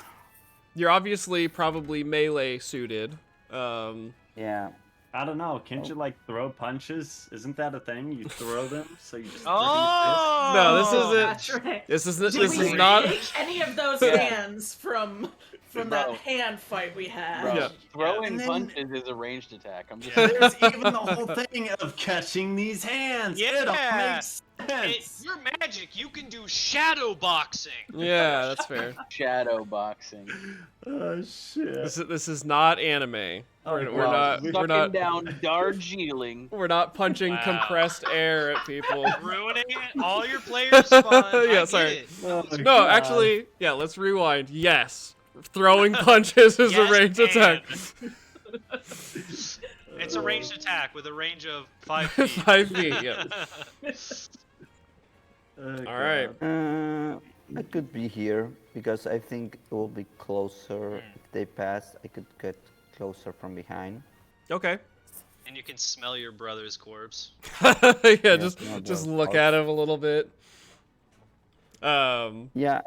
[SPEAKER 3] You're obviously probably melee suited.
[SPEAKER 1] Yeah.
[SPEAKER 2] I don't know. Can't you like throw punches? Isn't that a thing? You throw them, so you just.
[SPEAKER 6] Oh!
[SPEAKER 3] No, this isn't-
[SPEAKER 4] That's right.
[SPEAKER 3] This is
[SPEAKER 4] Did
[SPEAKER 3] this
[SPEAKER 4] we
[SPEAKER 3] is not.
[SPEAKER 4] take any of those hands from that
[SPEAKER 5] Bro.
[SPEAKER 4] hand fight we had?
[SPEAKER 5] Bro,
[SPEAKER 3] Yeah.
[SPEAKER 5] throwing
[SPEAKER 2] And then-
[SPEAKER 5] punches is a ranged attack. I'm just
[SPEAKER 2] There's even the whole thing of catching these hands. It all
[SPEAKER 6] Yeah.
[SPEAKER 2] makes
[SPEAKER 6] It,
[SPEAKER 2] sense.
[SPEAKER 6] you're magic. You can do shadow boxing.
[SPEAKER 3] Yeah, that's fair.
[SPEAKER 5] shadow boxing.
[SPEAKER 2] Oh shit.
[SPEAKER 3] This is not anime. We're
[SPEAKER 5] Bro,
[SPEAKER 3] not
[SPEAKER 5] sucking down Darjeeling.
[SPEAKER 3] we're not punching
[SPEAKER 6] Wow.
[SPEAKER 3] compressed air at people.
[SPEAKER 6] Ruining all your players' fun.
[SPEAKER 3] Yeah,
[SPEAKER 6] I
[SPEAKER 3] sorry.
[SPEAKER 6] Get it.
[SPEAKER 2] Oh my
[SPEAKER 3] No,
[SPEAKER 2] God.
[SPEAKER 3] actually, yeah. Let's rewind. Yes, throwing punches is a
[SPEAKER 6] Yes,
[SPEAKER 3] ranged attack.
[SPEAKER 6] It's a ranged attack with a range of 5 feet.
[SPEAKER 3] 5 feet. Yeah.
[SPEAKER 2] Oh,
[SPEAKER 3] All right.
[SPEAKER 1] I could be here because I think it will be closer. If they pass, I could get closer from behind.
[SPEAKER 3] Okay.
[SPEAKER 6] And you can smell your brother's corpse.
[SPEAKER 3] Yeah, just
[SPEAKER 1] no,
[SPEAKER 3] look at him a little bit.
[SPEAKER 1] Yeah,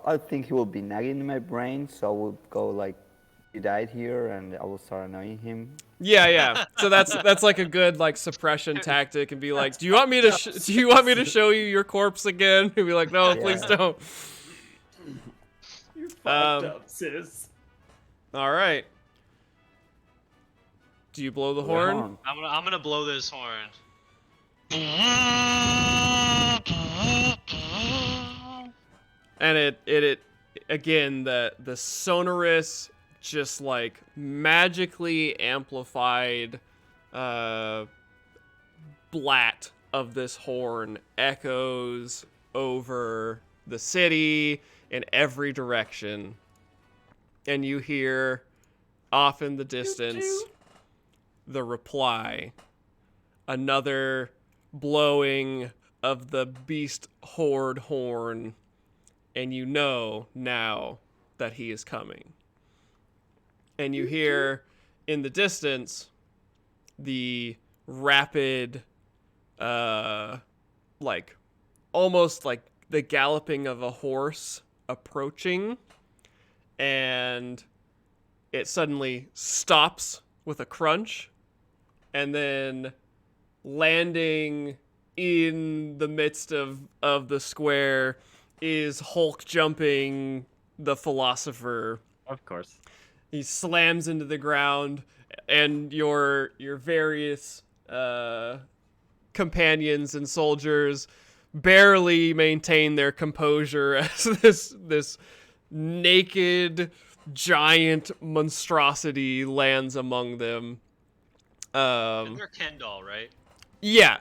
[SPEAKER 1] I think he will be nagging in my brain, so I will go like, he died here, and I will start annoying him.
[SPEAKER 3] Yeah. So that's like a good like suppression tactic, and be like, do you want me to show you your corpse again? And be like, no, please don't.
[SPEAKER 2] You fucked up, sis.
[SPEAKER 3] All right. Do you blow the horn?
[SPEAKER 6] I'm gonna blow this horn.
[SPEAKER 3] And it again, the sonorous, just like magically amplified blat of this horn echoes over the city in every direction, and you hear off in the distance the reply another blowing of the beast horde horn, and you know now that he is coming. And you hear in the distance the rapid, like almost like the galloping of a horse approaching, and it suddenly stops with a crunch, and then landing in the midst of the square is Hulk jumping the philosopher.
[SPEAKER 2] Of course.
[SPEAKER 3] He slams into the ground, and your various companions and soldiers barely maintain their composure as this naked giant monstrosity lands among them.
[SPEAKER 6] And they're Ken doll, right?
[SPEAKER 3] Yeah.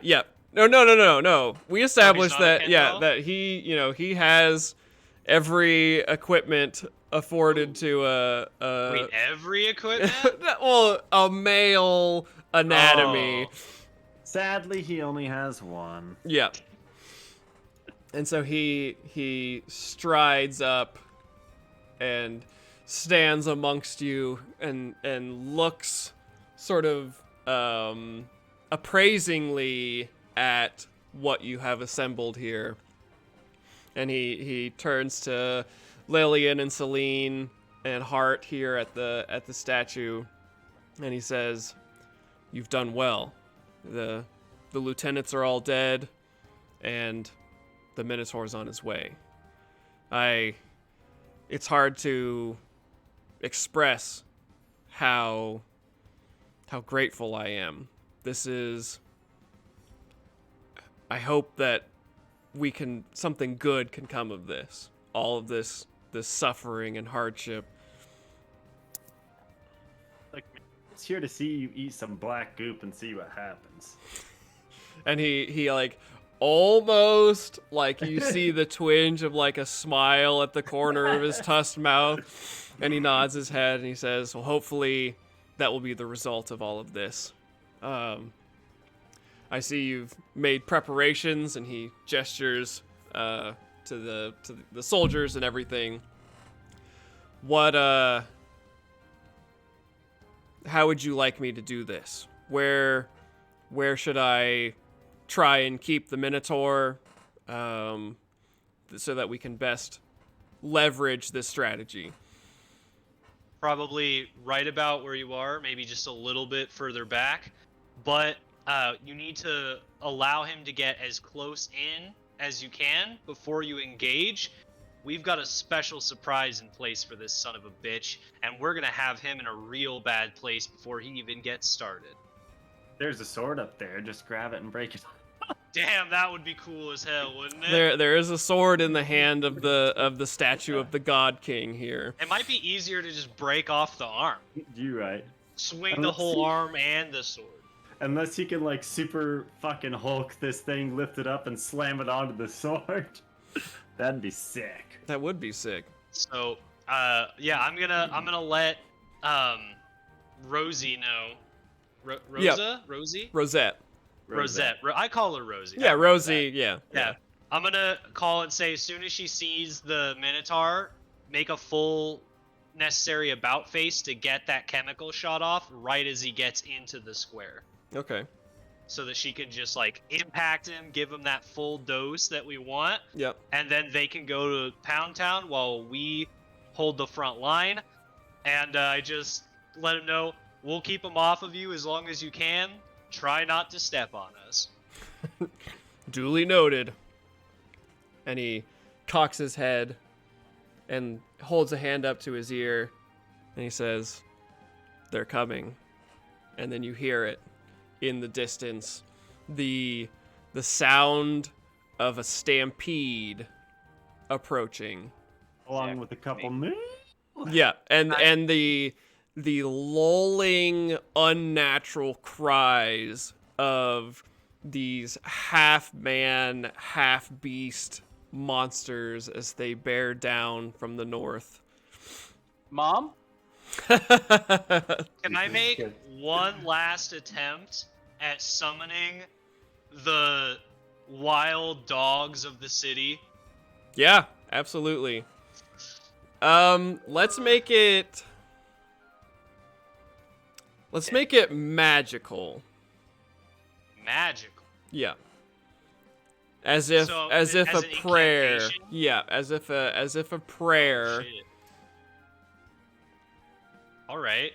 [SPEAKER 3] No. We established
[SPEAKER 6] not a
[SPEAKER 3] that,
[SPEAKER 6] Ken
[SPEAKER 3] yeah,
[SPEAKER 6] doll?
[SPEAKER 3] that he has every equipment afforded to
[SPEAKER 6] Wait, every equipment?
[SPEAKER 3] well, a male anatomy.
[SPEAKER 6] Oh.
[SPEAKER 2] Sadly, he only has one.
[SPEAKER 3] Yeah. And so he strides up and stands amongst you and looks sort of appraisingly at what you have assembled here. And he turns to Lillian and Celine and Hart here at the statue, and he says, "You've done well. The lieutenants are all dead, and the Minotaur's on his way. It's hard to express how grateful I am. I hope that something good can come of this. All of this suffering and hardship."
[SPEAKER 2] Like, it's here to see you eat some black goop and see what happens.
[SPEAKER 3] And he like almost like you see the twinge of like a smile at the corner of his tusked mouth, and he nods his head and he says, "Well, hopefully that will be the result of all of this. I see you've made preparations," and he gestures to the soldiers and everything. How would you like me to do this? Where should I try and keep the Minotaur, so that we can best leverage this strategy?
[SPEAKER 6] Probably right about where you are, maybe just a little bit further back. But you need to allow him to get as close in as you can before you engage. We've got a special surprise in place for this son of a bitch, and we're gonna have him in a real bad place before he even gets started.
[SPEAKER 2] There's a sword up there. Just grab it and break it.
[SPEAKER 6] Damn, that would be cool as hell, wouldn't it?
[SPEAKER 3] There is a sword in the hand of the statue of the God King here.
[SPEAKER 6] It might be easier to just break off the arm.
[SPEAKER 2] You right.
[SPEAKER 6] Swing the whole arm and the sword.
[SPEAKER 2] Unless you can like super fucking Hulk this thing, lift it up and slam it onto the sword. That'd be sick.
[SPEAKER 3] That would be sick.
[SPEAKER 6] So, yeah, I'm gonna let Rosie know. Rosa? Rosie?
[SPEAKER 3] Rosette.
[SPEAKER 6] Rosette. I call her Rosie.
[SPEAKER 3] Yeah, Rosie. Yeah.
[SPEAKER 6] Yeah. I'm gonna call and say as soon as she sees the Minotaur, make a full necessary about face to get that chemical shot off right as he gets into the square.
[SPEAKER 3] Okay.
[SPEAKER 6] So that she can just like impact him, give him that full dose that we want.
[SPEAKER 3] Yep.
[SPEAKER 6] And then they can go to Pound Town while we hold the front line. And I just let him know we'll keep him off of you as long as you can. Try not to step on us.
[SPEAKER 3] Duly noted. And he cocks his head and holds a hand up to his ear, and he says, "They're coming." And then you hear it in the distance, the sound of a stampede approaching.
[SPEAKER 2] Along with a couple moves.
[SPEAKER 3] Yeah, and the lulling, unnatural cries of these half-man, half-beast monsters as they bear down from the north.
[SPEAKER 5] Mom?
[SPEAKER 6] Can I make one last attempt at summoning the wild dogs of the city?
[SPEAKER 3] Yeah, absolutely. Let's make it magical.
[SPEAKER 6] Magical.
[SPEAKER 3] Yeah. As if
[SPEAKER 6] So,
[SPEAKER 3] as if
[SPEAKER 6] as
[SPEAKER 3] a
[SPEAKER 6] an
[SPEAKER 3] prayer.
[SPEAKER 6] incantation?
[SPEAKER 3] Yeah, as if a prayer.
[SPEAKER 6] Shit. All right.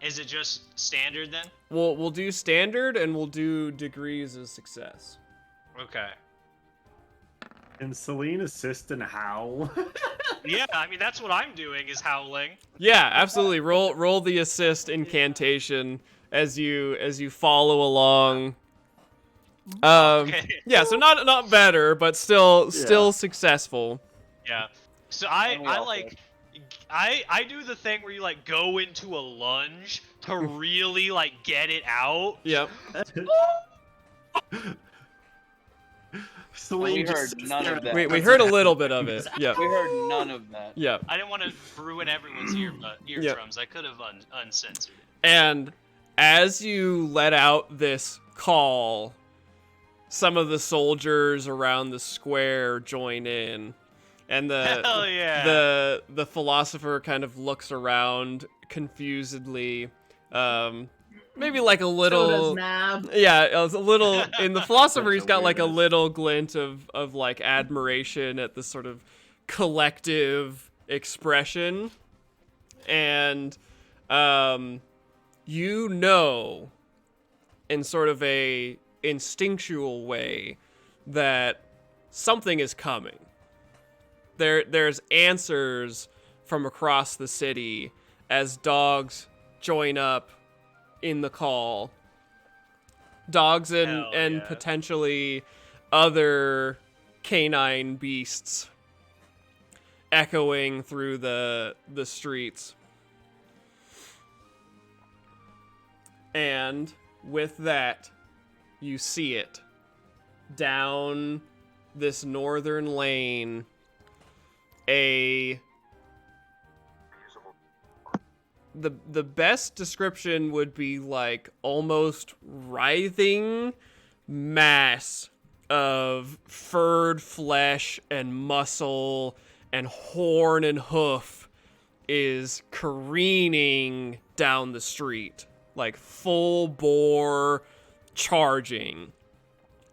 [SPEAKER 6] Is it just standard then?
[SPEAKER 3] We'll do standard and we'll do degrees of success.
[SPEAKER 6] Okay.
[SPEAKER 2] Can Celine assist and howl?
[SPEAKER 6] Yeah, I mean that's what I'm doing is howling.
[SPEAKER 3] Yeah, absolutely. Roll the assist incantation as you follow along.
[SPEAKER 6] Okay.
[SPEAKER 3] Yeah, so not better, but still successful.
[SPEAKER 6] Yeah. So I
[SPEAKER 5] And we all
[SPEAKER 6] like I do the thing where you like go into a lunge to really like get it out.
[SPEAKER 3] Yep.
[SPEAKER 2] Celine
[SPEAKER 5] We
[SPEAKER 2] just
[SPEAKER 5] heard
[SPEAKER 2] sits
[SPEAKER 5] none
[SPEAKER 2] there
[SPEAKER 5] of that.
[SPEAKER 2] and
[SPEAKER 3] We
[SPEAKER 2] lets
[SPEAKER 3] heard a
[SPEAKER 2] it
[SPEAKER 3] little
[SPEAKER 2] happen.
[SPEAKER 3] bit of it. Yep.
[SPEAKER 5] We heard none of that.
[SPEAKER 3] Yep.
[SPEAKER 6] I didn't want to ruin everyone's eardrums. I could have uncensored it.
[SPEAKER 3] And as you let out this call, some of the soldiers around the square join in, and
[SPEAKER 6] Hell yeah.
[SPEAKER 3] the philosopher kind of looks around confusedly, maybe like a
[SPEAKER 4] So does
[SPEAKER 3] little.
[SPEAKER 4] Nab.
[SPEAKER 3] Yeah, a little. In the philosopher,
[SPEAKER 2] Such
[SPEAKER 3] he's
[SPEAKER 2] a
[SPEAKER 3] got like a
[SPEAKER 2] weirdness.
[SPEAKER 3] little glint of like admiration at this sort of collective expression, and you know, in sort of a instinctual way, that something is coming. There's answers from across the city as dogs join up in the call. Dogs
[SPEAKER 6] Hell
[SPEAKER 3] and
[SPEAKER 6] yeah.
[SPEAKER 3] potentially other canine beasts echoing through the streets. And with that, you see it down this northern lane. The best description would be like almost writhing mass of furred flesh and muscle and horn and hoof is careening down the street, like full bore charging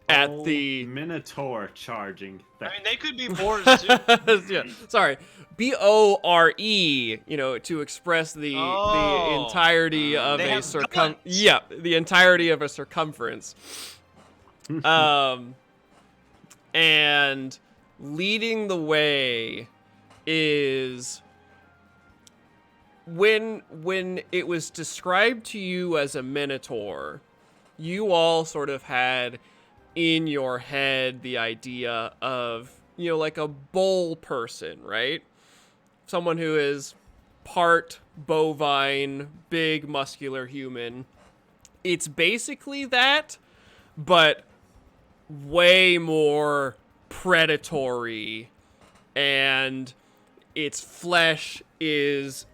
[SPEAKER 3] at
[SPEAKER 2] Oh,
[SPEAKER 3] the
[SPEAKER 2] Minotaur charging.
[SPEAKER 6] I mean they could be boars too.
[SPEAKER 3] yeah, sorry, BORE, you know, to express the
[SPEAKER 6] Oh.
[SPEAKER 3] entirety of
[SPEAKER 6] They
[SPEAKER 3] a
[SPEAKER 6] have
[SPEAKER 3] circum.
[SPEAKER 6] guns.
[SPEAKER 3] Yeah, the entirety of a circumference. And leading the way is when it was described to you as a minotaur, you all sort of had in your head the idea of, you know, like a bull person, right? Someone who is part bovine, big muscular human. It's basically that, but way more predatory, and its flesh is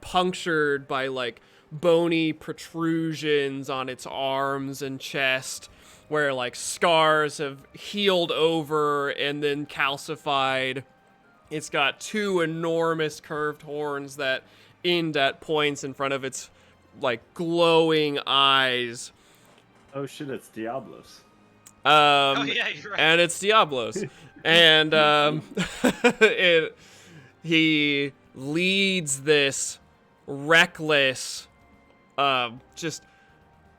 [SPEAKER 3] punctured by like bony protrusions on its arms and chest where like scars have healed over and then calcified. It's got two enormous curved horns that end at points in front of its like glowing eyes.
[SPEAKER 2] Oh shit, it's Diablos.
[SPEAKER 6] Oh yeah, you're right.
[SPEAKER 3] And it's Diablos. And he leads this reckless, just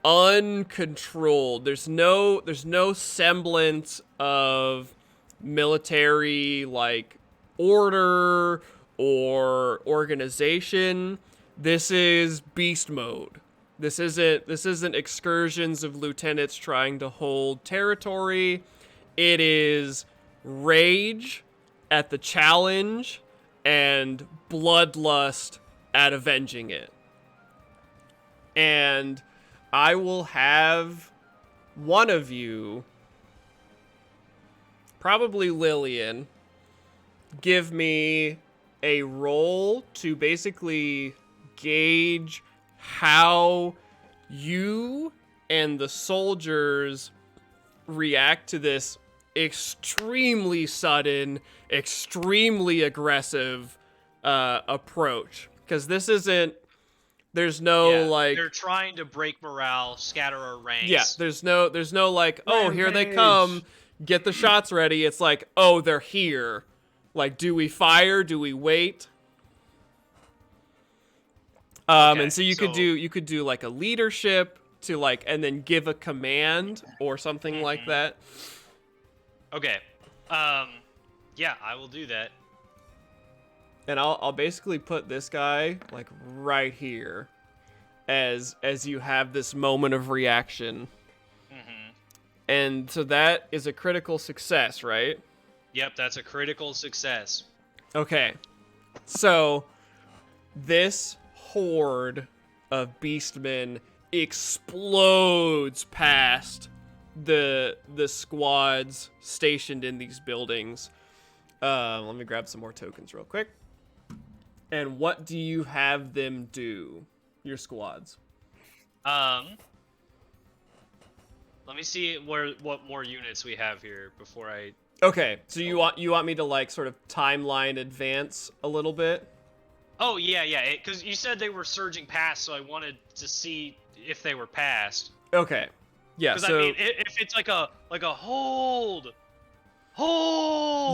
[SPEAKER 3] uncontrolled. There's no semblance of military like order or organization. This is beast mode. This isn't excursions of lieutenants trying to hold territory. It is rage at the challenge and bloodlust at avenging it. And I will have one of you, probably Lillian, give me a roll to basically gauge how you and the soldiers react to this extremely sudden, extremely aggressive approach. Because this isn't, there's no
[SPEAKER 6] Yeah,
[SPEAKER 3] like,
[SPEAKER 6] they're trying to break morale, scatter our ranks.
[SPEAKER 3] yeah, there's no like, oh, here they
[SPEAKER 2] Rampage.
[SPEAKER 3] come, get the shots ready. It's like, oh, they're here. Like, do we fire? Do we wait?
[SPEAKER 6] Okay,
[SPEAKER 3] And so you could do like a leadership to like, and then give a command or something like that.
[SPEAKER 6] Okay. Yeah, I will do that.
[SPEAKER 3] And I'll basically put this guy like right here, as you have this moment of reaction. And so that is a critical success, right?
[SPEAKER 6] Yep, that's a critical success.
[SPEAKER 3] Okay. So this horde of beastmen explodes past the squads stationed in these buildings. Let me grab some more tokens real quick. And what do you have them do, your squads?
[SPEAKER 6] Let me see what more units we have here before I.
[SPEAKER 3] Okay, so you want me to like sort of timeline advance a little bit?
[SPEAKER 6] Oh yeah, because you said they were surging past, so I wanted to see if they were past.
[SPEAKER 3] Okay, yeah.
[SPEAKER 6] Because
[SPEAKER 3] So
[SPEAKER 6] I mean, if it's like a hold.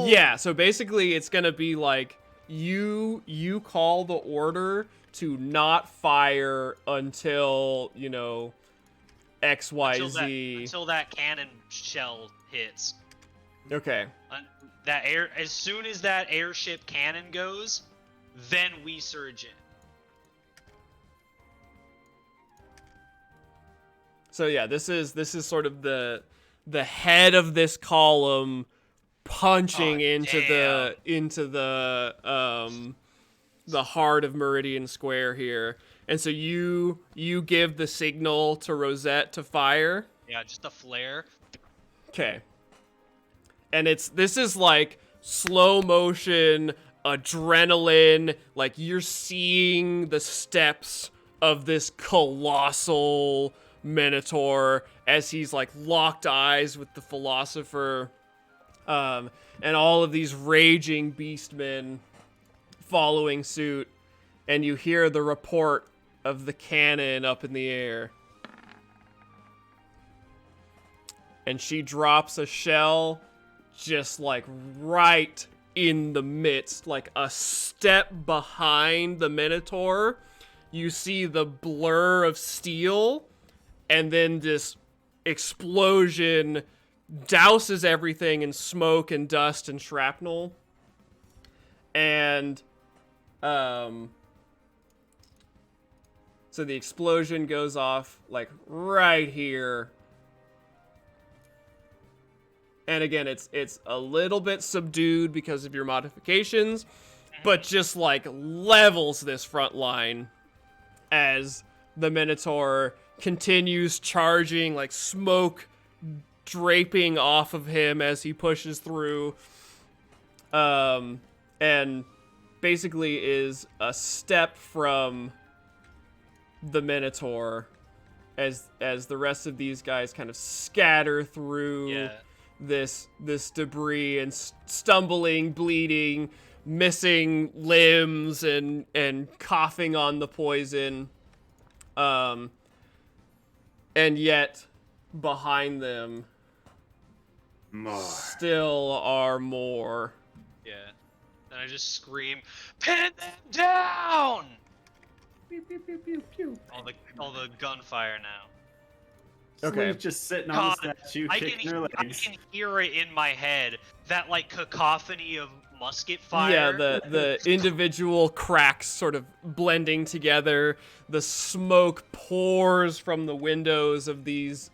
[SPEAKER 3] yeah, so basically it's gonna be like you call the order to not fire until, you know, XYZ.
[SPEAKER 6] Until that cannon shell hits.
[SPEAKER 3] Okay.
[SPEAKER 6] As soon as that airship cannon goes, then we surge in.
[SPEAKER 3] So yeah, this is sort of the head of this column punching into the heart of Meridian Square here. And so you give the signal to Rosette to fire.
[SPEAKER 6] Yeah, just a flare.
[SPEAKER 3] Okay. And this is like slow motion, adrenaline, like you're seeing the steps of this colossal Minotaur as he's like locked eyes with the philosopher, and all of these raging beastmen following suit, and you hear the report of the cannon up in the air. And she drops a shell just like right in the midst, like a step behind the Minotaur. You see the blur of steel, and then this explosion douses everything in smoke and dust and shrapnel. And so the explosion goes off like right here. And again, it's a little bit subdued because of your modifications, but just like levels this front line as the Minotaur continues charging, like smoke draping off of him as he pushes through, and basically is a step from the Minotaur as the rest of these guys kind of scatter through this debris and stumbling, bleeding, missing limbs and coughing on the poison. And yet behind them still are more.
[SPEAKER 6] Yeah. Then I just scream, "Pin them down!"
[SPEAKER 2] Pew, pew, pew, pew, pew.
[SPEAKER 6] All the gunfire now.
[SPEAKER 3] Okay.
[SPEAKER 2] Sleeve just sitting on
[SPEAKER 6] God,
[SPEAKER 2] the statue,
[SPEAKER 6] I
[SPEAKER 2] kicking her
[SPEAKER 6] I
[SPEAKER 2] legs.
[SPEAKER 6] can hear it in my head. That like cacophony of musket fire.
[SPEAKER 3] Yeah, the individual cracks sort of blending together. The smoke pours from the windows of these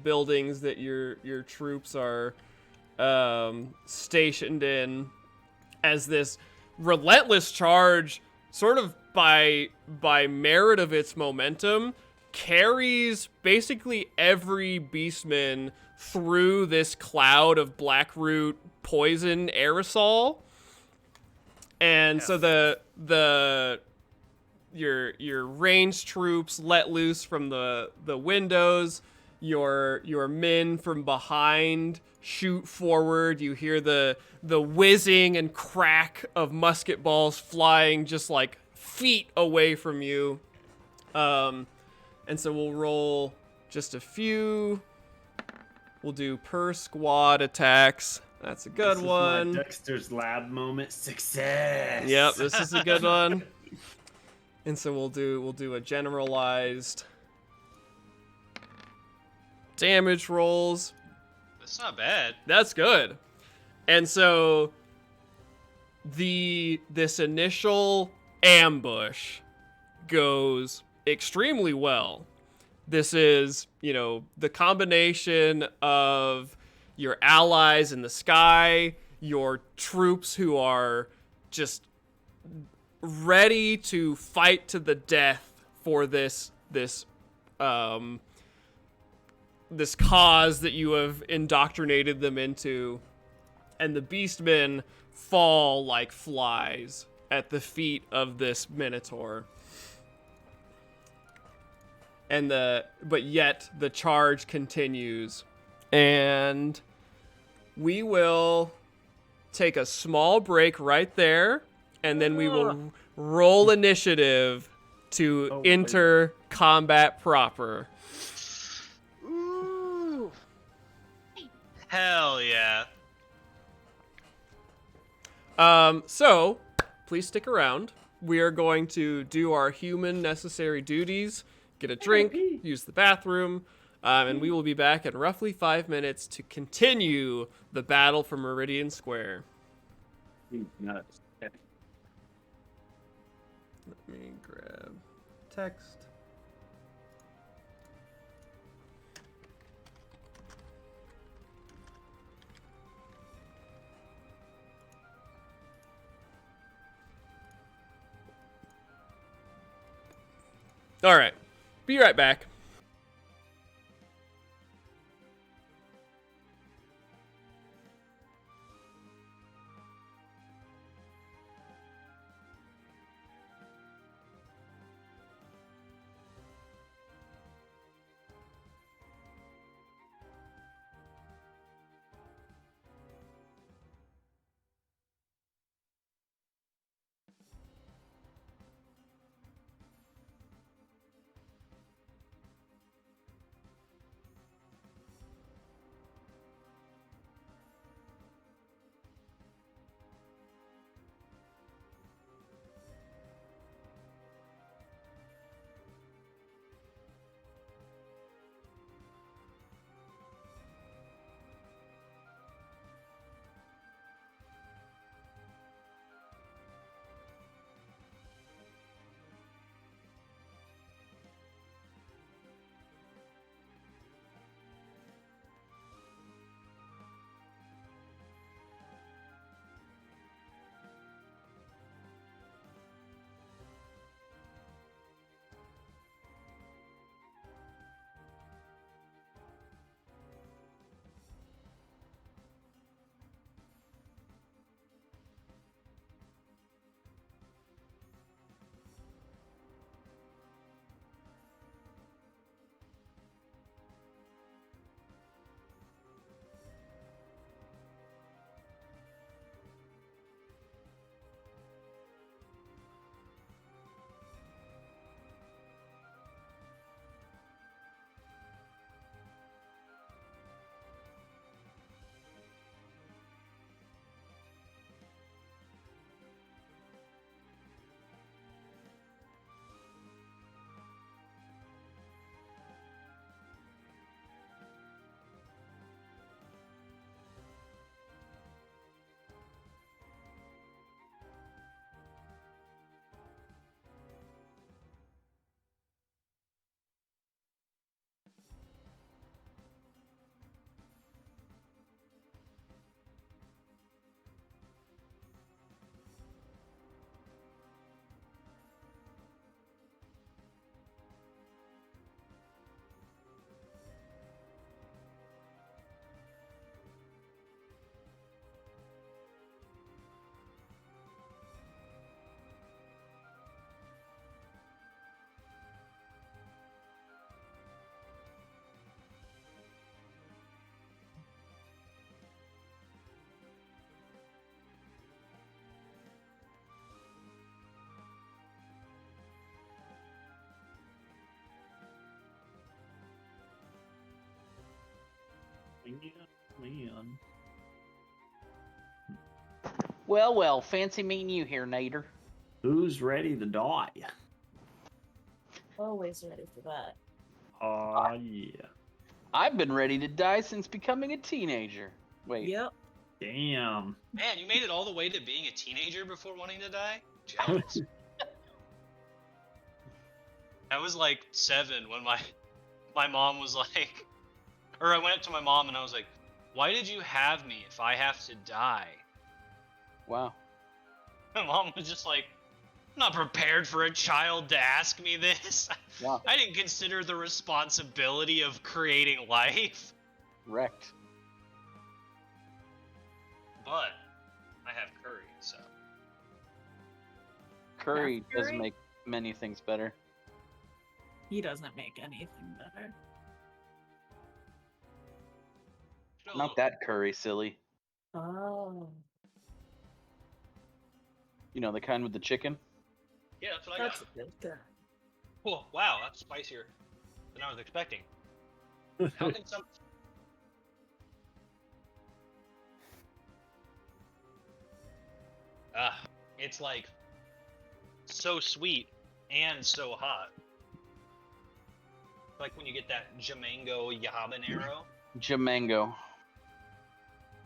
[SPEAKER 3] buildings that your troops are stationed in, as this relentless charge, sort of by merit of its momentum, carries basically every beastman through this cloud of blackroot poison aerosol. And so the your ranged troops let loose from the windows. Your men from behind shoot forward. You hear the whizzing and crack of musket balls flying just like feet away from you. And so we'll roll just a few. We'll do per squad attacks. That's a good
[SPEAKER 2] This
[SPEAKER 3] one.
[SPEAKER 2] is my Dexter's Lab moment. Success.
[SPEAKER 3] Yep, this is a good one. And so we'll do a generalized damage rolls.
[SPEAKER 6] That's not bad.
[SPEAKER 3] That's good. And so this initial ambush goes extremely well. This is, the combination of your allies in the sky, your troops who are just ready to fight to the death for this cause that you have indoctrinated them into, and the beastmen fall like flies at the feet of this Minotaur. But yet the charge continues, and we will take a small break right there, and then we will roll initiative to enter combat proper.
[SPEAKER 6] Ooh. Hell yeah.
[SPEAKER 3] So please stick around. We are going to do our human necessary duties, get a drink, use the bathroom, and we will be back in roughly 5 minutes to continue the battle for Meridian Square.
[SPEAKER 2] Nuts.
[SPEAKER 3] Let me grab text. All right. Be right back.
[SPEAKER 2] Man.
[SPEAKER 5] Well, fancy meeting you here, Nader.
[SPEAKER 2] Who's ready to die?
[SPEAKER 7] Always ready for that.
[SPEAKER 2] Oh, yeah.
[SPEAKER 5] I've been ready to die since becoming a teenager. Wait,
[SPEAKER 7] Yep.
[SPEAKER 2] Damn.
[SPEAKER 6] Man, you made it all the way to being a teenager before wanting to die? Jealous. I was like 7 when my mom was like, or I went up to my mom and I was like, "Why did you have me if I have to die?"
[SPEAKER 5] wow.
[SPEAKER 6] My mom was just like, "I'm not prepared for a child to ask me this.
[SPEAKER 5] Wow.
[SPEAKER 6] I didn't consider the responsibility of creating life."
[SPEAKER 5] Wrecked.
[SPEAKER 6] But I have curry, so.
[SPEAKER 5] Curry does
[SPEAKER 4] curry?
[SPEAKER 5] make many things better.
[SPEAKER 4] He doesn't make anything better.
[SPEAKER 5] Not that curry, silly.
[SPEAKER 7] Oh.
[SPEAKER 5] You know, the kind with the chicken?
[SPEAKER 6] Yeah, that's what I
[SPEAKER 7] That's
[SPEAKER 6] got.
[SPEAKER 7] a good guy.
[SPEAKER 6] Oh, wow, that's spicier than I was expecting. How can some... it's like so sweet and so hot. Like when you get that Jamango habanero.
[SPEAKER 5] Jamango.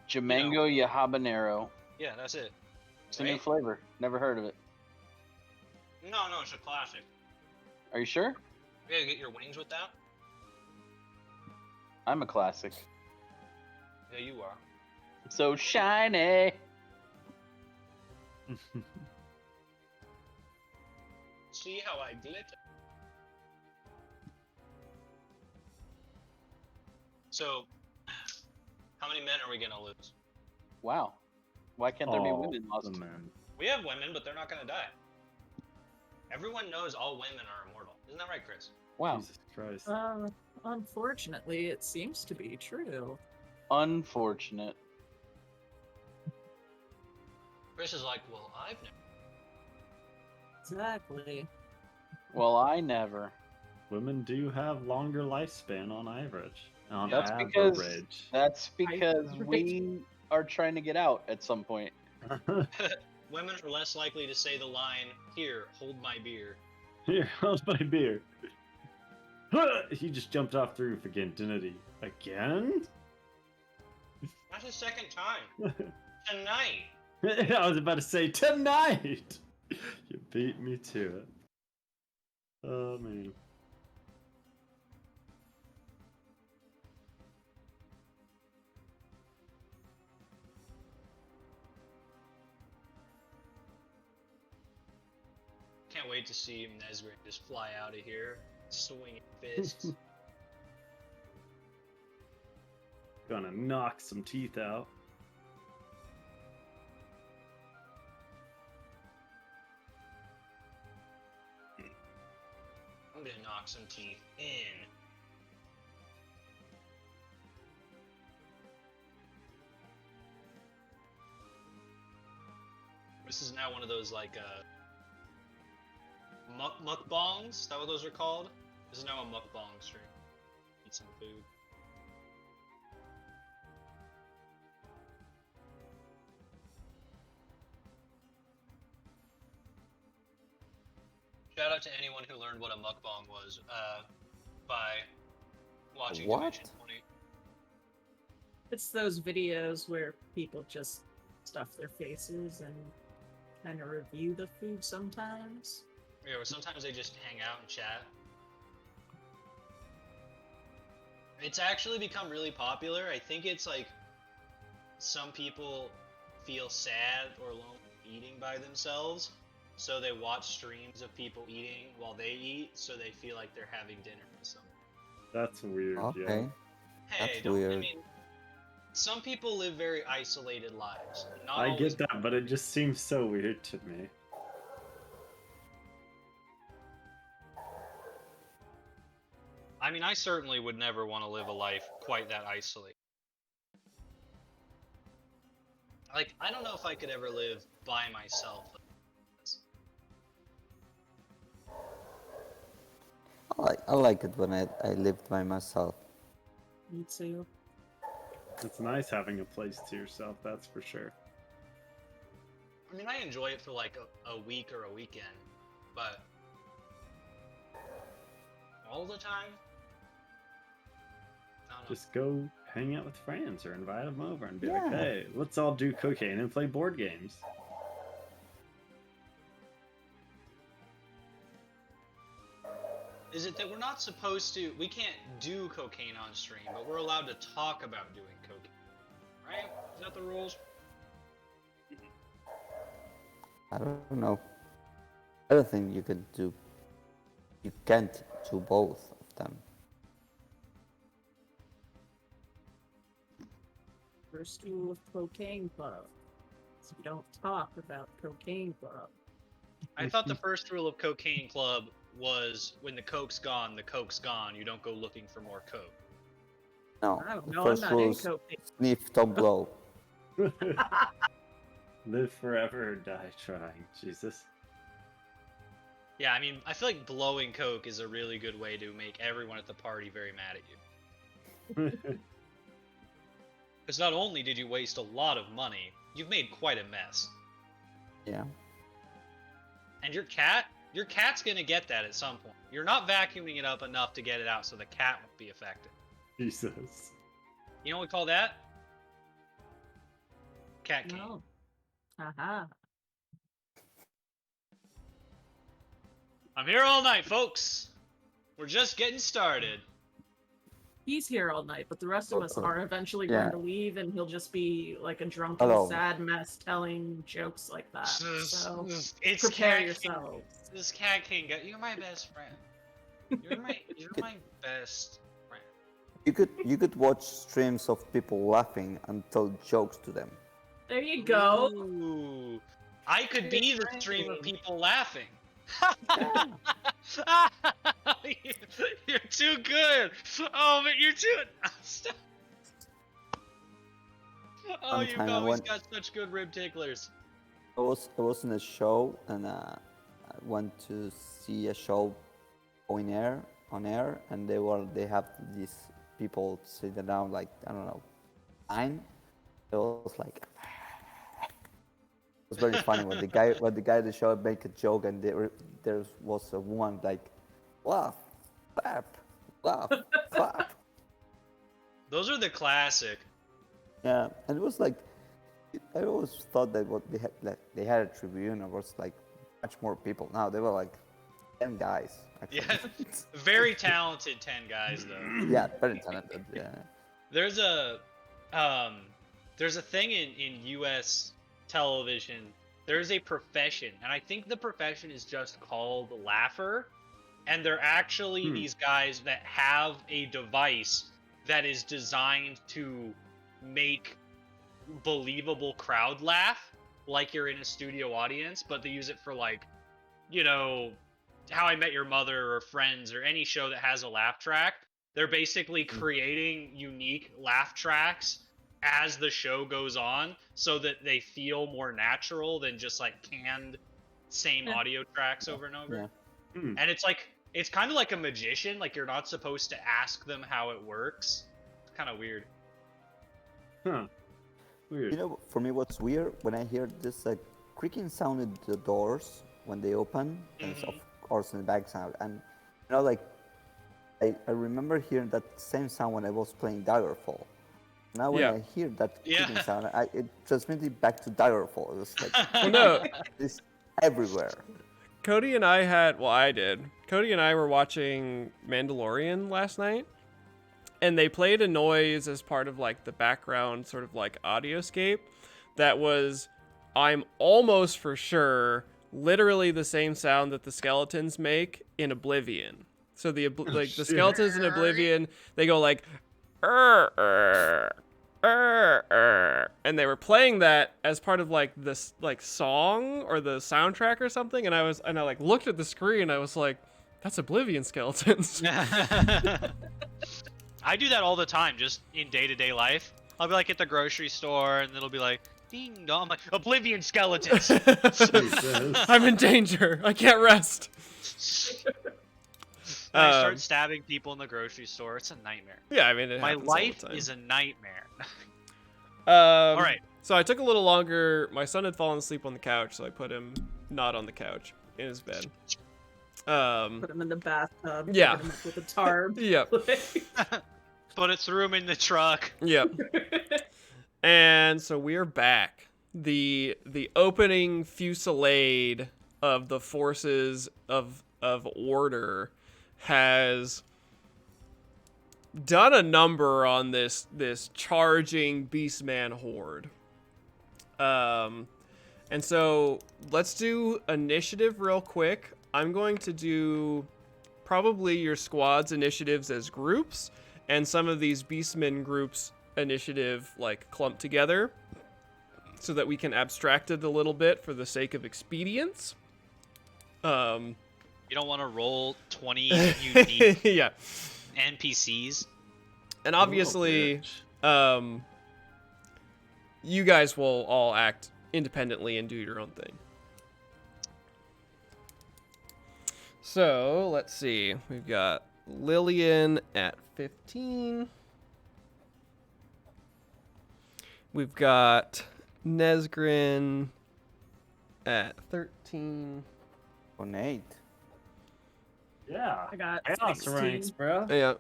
[SPEAKER 5] Jamango ya habanero.
[SPEAKER 6] Yeah, that's it.
[SPEAKER 5] It's a new
[SPEAKER 6] Right?
[SPEAKER 5] flavor. Never heard of it.
[SPEAKER 6] No, it's a classic.
[SPEAKER 5] Are you sure?
[SPEAKER 6] You gotta get your wings with that.
[SPEAKER 5] I'm a classic.
[SPEAKER 6] Yeah, you are.
[SPEAKER 5] So shiny.
[SPEAKER 6] See how I glitter? So, how many men are we gonna lose?
[SPEAKER 5] Wow. Why can't there be
[SPEAKER 2] Oh,
[SPEAKER 5] women lost?
[SPEAKER 2] the man.
[SPEAKER 6] We have women, but they're not gonna die. Everyone knows all women are immortal. Isn't that right, Chris?
[SPEAKER 5] Wow.
[SPEAKER 2] Jesus Christ.
[SPEAKER 4] Unfortunately, it seems to be true.
[SPEAKER 5] Unfortunate.
[SPEAKER 6] Chris is like, well, I've never.
[SPEAKER 4] Exactly.
[SPEAKER 5] Well, I never.
[SPEAKER 2] Women do have longer lifespan on average. On
[SPEAKER 5] That's because
[SPEAKER 2] average.
[SPEAKER 5] that's because we are trying to get out at some point.
[SPEAKER 6] Women are less likely to say the line, "Here, hold my beer."
[SPEAKER 2] Here, how's my beer? He just jumped off the roof again, didn't he? Again?
[SPEAKER 6] That's the second time. Tonight.
[SPEAKER 2] I was about to say tonight. You beat me to it. Oh man.
[SPEAKER 6] Can't wait to see Nesgrin just fly out of here, swinging fists.
[SPEAKER 2] Gonna knock some teeth out.
[SPEAKER 6] I'm gonna knock some teeth in. This is now one of those like mukbangs. Is that what those are called? This is now a mukbang stream. Eat some food. Shout out to anyone who learned what a mukbang was by watching
[SPEAKER 1] What?
[SPEAKER 6] Dimension 20.
[SPEAKER 4] It's those videos where people just stuff their faces and kind of review the food sometimes.
[SPEAKER 6] Yeah, or sometimes they just hang out and chat. It's actually become really popular. I think it's like some people feel sad or lonely eating by themselves, so they watch streams of people eating while they eat, so they feel like they're having dinner with someone.
[SPEAKER 2] That's weird,
[SPEAKER 1] Okay.
[SPEAKER 2] yeah.
[SPEAKER 6] Hey,
[SPEAKER 1] That's
[SPEAKER 6] don't, I
[SPEAKER 1] weird.
[SPEAKER 6] mean, some people live very isolated lives. Not
[SPEAKER 2] I
[SPEAKER 6] always-
[SPEAKER 2] get that, but it just seems so weird to me.
[SPEAKER 6] I mean, I certainly would never want to live a life quite that isolated. Like, I don't know if I could ever live by myself.
[SPEAKER 1] I like it when I lived by myself.
[SPEAKER 4] Me too.
[SPEAKER 2] It's nice having a place to yourself, that's for sure.
[SPEAKER 6] I mean, I enjoy it for like a week or a weekend, but all the time? I don't know.
[SPEAKER 2] Just go hang out with friends or invite them over and be
[SPEAKER 1] Yeah.
[SPEAKER 2] like, hey, let's all do cocaine and play board games.
[SPEAKER 6] Is it that we're not supposed to? We can't do cocaine on stream, but we're allowed to talk about doing cocaine, right? Is that the rules?
[SPEAKER 1] I don't know. I don't think you can do. You can't do both of them.
[SPEAKER 4] First rule of Cocaine Club is you don't talk about Cocaine Club.
[SPEAKER 6] I thought the first rule of Cocaine Club was when the coke's gone, the coke's gone. You don't go looking for more coke.
[SPEAKER 1] No.
[SPEAKER 4] I don't
[SPEAKER 1] the
[SPEAKER 4] know,
[SPEAKER 1] first
[SPEAKER 4] I'm not
[SPEAKER 1] rule
[SPEAKER 4] in
[SPEAKER 1] is
[SPEAKER 4] cocaine.
[SPEAKER 1] sniff, don't blow.
[SPEAKER 2] Live forever or die trying. Jesus.
[SPEAKER 6] Yeah, I mean, I feel like blowing coke is a really good way to make everyone at the party very mad at you. Because not only did you waste a lot of money, you've made quite a mess.
[SPEAKER 1] Yeah.
[SPEAKER 6] And your cat's gonna get that at some point. You're not vacuuming it up enough to get it out so the cat won't be affected.
[SPEAKER 2] Jesus.
[SPEAKER 6] You know what we call that? Cat cane.
[SPEAKER 4] No. Haha.
[SPEAKER 6] I'm here all night, folks. We're just getting started.
[SPEAKER 4] He's here all night, but the rest of us are eventually
[SPEAKER 1] Yeah.
[SPEAKER 4] going to leave, and he'll just be like a drunken,
[SPEAKER 1] Hello.
[SPEAKER 4] sad mess telling jokes like that. So
[SPEAKER 6] It's
[SPEAKER 4] prepare
[SPEAKER 6] Cat
[SPEAKER 4] yourselves.
[SPEAKER 6] King. This Cat King guy. You're my best friend. You're my best friend.
[SPEAKER 1] You could watch streams of people laughing and tell jokes to them.
[SPEAKER 4] There you go.
[SPEAKER 6] Ooh. I could be the stream of people laughing. You're too good. Oh, but you're too. Stop. Oh, you've
[SPEAKER 1] Sometime I
[SPEAKER 6] always
[SPEAKER 1] went-
[SPEAKER 6] got such good rib ticklers.
[SPEAKER 1] I was in a show and I went to see a show on air, and they have these people sitting down like I don't know, 9. It was like it was very funny when the guy at the show make a joke and there was a woman like laugh, clap, laugh, clap.
[SPEAKER 6] Those are the classic.
[SPEAKER 1] Yeah, and it was like I always thought that what they had they had a tribune and was like much more people. Now they were like 10 guys. Actually.
[SPEAKER 6] Yeah, very talented 10 guys though.
[SPEAKER 1] Yeah, very talented. Yeah.
[SPEAKER 6] There's a thing in U.S. television. There's a profession, and I think the profession is just called laugher, and they're actually these guys that have a device that is designed to make believable crowd laugh, like you're in a studio audience, but they use it for like, you know, How I Met Your Mother or Friends or any show that has a laugh track. They're basically creating unique laugh tracks as the show goes on so that they feel more natural than just like canned same audio tracks over and over.
[SPEAKER 1] Yeah.
[SPEAKER 6] And it's like, it's kind of like a magician. Like you're not supposed to ask them how it works. It's kind of weird.
[SPEAKER 2] Huh. Weird.
[SPEAKER 1] You know, for me, what's weird when I hear this creaking sound in the doors when they open, and it's of course in the back sound, and you know, like I remember hearing that same sound when I was playing Daggerfall. Now when
[SPEAKER 3] Yeah.
[SPEAKER 1] I hear that creaking
[SPEAKER 6] Yeah.
[SPEAKER 1] sound, it transmits me back to Daggerfall. It was like
[SPEAKER 3] Well, no,
[SPEAKER 1] it's everywhere.
[SPEAKER 3] Cody and I had, well, I did. Cody and I were watching Mandalorian last night, and they played a noise as part of like the background sort of like audioscape that was, I'm almost for sure, literally the same sound that the skeletons make in Oblivion. So the like the skeletons in Oblivion, they go like, and they were playing that as part of like this like song or the soundtrack or something, and I like looked at the screen and I was like, that's Oblivion skeletons.
[SPEAKER 6] I do that all the time, just in day-to-day life. I'll be like at the grocery store, and it'll be like, ding dong. I'm like, Oblivion skeletons.
[SPEAKER 2] Jesus.
[SPEAKER 3] I'm in danger. I can't rest.
[SPEAKER 6] I start stabbing people in the grocery store. It's a nightmare.
[SPEAKER 3] Yeah, I mean, it
[SPEAKER 6] My
[SPEAKER 3] happens all the
[SPEAKER 6] life
[SPEAKER 3] time.
[SPEAKER 6] is a nightmare.
[SPEAKER 3] All
[SPEAKER 6] right.
[SPEAKER 3] So I took a little longer. My son had fallen asleep on the couch, so I put him not on the couch, in his bed.
[SPEAKER 4] Put him in the bathtub.
[SPEAKER 3] Yeah.
[SPEAKER 4] Cover him up with a tarp.
[SPEAKER 3] Yep.
[SPEAKER 6] Threw him in the truck.
[SPEAKER 3] Yep. And so we're back. The opening fusillade of the forces of order has done a number on this charging Beastman horde. And so let's do initiative real quick. I'm going to do probably your squad's initiatives as groups, and some of these Beastmen groups initiative like clumped together, so that we can abstract it a little bit for the sake of expedience.
[SPEAKER 6] You don't want to roll 20 unique
[SPEAKER 3] Yeah.
[SPEAKER 6] NPCs.
[SPEAKER 3] And obviously, you guys will all act independently and do your own thing. So, let's see. We've got Lillian at 15. We've got Nesgrin at 13.
[SPEAKER 1] Ornate.
[SPEAKER 2] Yeah.
[SPEAKER 4] I got
[SPEAKER 2] Chaos
[SPEAKER 4] 16.
[SPEAKER 2] ranks, bro.
[SPEAKER 3] Yeah.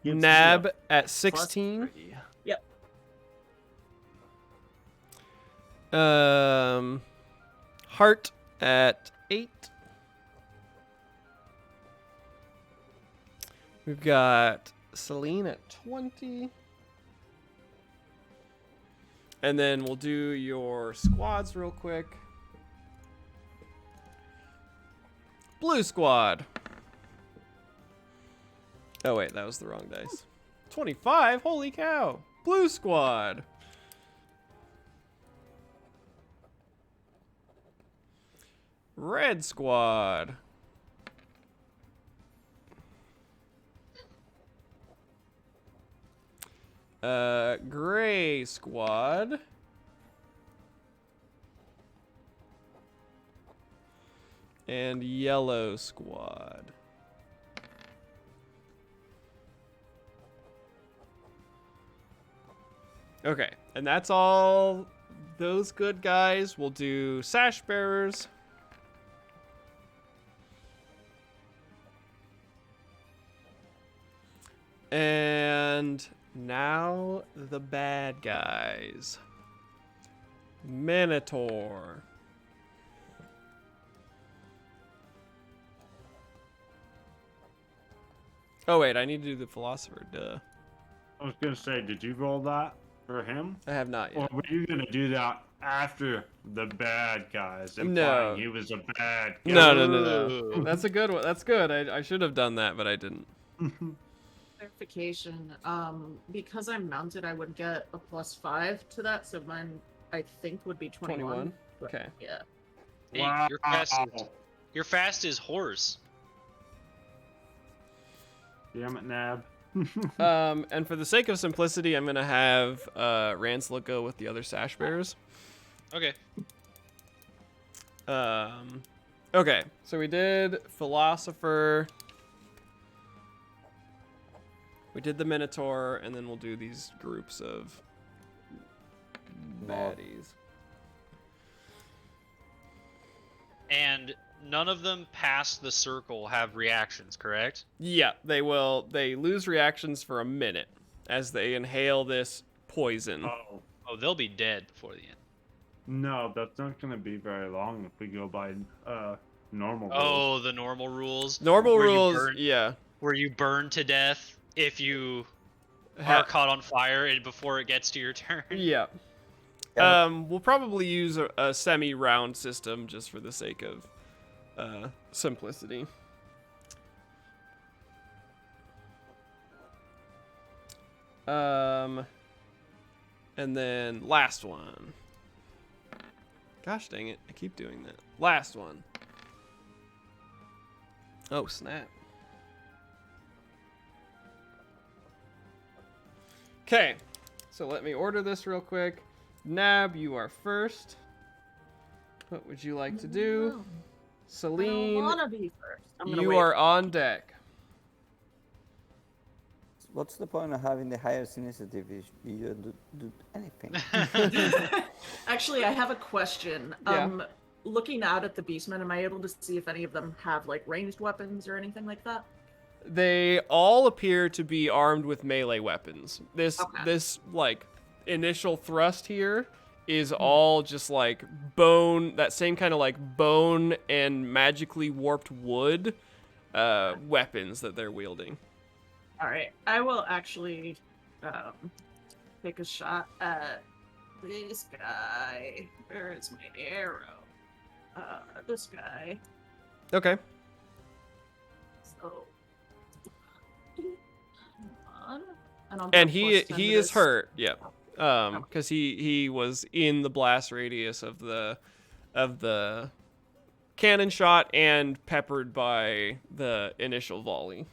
[SPEAKER 2] Gives me
[SPEAKER 3] Nab
[SPEAKER 2] a
[SPEAKER 3] at
[SPEAKER 2] plus
[SPEAKER 3] 16.
[SPEAKER 2] 3.
[SPEAKER 3] Heart at 8. We've got Celine at 20. And then we'll do your squads real quick. Blue squad. Oh wait, that was the wrong dice. 25? Holy cow. Blue squad. Red squad. Gray squad. And yellow squad. Okay, and that's all those good guys. We'll do sash bearers. And now the bad guys. Minotaur. Oh wait, I need to do the philosopher, duh.
[SPEAKER 2] I was gonna say, did you roll that for him?
[SPEAKER 3] I have not
[SPEAKER 2] Or
[SPEAKER 3] yet.
[SPEAKER 2] were you gonna do that after the bad guys?
[SPEAKER 3] No.
[SPEAKER 2] Implying he was a bad guy.
[SPEAKER 3] No. That's a good one. That's good. I should have done that, but I didn't.
[SPEAKER 4] Clarification. Because I'm mounted, I would get a +5 to that, so mine I think would be 21. But,
[SPEAKER 3] Okay.
[SPEAKER 4] Yeah.
[SPEAKER 6] Hey,
[SPEAKER 2] Wow.
[SPEAKER 6] you're fast as horse.
[SPEAKER 2] Damn it, Nab.
[SPEAKER 3] And for the sake of simplicity, I'm gonna have Ranslet go with the other sash bearers.
[SPEAKER 6] Okay.
[SPEAKER 3] Okay, so we did philosopher. We did the Minotaur, and then we'll do these groups of baddies.
[SPEAKER 6] And none of them past the circle have reactions, correct?
[SPEAKER 3] Yeah, they will. They lose reactions for a minute as they inhale this poison.
[SPEAKER 6] Oh, they'll be dead before the end.
[SPEAKER 2] No, that's not gonna be very long if we go by normal rules.
[SPEAKER 6] Oh, the normal rules.
[SPEAKER 3] Normal
[SPEAKER 6] where you
[SPEAKER 3] rules,
[SPEAKER 6] burn-
[SPEAKER 3] yeah.
[SPEAKER 6] Where you burn to death if you
[SPEAKER 3] Ha-
[SPEAKER 6] are caught on fire and before it gets to your turn.
[SPEAKER 3] Yeah.
[SPEAKER 1] Yeah.
[SPEAKER 3] We'll probably use a semi-round system just for the sake of simplicity. And then last one. Gosh dang it, I keep doing that. Last one. Oh, snap. Okay, so let me order this real quick. Nab, you are first. What would you like to do? Celine,
[SPEAKER 4] want to be first. I'm gonna
[SPEAKER 3] you
[SPEAKER 4] wait.
[SPEAKER 3] are on deck.
[SPEAKER 1] What's the point of having the highest initiative if you don't do anything?
[SPEAKER 8] Actually, I have a question.
[SPEAKER 3] Yeah.
[SPEAKER 8] Looking out at the beastmen, am I able to see if any of them have like ranged weapons or anything like that?
[SPEAKER 3] They all appear to be armed with melee weapons. This
[SPEAKER 8] Okay.
[SPEAKER 3] like initial thrust here is all just like bone, that same kind of like bone and magically warped wood weapons that they're wielding.
[SPEAKER 8] All right, I will actually take a shot at this guy. Where is my arrow? This guy.
[SPEAKER 3] Okay.
[SPEAKER 8] So, come on. I'll
[SPEAKER 3] And
[SPEAKER 8] go
[SPEAKER 3] he
[SPEAKER 8] plus 10
[SPEAKER 3] he
[SPEAKER 8] to
[SPEAKER 3] is
[SPEAKER 8] this.
[SPEAKER 3] hurt, yeah. Because he was in the blast radius of the cannon shot and peppered by the initial volley.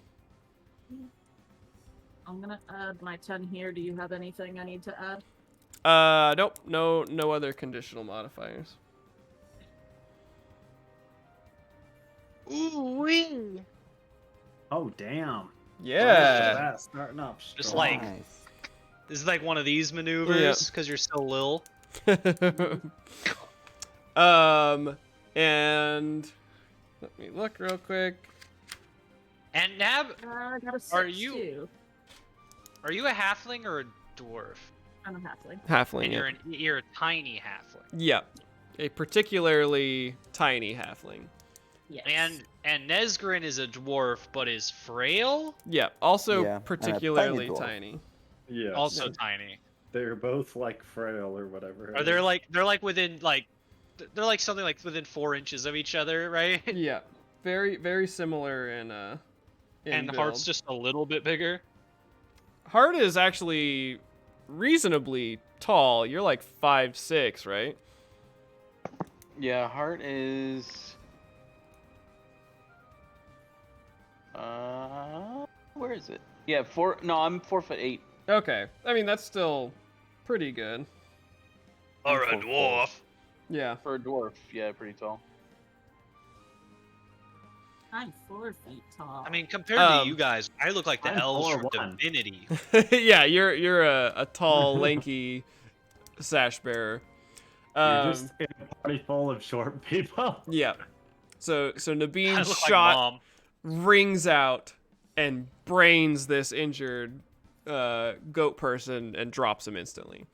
[SPEAKER 8] I'm gonna add my 10 here. Do you have anything I need to add?
[SPEAKER 3] Nope, no other conditional modifiers.
[SPEAKER 6] Ooh-wee.
[SPEAKER 2] Oh, damn.
[SPEAKER 3] Yeah.
[SPEAKER 2] That's starting up
[SPEAKER 6] Just
[SPEAKER 2] strong.
[SPEAKER 6] like-
[SPEAKER 1] Nice.
[SPEAKER 6] This is like one of these maneuvers because you're so lil.
[SPEAKER 3] And let me look real quick.
[SPEAKER 6] And Nab,
[SPEAKER 8] I got a 6
[SPEAKER 6] Are you-
[SPEAKER 8] too.
[SPEAKER 6] are you a halfling or a dwarf?
[SPEAKER 8] I'm a halfling.
[SPEAKER 3] Halfling.
[SPEAKER 6] And
[SPEAKER 3] Yeah.
[SPEAKER 6] you're a tiny halfling.
[SPEAKER 3] Yeah. A particularly tiny halfling.
[SPEAKER 8] Yes.
[SPEAKER 6] And Nesgrin is a dwarf but is frail,
[SPEAKER 3] Yeah. Also
[SPEAKER 1] Yeah, and a
[SPEAKER 3] particularly
[SPEAKER 1] tiny dwarf.
[SPEAKER 3] tiny.
[SPEAKER 2] Yeah.
[SPEAKER 6] also tiny.
[SPEAKER 2] They're both like frail or whatever.
[SPEAKER 6] Are they're like within like they're like something like within 4 inches of each other, right?
[SPEAKER 3] Yeah. Very, very similar in
[SPEAKER 6] And
[SPEAKER 3] build.
[SPEAKER 6] Heart's just a little bit bigger.
[SPEAKER 3] Heart is actually reasonably tall. You're like 5'6", right?
[SPEAKER 5] Yeah, Heart is. Where is it? Yeah, 4. No, I'm 4'8".
[SPEAKER 3] Okay. I mean, that's still pretty good.
[SPEAKER 6] Or a
[SPEAKER 1] 4'4".
[SPEAKER 6] dwarf.
[SPEAKER 3] Yeah.
[SPEAKER 5] For a dwarf, yeah, pretty tall.
[SPEAKER 8] I'm 4 feet tall.
[SPEAKER 6] I mean, compared to you guys, I look like the
[SPEAKER 2] I'm
[SPEAKER 6] elves from
[SPEAKER 2] 4'1".
[SPEAKER 6] Divinity.
[SPEAKER 3] Yeah, you're a tall, lanky sash bearer.
[SPEAKER 2] You're just in a party full of short people.
[SPEAKER 3] Yeah. So
[SPEAKER 6] I
[SPEAKER 3] Nabeen's
[SPEAKER 6] look
[SPEAKER 3] shot
[SPEAKER 6] like mom.
[SPEAKER 3] rings out and brains this injured goat person and drops him instantly.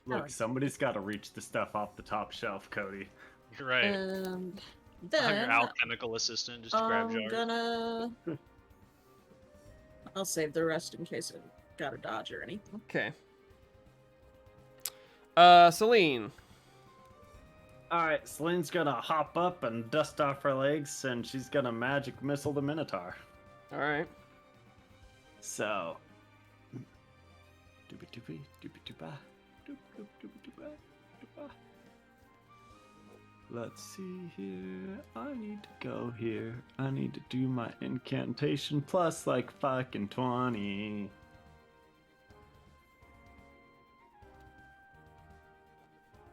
[SPEAKER 2] Look, somebody's got to reach the stuff off the top shelf, Cody.
[SPEAKER 6] You're right.
[SPEAKER 8] And
[SPEAKER 6] I'm your
[SPEAKER 8] then
[SPEAKER 6] alchemical assistant. Just grab
[SPEAKER 8] I'm
[SPEAKER 6] jars.
[SPEAKER 8] gonna. I'll save the rest in case I got a dodge or anything.
[SPEAKER 3] Okay. Celine.
[SPEAKER 2] Alright, Celine's gonna hop up and dust off her legs, and she's gonna magic missile the Minotaur.
[SPEAKER 3] All right.
[SPEAKER 2] So. Doobie doobie, doobie dooba, doop doop doobie dooba, dooba. Let's see here. I need to go here. I need to do my incantation plus like fucking 20.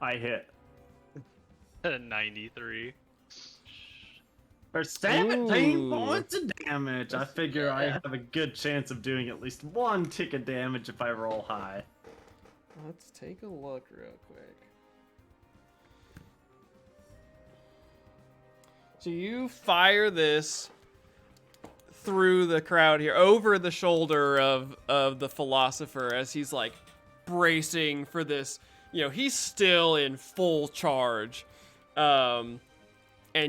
[SPEAKER 2] I hit.
[SPEAKER 6] 93.
[SPEAKER 2] For 17
[SPEAKER 3] Ooh.
[SPEAKER 2] points of damage. I figure I have a good chance of doing at least one tick of damage if I roll high.
[SPEAKER 3] Let's take a look real quick. So you fire this through the crowd here, over the shoulder of the philosopher as he's like bracing for this. You know, he's still in full charge. And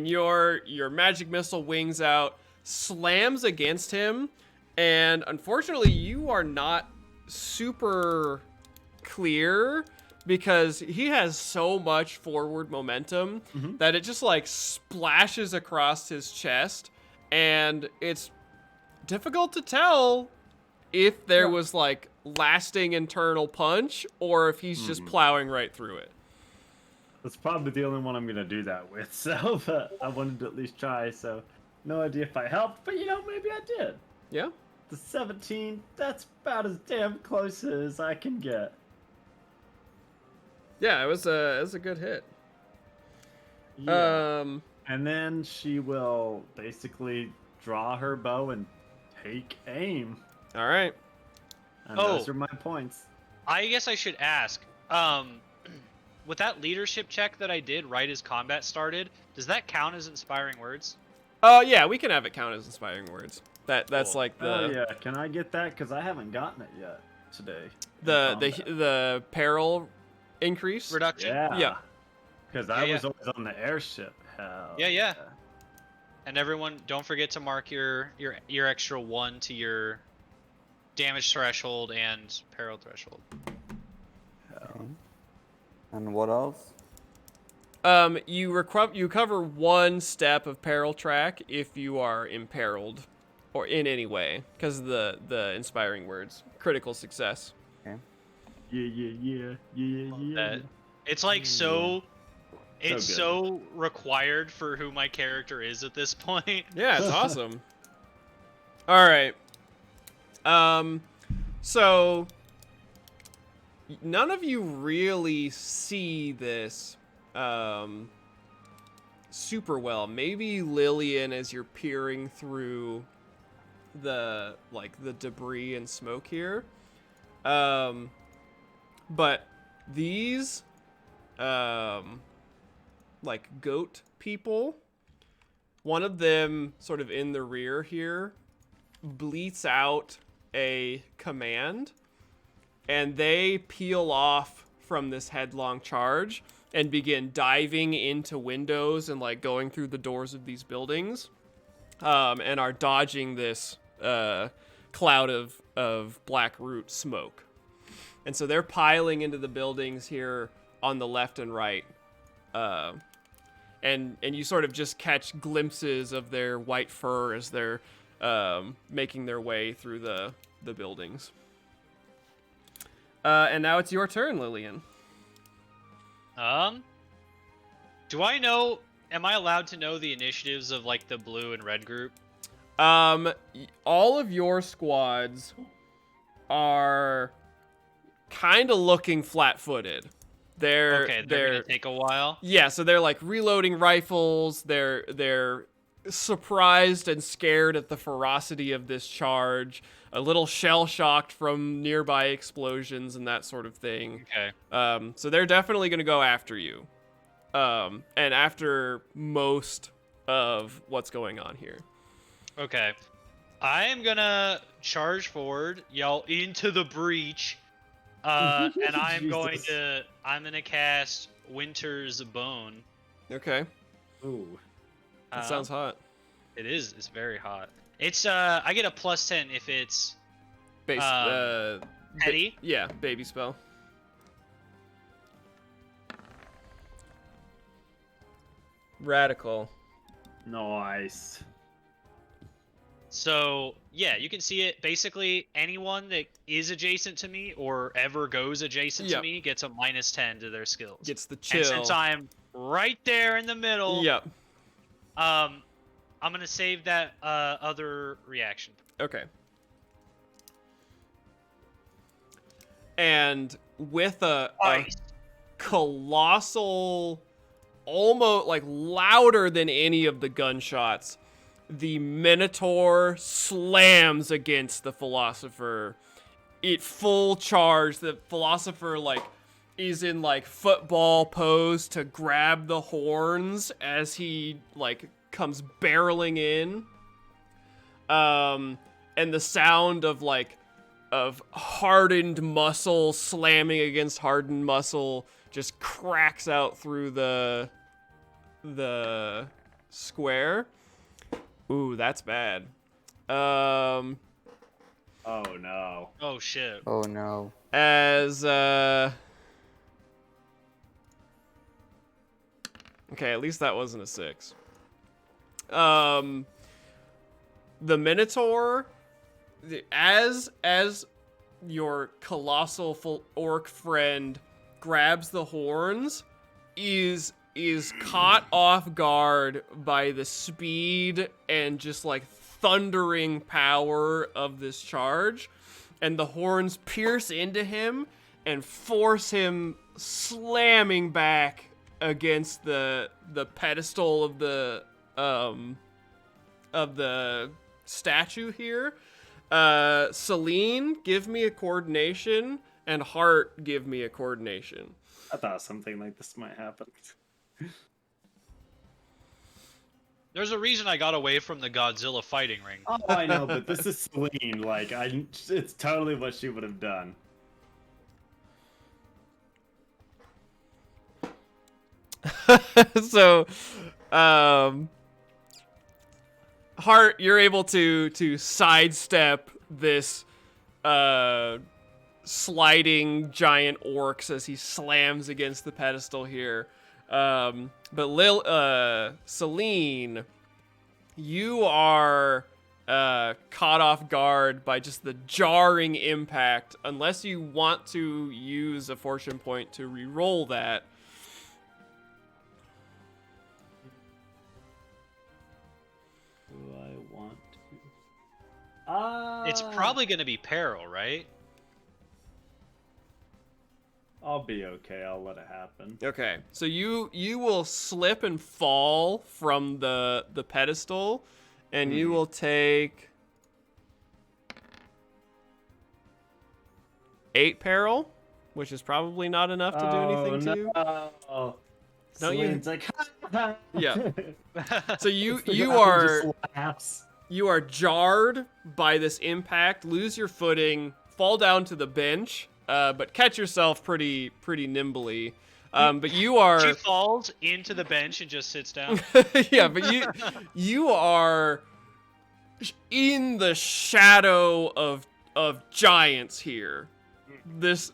[SPEAKER 3] your magic missile wings out, slams against him, and unfortunately you are not super clear because he has so much forward momentum that it just like splashes across his chest, and it's difficult to tell if there was like lasting internal punch or if he's just plowing right through it.
[SPEAKER 2] That's probably the only one I'm gonna do that with, so but I wanted to at least try, so no idea if I helped, but you know, maybe I did.
[SPEAKER 3] Yeah.
[SPEAKER 2] The 17, that's about as damn close as I can get.
[SPEAKER 3] Yeah, it was a good hit.
[SPEAKER 2] Yeah. And then she will basically draw her bow and take aim.
[SPEAKER 3] All right.
[SPEAKER 2] And
[SPEAKER 6] Oh.
[SPEAKER 2] those are my points.
[SPEAKER 6] I guess I should ask. With that leadership check that I did right as combat started, does that count as inspiring words?
[SPEAKER 3] Yeah, we can have it count as inspiring words. That's
[SPEAKER 6] Cool.
[SPEAKER 3] like the
[SPEAKER 2] Oh yeah, can I get that? Because I haven't gotten it yet today. in
[SPEAKER 3] the
[SPEAKER 2] combat.
[SPEAKER 3] the peril increase.
[SPEAKER 6] Reduction.
[SPEAKER 2] Yeah.
[SPEAKER 3] Yeah.
[SPEAKER 2] Because I
[SPEAKER 6] Yeah,
[SPEAKER 2] was always on the airship. Hell
[SPEAKER 6] Yeah. And everyone, don't forget to mark your extra 1 to your damage threshold and peril threshold.
[SPEAKER 1] Okay. And what else?
[SPEAKER 3] You cover one step of peril track if you are imperiled, or in any way, because of the inspiring words. Critical success.
[SPEAKER 1] Okay.
[SPEAKER 2] Yeah.
[SPEAKER 6] That it's like so. It's
[SPEAKER 2] good.
[SPEAKER 6] so required for who my character is at this point.
[SPEAKER 3] Yeah, it's awesome. All right. So none of you really see this super well. Maybe Lillian, as you're peering through the debris and smoke here. But these goat people, one of them sort of in the rear here bleats out a command, and they peel off from this headlong charge and begin diving into windows and going through the doors of these buildings, and are dodging this cloud of black root smoke. And so they're piling into the buildings here on the left and right. And you sort of just catch glimpses of their white fur as they're making their way through the buildings. And now it's your turn, Lillian.
[SPEAKER 6] Do I know? Am I allowed to know the initiatives of the blue and red group?
[SPEAKER 3] All of your squads are kind of looking flat-footed. They're
[SPEAKER 6] gonna take a while.
[SPEAKER 3] Yeah, so they're reloading rifles. They're surprised and scared at the ferocity of this charge, a little shell-shocked from nearby explosions and that sort of thing.
[SPEAKER 6] Okay.
[SPEAKER 3] So they're definitely going to go after you. And after most of what's going on here.
[SPEAKER 6] Okay. I am gonna charge forward, yell into the breach, and I'm gonna cast Winter's Bone.
[SPEAKER 3] Okay.
[SPEAKER 2] Ooh.
[SPEAKER 3] That sounds hot.
[SPEAKER 6] It is. It's very hot. It's I get a +10 if it's petty.
[SPEAKER 3] Yeah, baby spell. Radical.
[SPEAKER 2] Nice.
[SPEAKER 6] So yeah, you can see it. Basically, anyone that is adjacent to me or ever goes adjacent to me gets a -10 to their skills.
[SPEAKER 3] Gets the chill.
[SPEAKER 6] And since I'm right there in the middle,
[SPEAKER 3] Yep.
[SPEAKER 6] I'm gonna save that other reaction.
[SPEAKER 3] Okay. And with a colossal, almost louder than any of the gunshots, the Minotaur slams against the Philosopher. It full charge. The Philosopher is in football pose to grab the horns as he comes barreling in. And the sound of hardened muscle slamming against hardened muscle just cracks out through the square. Ooh, that's bad.
[SPEAKER 2] Oh no.
[SPEAKER 6] Oh shit.
[SPEAKER 1] Oh no.
[SPEAKER 3] As okay, at least that wasn't a 6. The Minotaur, as your colossal orc friend grabs the horns, is caught off guard by the speed and just thundering power of this charge, and the horns pierce into him and force him slamming back against the pedestal of the statue here. Celine, give me a coordination, and Heart, give me a coordination.
[SPEAKER 2] I thought something like this might happen.
[SPEAKER 6] There's a reason I got away from the Godzilla fighting ring.
[SPEAKER 2] Oh, I know, but this is Celine. Like, it's totally what she would have done.
[SPEAKER 3] So, Heart, you're able to sidestep this sliding giant orcs as he slams against the pedestal here. But Celine, you are caught off guard by just the jarring impact. Unless you want to use a fortune point to re-roll that.
[SPEAKER 2] Do I want to?
[SPEAKER 6] It's probably going to be peril, right?
[SPEAKER 2] I'll be okay. I'll let it happen.
[SPEAKER 3] Okay, so you will slip and fall from the pedestal, and you will take 8 peril, which is probably not enough to do anything to you.
[SPEAKER 2] Oh,
[SPEAKER 3] Don't you?
[SPEAKER 2] Celine's like,
[SPEAKER 3] Yeah. So you
[SPEAKER 2] Just laughs.
[SPEAKER 3] you are jarred by this impact, lose your footing, fall down to the bench, but catch yourself pretty nimbly. But you are
[SPEAKER 6] She falls into the bench and just sits down.
[SPEAKER 3] yeah, but you are in the shadow of giants here. The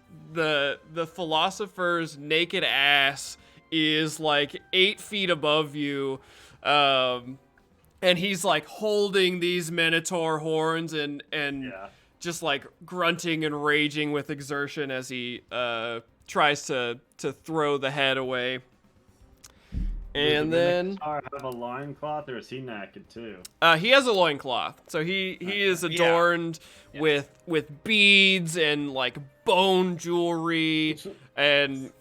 [SPEAKER 3] philosopher's naked ass is like 8 feet above you, and he's like holding these Minotaur horns and just like grunting and raging with exertion as he tries to throw the head away. And then
[SPEAKER 2] Minotaur have a loincloth, or is he naked too?
[SPEAKER 3] he has a loincloth, so he is adorned with beads and like bone jewelry and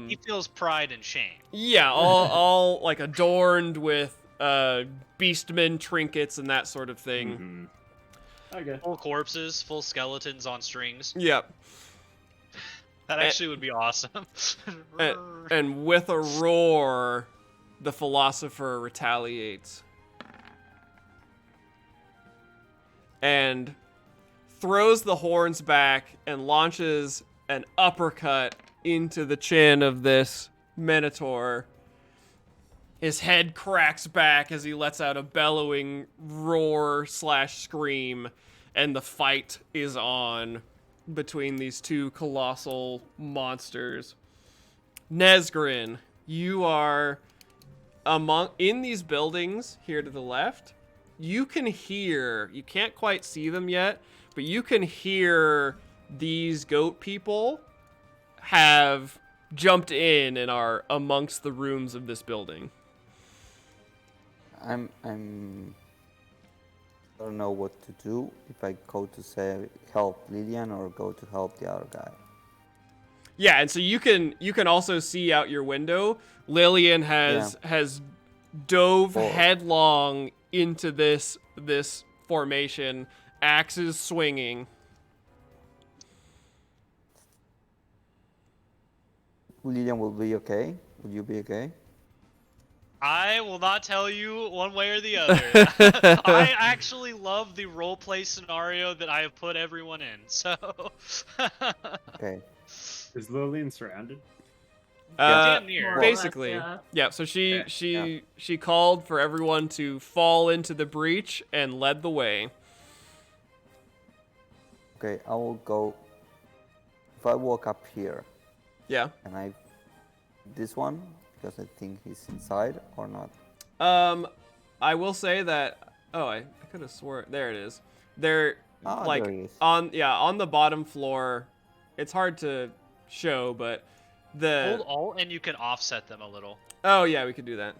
[SPEAKER 6] He feels pride and shame.
[SPEAKER 3] yeah, all like adorned with beastmen trinkets and that sort of thing.
[SPEAKER 2] Okay.
[SPEAKER 6] Full corpses, full skeletons on strings.
[SPEAKER 3] Yep.
[SPEAKER 6] That actually would be awesome.
[SPEAKER 3] And with a roar, the philosopher retaliates and throws the horns back and launches an uppercut into the chin of this Minotaur. His head cracks back as he lets out a bellowing roar / scream, and the fight is on between these two colossal monsters. Nesgrin, you are in these buildings here to the left. You can hear, you can't quite see them yet, but you can hear these goat people have jumped in and are amongst the rooms of this building.
[SPEAKER 1] I don't know what to do, if I go to say help Lillian or go to help the other guy.
[SPEAKER 3] Yeah, and so you can also see out your window. Lillian has dove headlong into this formation, axes swinging.
[SPEAKER 1] Lillian will be okay? Will you be okay?
[SPEAKER 6] I will not tell you one way or the other. I actually love the roleplay scenario that I have put everyone in, so...
[SPEAKER 1] Okay.
[SPEAKER 2] Is Lillian surrounded?
[SPEAKER 6] Damn near.
[SPEAKER 3] Basically.
[SPEAKER 4] More or less,
[SPEAKER 3] Yeah, so she called for everyone to fall into the breach and led the way.
[SPEAKER 1] Okay, I will go. If I walk up here,
[SPEAKER 3] Yeah.
[SPEAKER 1] and this one, because I think he's inside or not.
[SPEAKER 3] I will say that. Oh, I could have swore. There it is. They're like
[SPEAKER 1] there he is.
[SPEAKER 3] on the bottom floor. It's hard to show, but
[SPEAKER 6] Hold Alt and you can offset them a little.
[SPEAKER 3] Oh yeah, we could do that.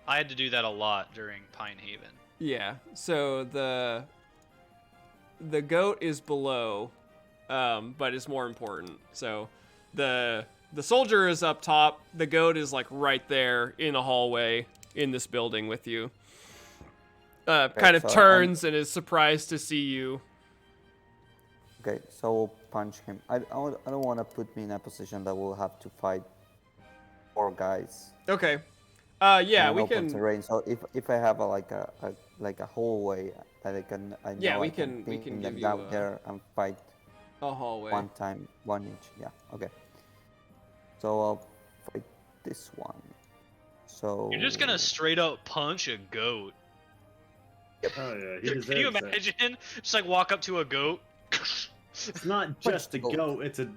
[SPEAKER 6] I had to do that a lot during Pine Haven.
[SPEAKER 3] Yeah. So the goat is below, but is more important. So the soldier is up top. The goat is like right there in a hallway in this building with you. Kind of
[SPEAKER 1] so
[SPEAKER 3] turns and is surprised to see you.
[SPEAKER 1] Okay, so we'll punch him. I don't want to put me in a position that we'll have to fight 4 guys.
[SPEAKER 3] Okay. Yeah,
[SPEAKER 1] in
[SPEAKER 3] we
[SPEAKER 1] open
[SPEAKER 3] can.
[SPEAKER 1] terrain. So if I have a hallway that I
[SPEAKER 3] Yeah,
[SPEAKER 1] know
[SPEAKER 3] we
[SPEAKER 1] I
[SPEAKER 3] can
[SPEAKER 1] pin
[SPEAKER 3] give
[SPEAKER 1] them
[SPEAKER 3] you
[SPEAKER 1] down there and fight
[SPEAKER 3] a hallway.
[SPEAKER 1] 1 time, 1 each. Yeah. Okay. So I'll fight this one. So
[SPEAKER 6] You're just gonna straight up punch a goat.
[SPEAKER 2] Oh yeah, he deserves
[SPEAKER 6] Can you
[SPEAKER 2] it.
[SPEAKER 6] imagine? Just like walk up to a goat.
[SPEAKER 2] It's not just a
[SPEAKER 1] goat.
[SPEAKER 2] goat, it's a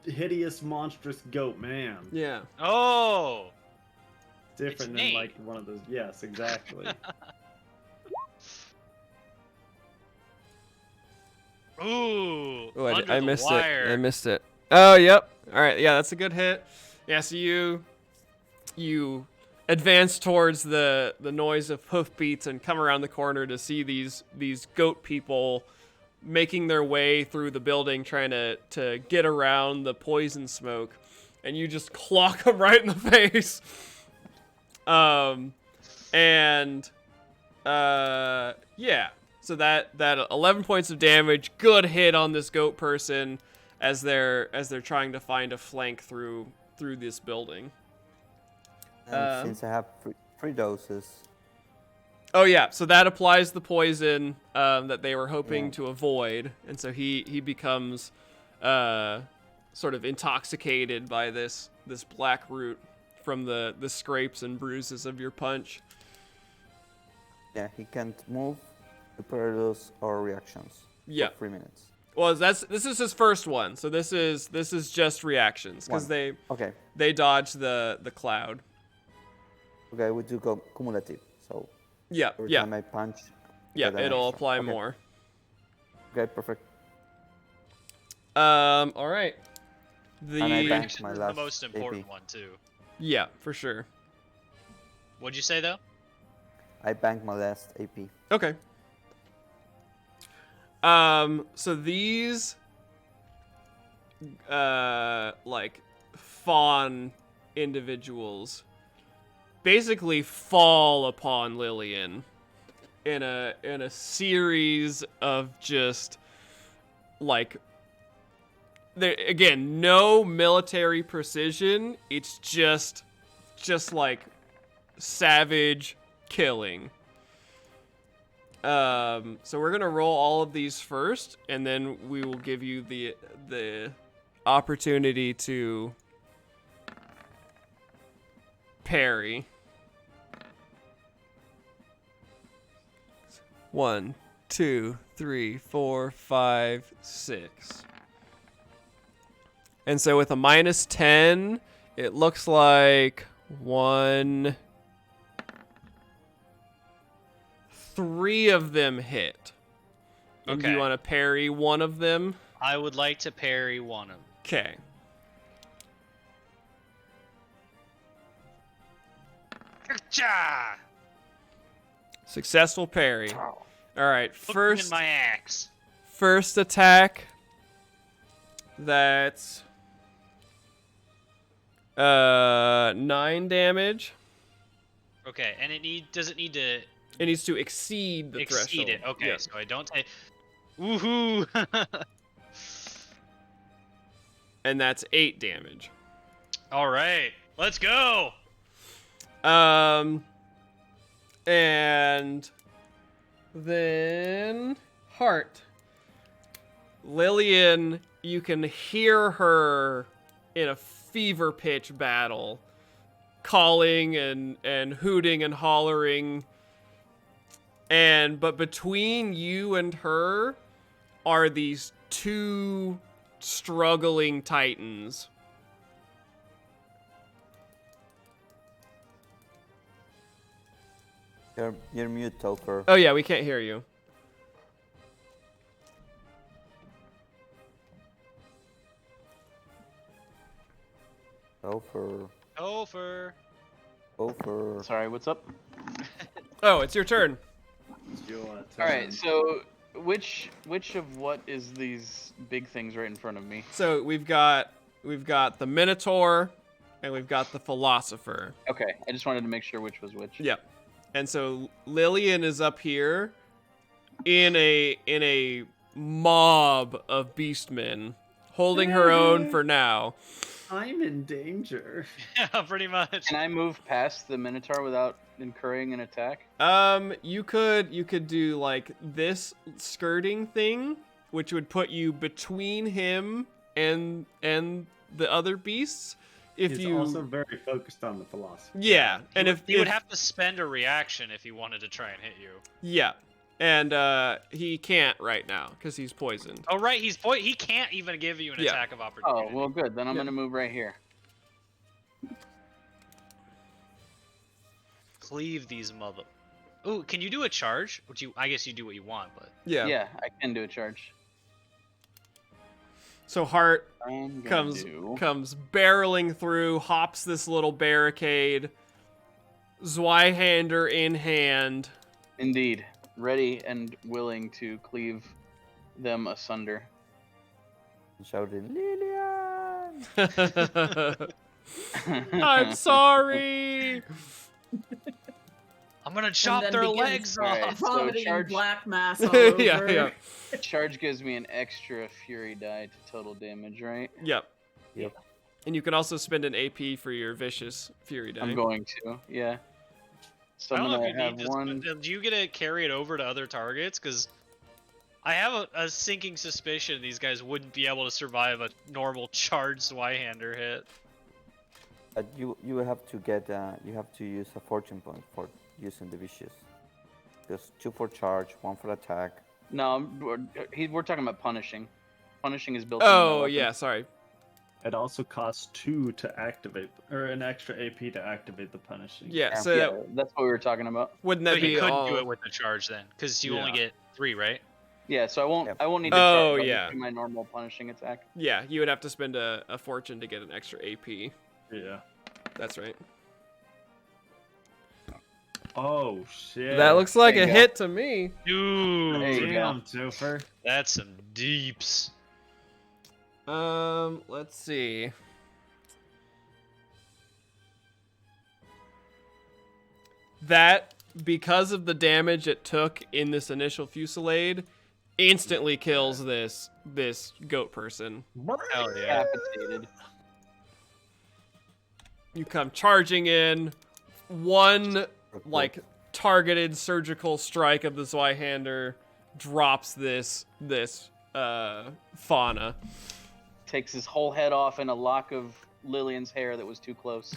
[SPEAKER 2] hideous, monstrous goat man.
[SPEAKER 3] Yeah.
[SPEAKER 6] Oh.
[SPEAKER 2] Different
[SPEAKER 6] It's
[SPEAKER 2] than
[SPEAKER 6] Nate.
[SPEAKER 2] like one of those. Yes, exactly.
[SPEAKER 6] Ooh.
[SPEAKER 3] Oh,
[SPEAKER 6] under
[SPEAKER 3] I
[SPEAKER 6] the
[SPEAKER 3] missed
[SPEAKER 6] wire.
[SPEAKER 3] it. I missed it. Oh, yep. All right. Yeah, that's a good hit. Yeah. So you advance towards the noise of hoofbeats and come around the corner to see these goat people making their way through the building, trying to get around the poison smoke, and you just clock them right in the face. Yeah. So that 11 points of damage, good hit on this goat person as they're trying to find a flank through this building.
[SPEAKER 1] and since I have 3 doses,
[SPEAKER 3] Oh yeah, so that applies the poison that they were hoping
[SPEAKER 1] Yeah.
[SPEAKER 3] to avoid, and so he becomes sort of intoxicated by this black root from the scrapes and bruises of your punch.
[SPEAKER 1] yeah, he can't move, preparedness or reactions.
[SPEAKER 3] Yeah.
[SPEAKER 1] For 3 minutes.
[SPEAKER 3] Well, this is his first one, so this is just reactions because
[SPEAKER 1] One. Okay.
[SPEAKER 3] they dodge the cloud.
[SPEAKER 1] Okay, we do go cumulative. So
[SPEAKER 3] Yeah,
[SPEAKER 1] every
[SPEAKER 3] yeah,
[SPEAKER 1] time I punch,
[SPEAKER 3] yeah.
[SPEAKER 1] get an
[SPEAKER 3] It'll
[SPEAKER 1] extra.
[SPEAKER 3] apply
[SPEAKER 1] Okay.
[SPEAKER 3] more.
[SPEAKER 1] Okay, perfect.
[SPEAKER 3] All right.
[SPEAKER 1] And I
[SPEAKER 3] The
[SPEAKER 1] banked
[SPEAKER 6] Reaction
[SPEAKER 1] my
[SPEAKER 6] is
[SPEAKER 1] last
[SPEAKER 6] the most important
[SPEAKER 1] AP.
[SPEAKER 6] one too.
[SPEAKER 3] yeah, for sure.
[SPEAKER 6] What'd you say though?
[SPEAKER 1] I banked my last AP.
[SPEAKER 3] Okay. So these, like, fawn individuals basically fall upon Lillian in a series of just, like, there again, no military precision. It's just like savage killing. So we're gonna roll all of these first, and then we will give you the opportunity to parry. 1, 2, 3, 4, 5, 6. And so with a -10, it looks like 3 of them hit. And do you
[SPEAKER 6] Okay.
[SPEAKER 3] want to parry one of them?
[SPEAKER 6] I would like to parry one of them.
[SPEAKER 3] Okay.
[SPEAKER 6] Cha!
[SPEAKER 3] Successful parry. All right,
[SPEAKER 6] Put me in
[SPEAKER 3] first
[SPEAKER 6] my axe.
[SPEAKER 3] first attack. That's 9 damage.
[SPEAKER 6] Okay, and does it need to
[SPEAKER 3] It needs to exceed the
[SPEAKER 6] exceed
[SPEAKER 3] threshold.
[SPEAKER 6] it? Okay,
[SPEAKER 3] Yeah.
[SPEAKER 6] so I don't take. Woohoo!
[SPEAKER 3] And that's 8 damage.
[SPEAKER 6] All right, let's go.
[SPEAKER 3] And then Heart. Lillian, you can hear her in a fever pitch battle, calling and hooting and hollering. But between you and her are these 2 struggling titans.
[SPEAKER 1] You're mute, Toker.
[SPEAKER 3] Oh yeah, we can't hear you.
[SPEAKER 1] Over.
[SPEAKER 6] Over.
[SPEAKER 1] Over.
[SPEAKER 5] Sorry, what's up?
[SPEAKER 3] Oh, it's your turn.
[SPEAKER 2] It's your
[SPEAKER 5] All
[SPEAKER 2] turn.
[SPEAKER 5] right, so which of what is these big things right in front of me?
[SPEAKER 3] So we've got we've got the Minotaur, and we've got the Philosopher.
[SPEAKER 5] Okay, I just wanted to make sure which was which.
[SPEAKER 3] Yep. And so Lillian is up here in a mob of beastmen, holding her own for now.
[SPEAKER 2] I'm in danger.
[SPEAKER 6] Yeah, pretty much.
[SPEAKER 5] Can I move past the Minotaur without incurring an attack?
[SPEAKER 3] You could do like this skirting thing, which would put you between him and the other beasts. If
[SPEAKER 2] He's
[SPEAKER 3] you
[SPEAKER 2] also very focused on the philosophy.
[SPEAKER 3] yeah, and if
[SPEAKER 6] He would have to spend a reaction if he wanted to try and hit you.
[SPEAKER 3] yeah, and he can't right now because he's poisoned.
[SPEAKER 6] Oh right, he can't even give you an
[SPEAKER 3] Yeah.
[SPEAKER 6] attack of
[SPEAKER 5] Oh,
[SPEAKER 6] opportunity.
[SPEAKER 5] well, good. Then I'm
[SPEAKER 3] Yeah.
[SPEAKER 5] gonna move right here.
[SPEAKER 6] Cleave these mother. Ooh, can you do a charge? Which I guess you do what you want, but
[SPEAKER 3] Yeah.
[SPEAKER 5] Yeah, I can do a charge.
[SPEAKER 3] So Hart
[SPEAKER 5] I'm gonna
[SPEAKER 3] comes barreling through, hops this little barricade, Zweihander in hand.
[SPEAKER 5] Indeed, ready and willing to cleave them asunder.
[SPEAKER 1] Shouting, Lillian!
[SPEAKER 3] I'm sorry.
[SPEAKER 6] I'm gonna chop
[SPEAKER 4] then
[SPEAKER 6] their
[SPEAKER 4] begins-
[SPEAKER 6] legs
[SPEAKER 5] Alright.
[SPEAKER 6] off.
[SPEAKER 5] So
[SPEAKER 4] Vomiting
[SPEAKER 5] charge-
[SPEAKER 4] black mass all over.
[SPEAKER 3] yeah.
[SPEAKER 5] Charge gives me an extra fury die to total damage, right?
[SPEAKER 3] Yep.
[SPEAKER 1] Yep.
[SPEAKER 3] And you can also spend an AP for your vicious fury die.
[SPEAKER 5] I'm going to, yeah. So
[SPEAKER 6] I
[SPEAKER 5] I'm
[SPEAKER 6] don't know if
[SPEAKER 5] gonna
[SPEAKER 6] you
[SPEAKER 5] have
[SPEAKER 6] need
[SPEAKER 5] one.
[SPEAKER 6] to. Do you get to carry it over to other targets? Because I have a sinking suspicion these guys wouldn't be able to survive a normal charged Zweihander hit.
[SPEAKER 1] You have to get you have to use a fortune point for using the vicious. There's 2 for charge, 1 for attack.
[SPEAKER 5] No, we're talking about punishing. Punishing is built.
[SPEAKER 3] Oh
[SPEAKER 5] into my
[SPEAKER 3] yeah,
[SPEAKER 5] weapon.
[SPEAKER 3] sorry.
[SPEAKER 2] It also costs 2 to activate, or an extra AP to activate the punishing.
[SPEAKER 3] Yeah, so
[SPEAKER 5] Yeah,
[SPEAKER 3] that,
[SPEAKER 5] that's what we were talking about.
[SPEAKER 3] wouldn't
[SPEAKER 6] So
[SPEAKER 3] that
[SPEAKER 6] you
[SPEAKER 3] be
[SPEAKER 6] couldn't
[SPEAKER 3] all?
[SPEAKER 6] do it with the charge then, because you only
[SPEAKER 2] Yeah.
[SPEAKER 6] get 3, right?
[SPEAKER 5] Yeah, so I won't.
[SPEAKER 1] Yep.
[SPEAKER 5] I won't need to.
[SPEAKER 3] Oh,
[SPEAKER 5] charge. I'll
[SPEAKER 3] yeah.
[SPEAKER 5] just do my normal punishing attack.
[SPEAKER 3] Yeah, you would have to spend a fortune to get an extra AP.
[SPEAKER 2] Yeah.
[SPEAKER 3] That's right.
[SPEAKER 2] Oh shit.
[SPEAKER 3] That looks like
[SPEAKER 5] There
[SPEAKER 3] a
[SPEAKER 5] you go.
[SPEAKER 3] hit to me.
[SPEAKER 6] Dude,
[SPEAKER 5] There you go.
[SPEAKER 2] Damn, Topher.
[SPEAKER 6] that's some deeps.
[SPEAKER 3] Let's see. That, because of the damage it took in this initial fusillade, instantly kills this goat person.
[SPEAKER 6] Hell yeah.
[SPEAKER 5] Decapitated.
[SPEAKER 3] You come charging in, one like targeted surgical strike of the Zweihander drops this fauna.
[SPEAKER 5] Takes his whole head off and a lock of Lillian's hair that was too close.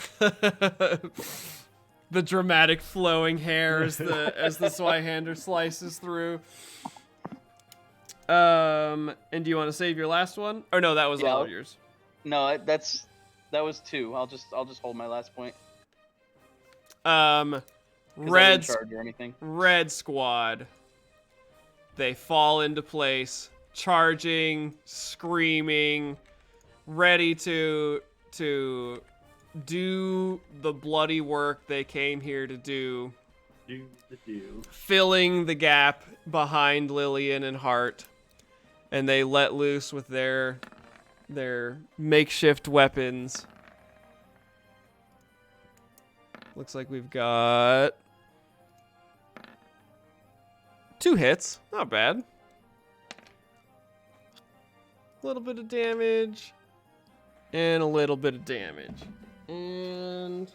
[SPEAKER 3] The dramatic flowing hair as the Zweihander slices through. And do you want to save your last one? Or no, that was
[SPEAKER 5] Yeah,
[SPEAKER 3] all
[SPEAKER 5] I'll-
[SPEAKER 3] of yours.
[SPEAKER 5] No, that was 2. I'll just hold my last point. 'Cause I
[SPEAKER 3] Red
[SPEAKER 5] didn't charge or anything.
[SPEAKER 3] Red Squad. They fall into place, charging, screaming, ready to do the bloody work they came here to do,
[SPEAKER 2] Do.
[SPEAKER 3] filling the gap behind Lillian and Hart. And they let loose with their makeshift weapons. Looks like we've got 2 hits. Not bad. A little bit of damage. And a little bit of damage. And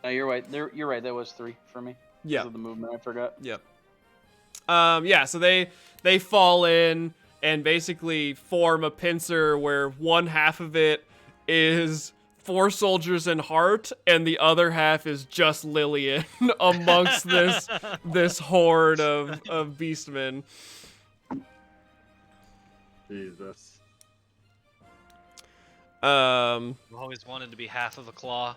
[SPEAKER 5] No, you're right. You're right. That was 3 for me.
[SPEAKER 3] yeah.
[SPEAKER 5] Because of the movement, I forgot.
[SPEAKER 3] Yep. Yeah, so they fall in and basically form a pincer where one half of it is 4 soldiers and Hart, and the other half is just Lillian amongst this horde of beastmen.
[SPEAKER 2] Jesus.
[SPEAKER 6] I've always wanted to be half of a claw.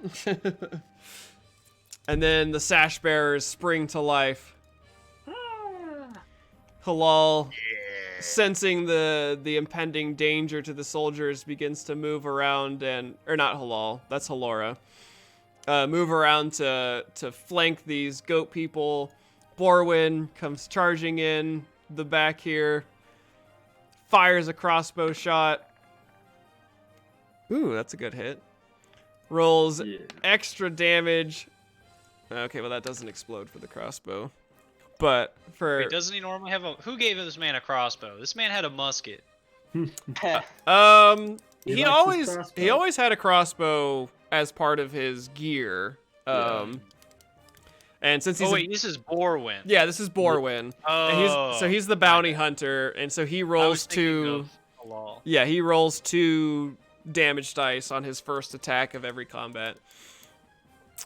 [SPEAKER 3] And then the sash bearers spring to life. Halal, sensing the impending danger to the soldiers, begins to move around or not Halal, that's Halora. Move around to flank these goat people. Borwin comes charging in the back here, fires a crossbow shot Ooh, that's a good hit. Rolls
[SPEAKER 2] Yeah.
[SPEAKER 3] extra damage. Okay, well that doesn't explode for the crossbow. But for
[SPEAKER 6] Wait, doesn't he normally have a? Who gave this man a crossbow? This man had a musket.
[SPEAKER 3] he
[SPEAKER 2] He likes his
[SPEAKER 3] always
[SPEAKER 2] crossbow.
[SPEAKER 3] had a crossbow as part of his gear. And since he's
[SPEAKER 6] Oh wait, this is Borwin.
[SPEAKER 3] yeah, this is Borwin.
[SPEAKER 6] Oh.
[SPEAKER 3] And he's the bounty hunter, and so he
[SPEAKER 6] I was
[SPEAKER 3] rolls
[SPEAKER 6] thinking
[SPEAKER 3] two.
[SPEAKER 6] of Halal.
[SPEAKER 3] Yeah, he rolls 2 damage dice on his first attack of every combat.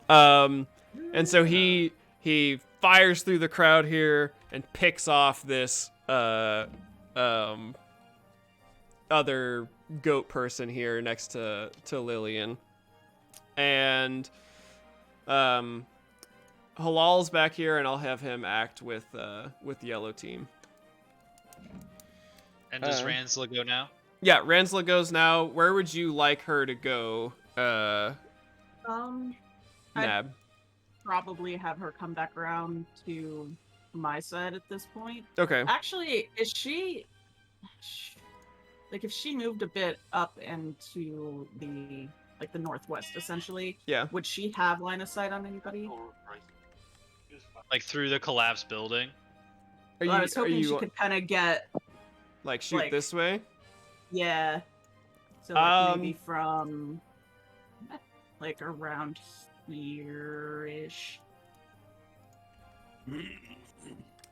[SPEAKER 3] And so he fires through the crowd here and picks off this other goat person here next to Lillian. And Halal's back here, and I'll have him act with yellow team.
[SPEAKER 6] And does Ransla go now?
[SPEAKER 3] Yeah, Ransla goes now. Where would you like her to go,
[SPEAKER 8] I'd
[SPEAKER 3] Nab?
[SPEAKER 8] probably have her come back around to my side at this point.
[SPEAKER 3] Okay.
[SPEAKER 8] Actually, is she like if she moved a bit up into the northwest essentially,
[SPEAKER 3] Yeah.
[SPEAKER 8] would she have line of sight on anybody?
[SPEAKER 6] Like through the collapsed building?
[SPEAKER 3] Are
[SPEAKER 8] Well, I was hoping she
[SPEAKER 3] you
[SPEAKER 8] could kind of get
[SPEAKER 3] like shoot
[SPEAKER 8] like-
[SPEAKER 3] this way?
[SPEAKER 8] yeah. So like,
[SPEAKER 3] Um,
[SPEAKER 8] maybe from like around here-ish.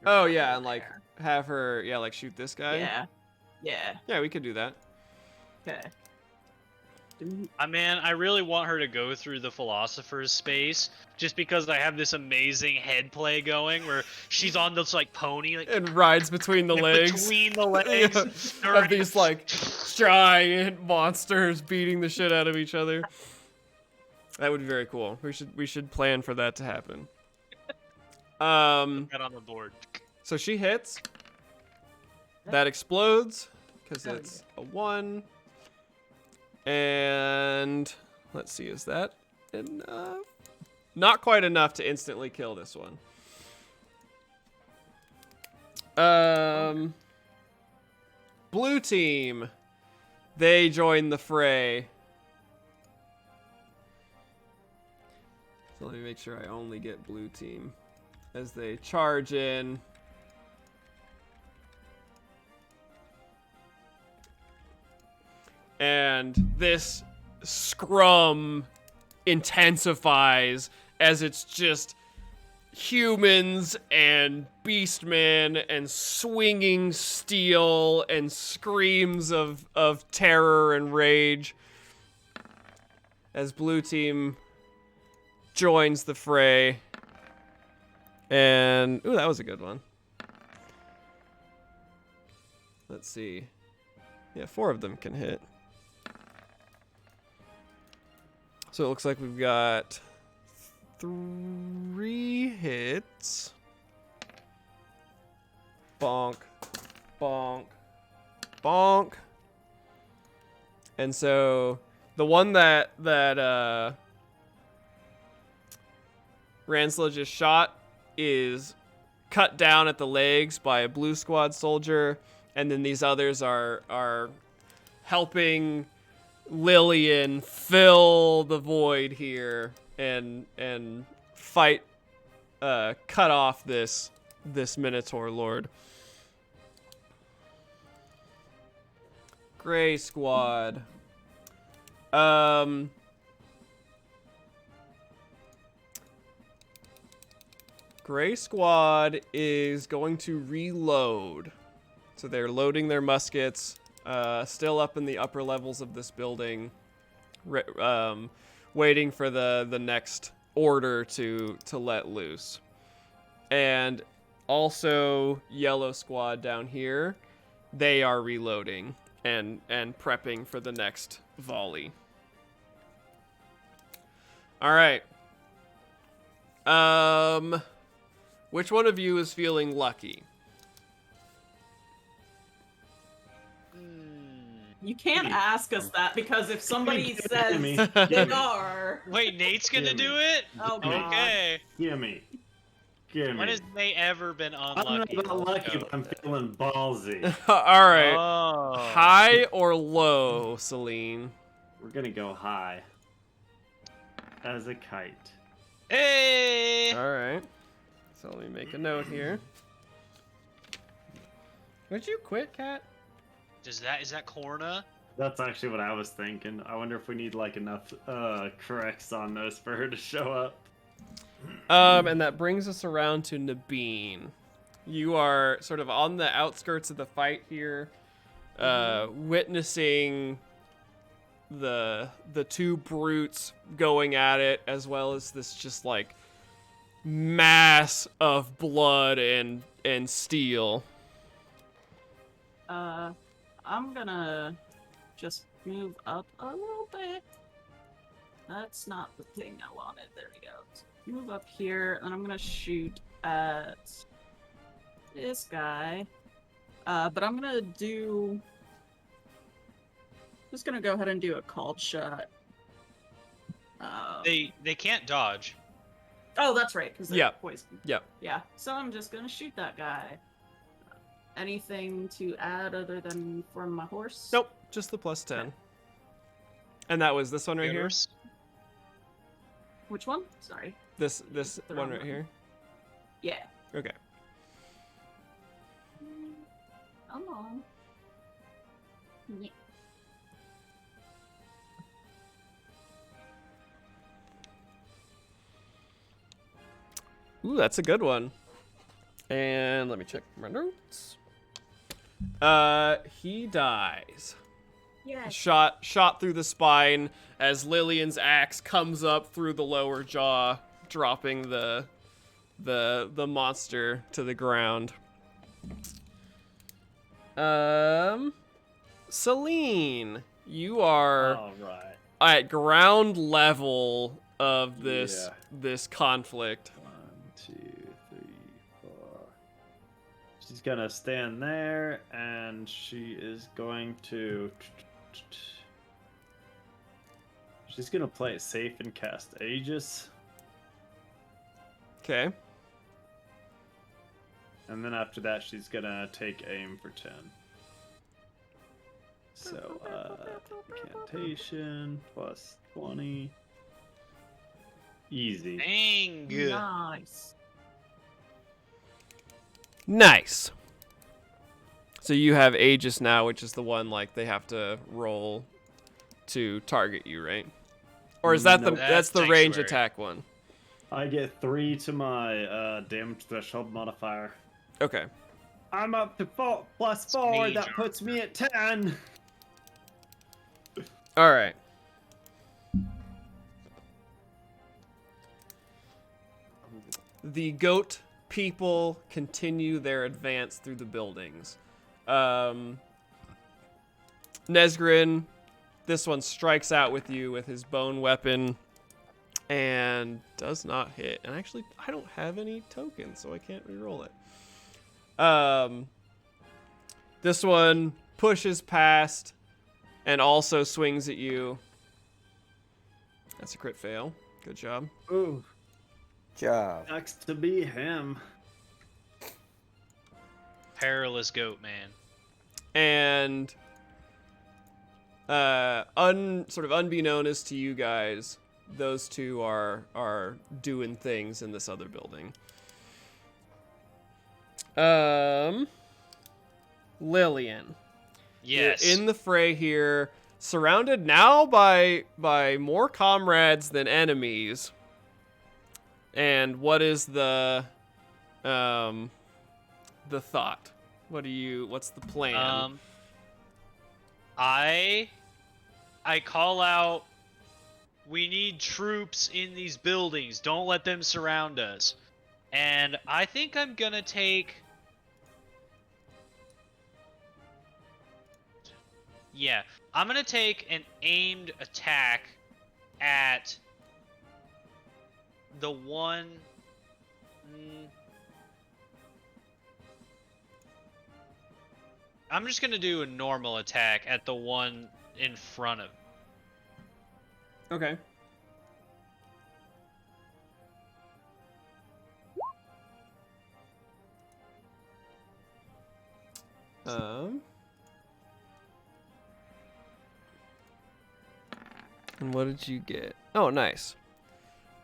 [SPEAKER 3] Oh yeah, and like
[SPEAKER 8] There.
[SPEAKER 3] have her like shoot this guy.
[SPEAKER 8] Yeah. Yeah.
[SPEAKER 3] Yeah, we could do that.
[SPEAKER 8] Okay.
[SPEAKER 6] I really want her to go through the philosopher's space, just because I have this amazing head play going where she's on this like pony, like
[SPEAKER 3] And rides between the legs.
[SPEAKER 6] between the legs,
[SPEAKER 3] Yeah, of these like giant monsters beating the shit out of each other. That would be very cool. We should plan for that to happen.
[SPEAKER 6] Get on the board.
[SPEAKER 3] So she hits. That explodes because
[SPEAKER 8] Oh,
[SPEAKER 3] it's a 1. And let's see, is that enough? Not quite enough to instantly kill this one. Blue team. They join the fray. So let me make sure I only get blue team as they charge in. And this scrum intensifies as it's just humans and beastmen and swinging steel and screams of terror and rage as blue team joins the fray. And ooh, that was a good one. Let's see. Yeah, 4 of them can hit. So it looks like we've got 3 hits. Bonk, bonk, bonk. And so the one that Ransla just shot is cut down at the legs by a blue squad soldier, and then these others are helping Lillian fill the void here and fight, cut off this Minotaur Lord. Gray squad. Gray squad is going to reload. So they're loading their muskets, still up in the upper levels of this building, waiting for the next order to let loose. And also yellow squad down here, they are reloading and prepping for the next volley. All right. Which one of you is feeling lucky?
[SPEAKER 8] You can't ask us that because if somebody says
[SPEAKER 2] Gimme,
[SPEAKER 8] they
[SPEAKER 2] gimme,
[SPEAKER 8] are,
[SPEAKER 6] Wait, Nate's gonna
[SPEAKER 2] Gimme.
[SPEAKER 6] do it?
[SPEAKER 8] oh god.
[SPEAKER 6] Okay.
[SPEAKER 2] gimme, gimme.
[SPEAKER 6] When has Nate ever been
[SPEAKER 2] I'm
[SPEAKER 6] unlucky?
[SPEAKER 2] not lucky, but I'm feeling ballsy.
[SPEAKER 3] All right.
[SPEAKER 6] Oh.
[SPEAKER 3] High or low, Celine?
[SPEAKER 2] We're gonna go high. As a kite.
[SPEAKER 6] Hey!
[SPEAKER 3] All right. So let me make a note here. Would you quit, Cat?
[SPEAKER 6] Is that Corna?
[SPEAKER 2] That's actually what I was thinking. I wonder if we need like enough corrects on those for her to show up.
[SPEAKER 3] And that brings us around to Nabeen. You are sort of on the outskirts of the fight here, witnessing the two brutes going at it, as well as this just like mass of blood and steel.
[SPEAKER 8] I'm gonna just move up a little bit. That's not the thing I wanted. There we go. Move up here, and I'm gonna shoot at this guy. But I'm gonna do. Just gonna go ahead and do a called shot.
[SPEAKER 6] They can't dodge.
[SPEAKER 8] Oh, that's right, because they're
[SPEAKER 3] Yep.
[SPEAKER 8] poisoned.
[SPEAKER 3] Yep.
[SPEAKER 8] Yeah. So I'm just gonna shoot that guy. Anything to add other than from my horse?
[SPEAKER 3] Nope, just the +10. And that was this one right here.
[SPEAKER 6] Yours?
[SPEAKER 8] Which one? Sorry.
[SPEAKER 3] This
[SPEAKER 8] The
[SPEAKER 3] one
[SPEAKER 8] wrong
[SPEAKER 3] right
[SPEAKER 8] one.
[SPEAKER 3] here.
[SPEAKER 8] Yeah.
[SPEAKER 3] Okay.
[SPEAKER 8] Come on. Yeah.
[SPEAKER 3] Ooh, that's a good one. And let me check my notes. He dies.
[SPEAKER 8] Yes.
[SPEAKER 3] Shot through the spine as Lillian's axe comes up through the lower jaw, dropping the monster to the ground. Celine, you are
[SPEAKER 2] All right.
[SPEAKER 3] at ground level of this
[SPEAKER 2] Yeah.
[SPEAKER 3] this conflict.
[SPEAKER 2] 1, 2, 3, 4. She's gonna stand there, and she is going to. She's gonna play it safe and cast Aegis,
[SPEAKER 3] Okay.
[SPEAKER 2] and then after that, she's gonna take aim for 10. So, incantation plus 20. Easy.
[SPEAKER 6] Dang.
[SPEAKER 8] Nice.
[SPEAKER 3] Nice. So you have Aegis now, which is the one like they have to roll to target you, right? Or is that
[SPEAKER 2] No.
[SPEAKER 3] that's the
[SPEAKER 6] That's
[SPEAKER 3] range
[SPEAKER 6] Sanctuary.
[SPEAKER 3] attack one?
[SPEAKER 2] I get 3 to my damage threshold modifier.
[SPEAKER 3] Okay.
[SPEAKER 2] I'm up to 4 plus 4.
[SPEAKER 6] Mage
[SPEAKER 2] That puts me at 10.
[SPEAKER 3] All right. The goat people continue their advance through the buildings. Nesgrin, this one strikes out with you with his bone weapon and does not hit. And actually, I don't have any tokens, so I can't reroll it. This one pushes past and also swings at you. That's a crit fail. Good job.
[SPEAKER 2] Ooh,
[SPEAKER 1] Job.
[SPEAKER 2] next to be him.
[SPEAKER 6] Perilous goat man.
[SPEAKER 3] And sort of unbeknownst to you guys, those two are doing things in this other building. Lillian,
[SPEAKER 6] Yes.
[SPEAKER 3] you're in the fray here, surrounded now by more comrades than enemies. And what is the thought? What's the plan?
[SPEAKER 6] I call out, we need troops in these buildings. Don't let them surround us. And I think I'm gonna take... Yeah, I'm gonna take an aimed attack at the one... I'm just gonna do a normal attack at the one in front of.
[SPEAKER 3] Okay. And what did you get? Oh, nice.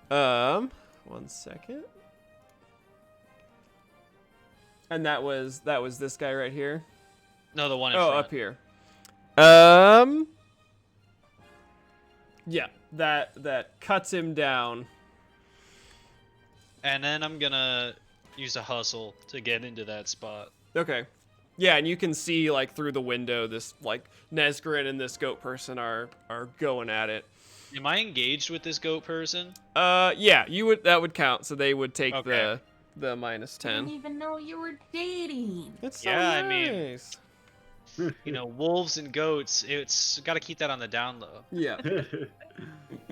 [SPEAKER 3] 1 second. And that was this guy right here.
[SPEAKER 6] No, the one in
[SPEAKER 3] Oh,
[SPEAKER 6] front.
[SPEAKER 3] up here. Yeah, that cuts him down.
[SPEAKER 6] And then I'm gonna use a hustle to get into that spot.
[SPEAKER 3] Okay. Yeah, and you can see like through the window this like Nesgrin and this goat person are going at it.
[SPEAKER 6] Am I engaged with this goat person?
[SPEAKER 3] Yeah, that would count, so they would take
[SPEAKER 6] Okay.
[SPEAKER 3] the minus
[SPEAKER 8] I didn't
[SPEAKER 3] 10.
[SPEAKER 8] even know you were dating.
[SPEAKER 3] It's so
[SPEAKER 6] Yeah, I mean-
[SPEAKER 3] nice.
[SPEAKER 6] You know, wolves and goats. It's got to keep that on the down low.
[SPEAKER 3] Yeah,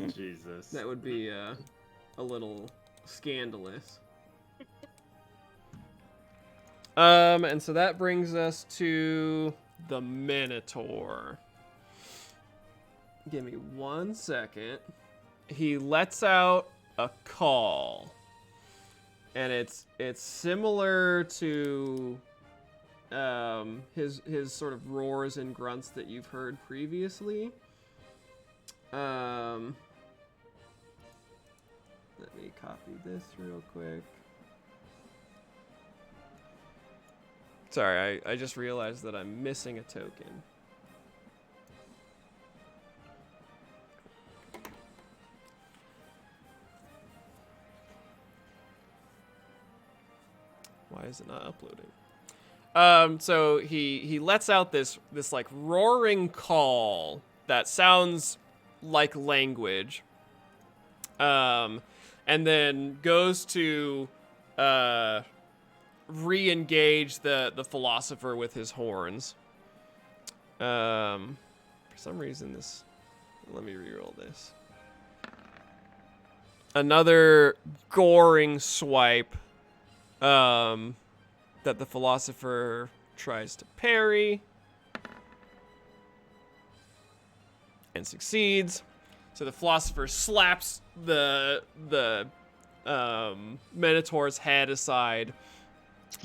[SPEAKER 2] Jesus.
[SPEAKER 3] that would be a little scandalous. And so that brings us to the Minotaur. Give me 1 second. He lets out a call, and it's similar to his sort of roars and grunts that you've heard previously. Let me copy this real quick. Sorry, I just realized that I'm missing a token. Why is it not uploading? So he lets out this like roaring call that sounds like language. And then goes to re-engage the philosopher with his horns. For some reason let me reroll this. Another goring swipe that the philosopher tries to parry and succeeds. So the philosopher slaps the Minotaur's head aside,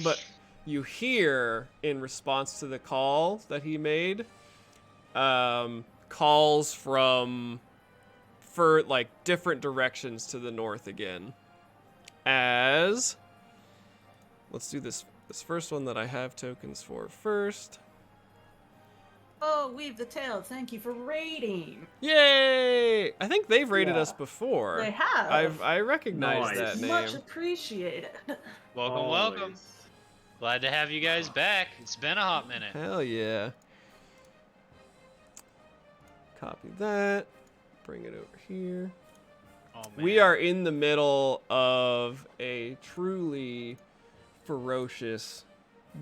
[SPEAKER 3] but you hear in response to the call that he made calls from like different directions to the north again. As let's do this first one that I have tokens for first.
[SPEAKER 8] Oh, Weave the Tail, thank you for raiding.
[SPEAKER 3] Yay! I think they've raided
[SPEAKER 8] Yeah.
[SPEAKER 3] us before.
[SPEAKER 8] They have.
[SPEAKER 3] I recognize
[SPEAKER 2] Nice.
[SPEAKER 3] that name.
[SPEAKER 8] Much appreciated.
[SPEAKER 6] Welcome, welcome. Glad to have you guys back. It's been a hot minute.
[SPEAKER 3] Hell yeah. Copy that. Bring it over here.
[SPEAKER 6] Oh, man.
[SPEAKER 3] We are in the middle of a truly ferocious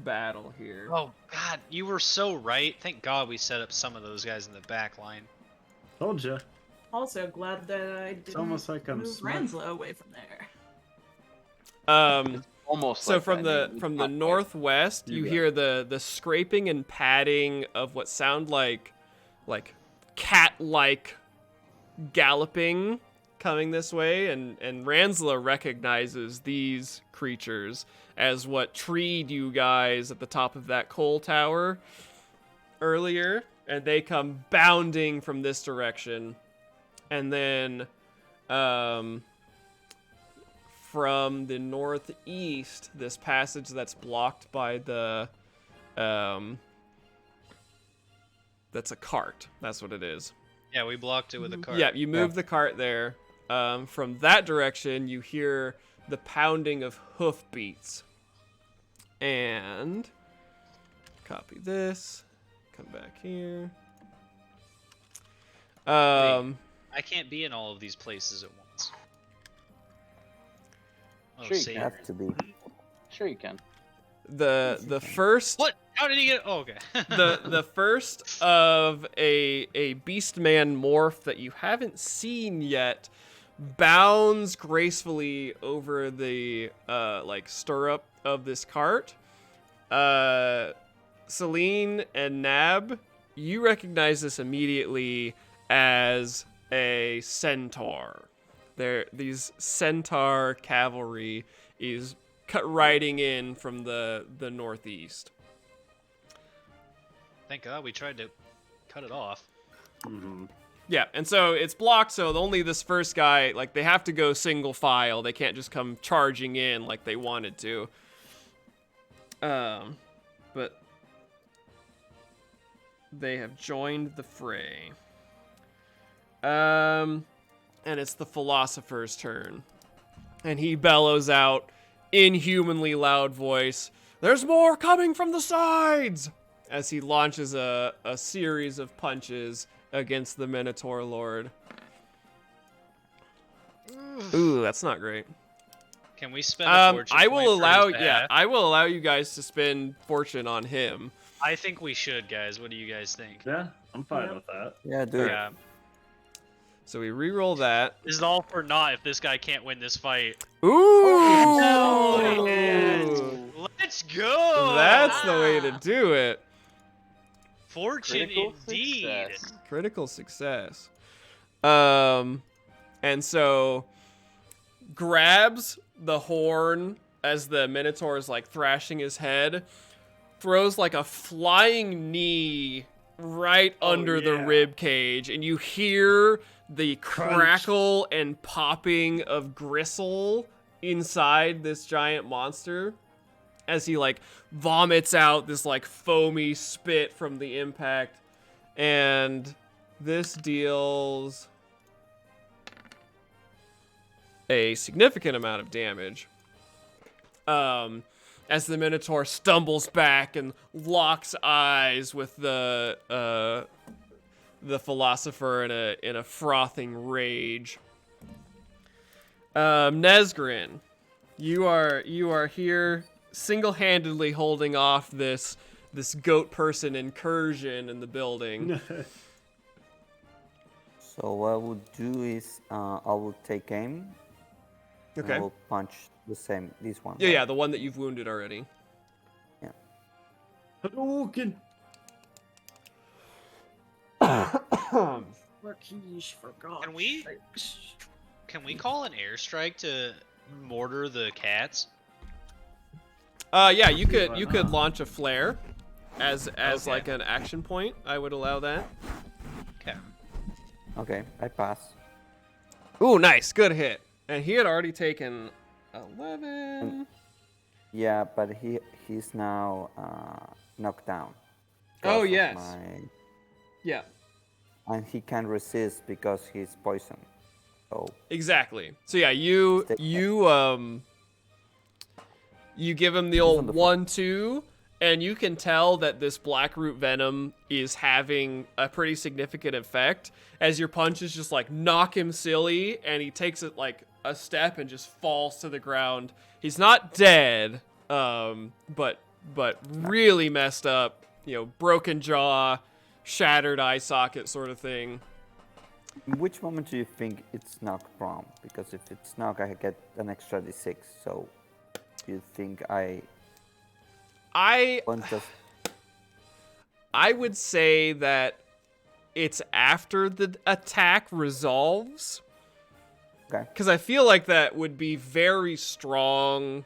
[SPEAKER 3] battle here.
[SPEAKER 6] Oh God, you were so right. Thank God we set up some of those guys in the back line.
[SPEAKER 2] Told ya.
[SPEAKER 8] Also, glad that I didn't
[SPEAKER 2] almost like I'm
[SPEAKER 8] move
[SPEAKER 2] smart.
[SPEAKER 8] Ranslow away from there.
[SPEAKER 5] Almost.
[SPEAKER 3] So
[SPEAKER 5] like
[SPEAKER 3] from
[SPEAKER 5] that,
[SPEAKER 3] the
[SPEAKER 5] Nate.
[SPEAKER 3] from
[SPEAKER 5] Not
[SPEAKER 3] the
[SPEAKER 5] quite.
[SPEAKER 3] northwest, you
[SPEAKER 2] You got
[SPEAKER 3] hear the scraping and padding of what sound like cat-like galloping coming this way, and Ransla recognizes these creatures as what treed you guys at the top of that coal tower earlier, and they come bounding from this direction. And then from the northeast, this passage that's blocked by the that's a cart. That's what it is.
[SPEAKER 6] Yeah, we blocked it with a cart.
[SPEAKER 3] Yeah, you move the cart there. From that direction, you hear the pounding of hoofbeats. And copy this. Come back here.
[SPEAKER 6] I can't be in all of these places at once. Oh,
[SPEAKER 5] Sure you
[SPEAKER 6] Savior.
[SPEAKER 1] Have to be.
[SPEAKER 5] Sure you can.
[SPEAKER 3] the first
[SPEAKER 6] What? How did he get? Oh, okay.
[SPEAKER 3] the first of a beastman morph that you haven't seen yet bounds gracefully over the like stirrup of this cart. Celine and Nab, you recognize this immediately as a centaur. These centaur cavalry is riding in from the northeast.
[SPEAKER 6] Thank God we tried to cut it off.
[SPEAKER 2] Mm-hmm.
[SPEAKER 3] Yeah, and so it's blocked, so only this first guy, like, they have to go single file. They can't just come charging in like they wanted to. But they have joined the fray. And it's the philosopher's turn. And he bellows out, inhumanly loud voice, "There's more coming from the sides!" As he launches a series of punches against the Minotaur Lord. Ooh, that's not great.
[SPEAKER 6] Can we spend a fortune
[SPEAKER 3] I
[SPEAKER 6] point
[SPEAKER 3] will
[SPEAKER 6] for
[SPEAKER 3] allow,
[SPEAKER 6] his behalf?
[SPEAKER 3] I will allow you guys to spend fortune on him.
[SPEAKER 6] I think we should, guys. What do you guys think?
[SPEAKER 2] Yeah, I'm fine with that.
[SPEAKER 1] Yeah, do it.
[SPEAKER 6] Yeah.
[SPEAKER 3] So we re-roll that.
[SPEAKER 6] This is all for naught if this guy can't win this fight.
[SPEAKER 3] Ooh!
[SPEAKER 6] Let's go!
[SPEAKER 3] That's the way to do it.
[SPEAKER 6] Fortune
[SPEAKER 5] Critical
[SPEAKER 6] indeed.
[SPEAKER 5] success.
[SPEAKER 3] Critical success. And so grabs the horn as the Minotaur is like thrashing his head, throws like a flying knee right under the rib cage, and you hear the crackle and popping of gristle inside this giant monster as he like vomits out this like foamy spit from the impact. And this deals a significant amount of damage. As the Minotaur stumbles back and locks eyes with the philosopher in a frothing rage. Nesgrin, you are here single-handedly holding off this goat person incursion in the building.
[SPEAKER 1] So what I will do is I will take aim. And
[SPEAKER 3] Okay.
[SPEAKER 1] I will punch this one.
[SPEAKER 3] Yeah,
[SPEAKER 1] right?
[SPEAKER 3] yeah, the one that you've wounded already.
[SPEAKER 2] Hadouken!
[SPEAKER 8] Marquise, for God's
[SPEAKER 6] Can we-
[SPEAKER 8] sakes.
[SPEAKER 6] Can we call an airstrike to mortar the cats?
[SPEAKER 3] Yeah, you could launch a flare as
[SPEAKER 6] Okay.
[SPEAKER 3] like an action point. I would allow that.
[SPEAKER 6] Okay.
[SPEAKER 1] Okay, I pass.
[SPEAKER 3] Ooh, nice, good hit. And he had already taken 11.
[SPEAKER 1] Yeah, but he's now knocked down.
[SPEAKER 3] Oh,
[SPEAKER 1] because of
[SPEAKER 3] yes. Yeah,
[SPEAKER 1] And he can resist because he's poisoned. So
[SPEAKER 3] exactly. So yeah, you give him the
[SPEAKER 1] on
[SPEAKER 3] old
[SPEAKER 1] the floor.
[SPEAKER 3] 1-2, and you can tell that this blackroot venom is having a pretty significant effect as your punches just like knock him silly, and he takes it like a step and just falls to the ground. He's not dead, but really messed up. You know, broken jaw, shattered eye socket sort of thing.
[SPEAKER 1] in which moment do you think it's knocked from? Because if it's knocked, I get an extra d6. So you think I want just
[SPEAKER 3] I would say that it's after the attack resolves.
[SPEAKER 1] okay?
[SPEAKER 3] Because I feel like that would be very strong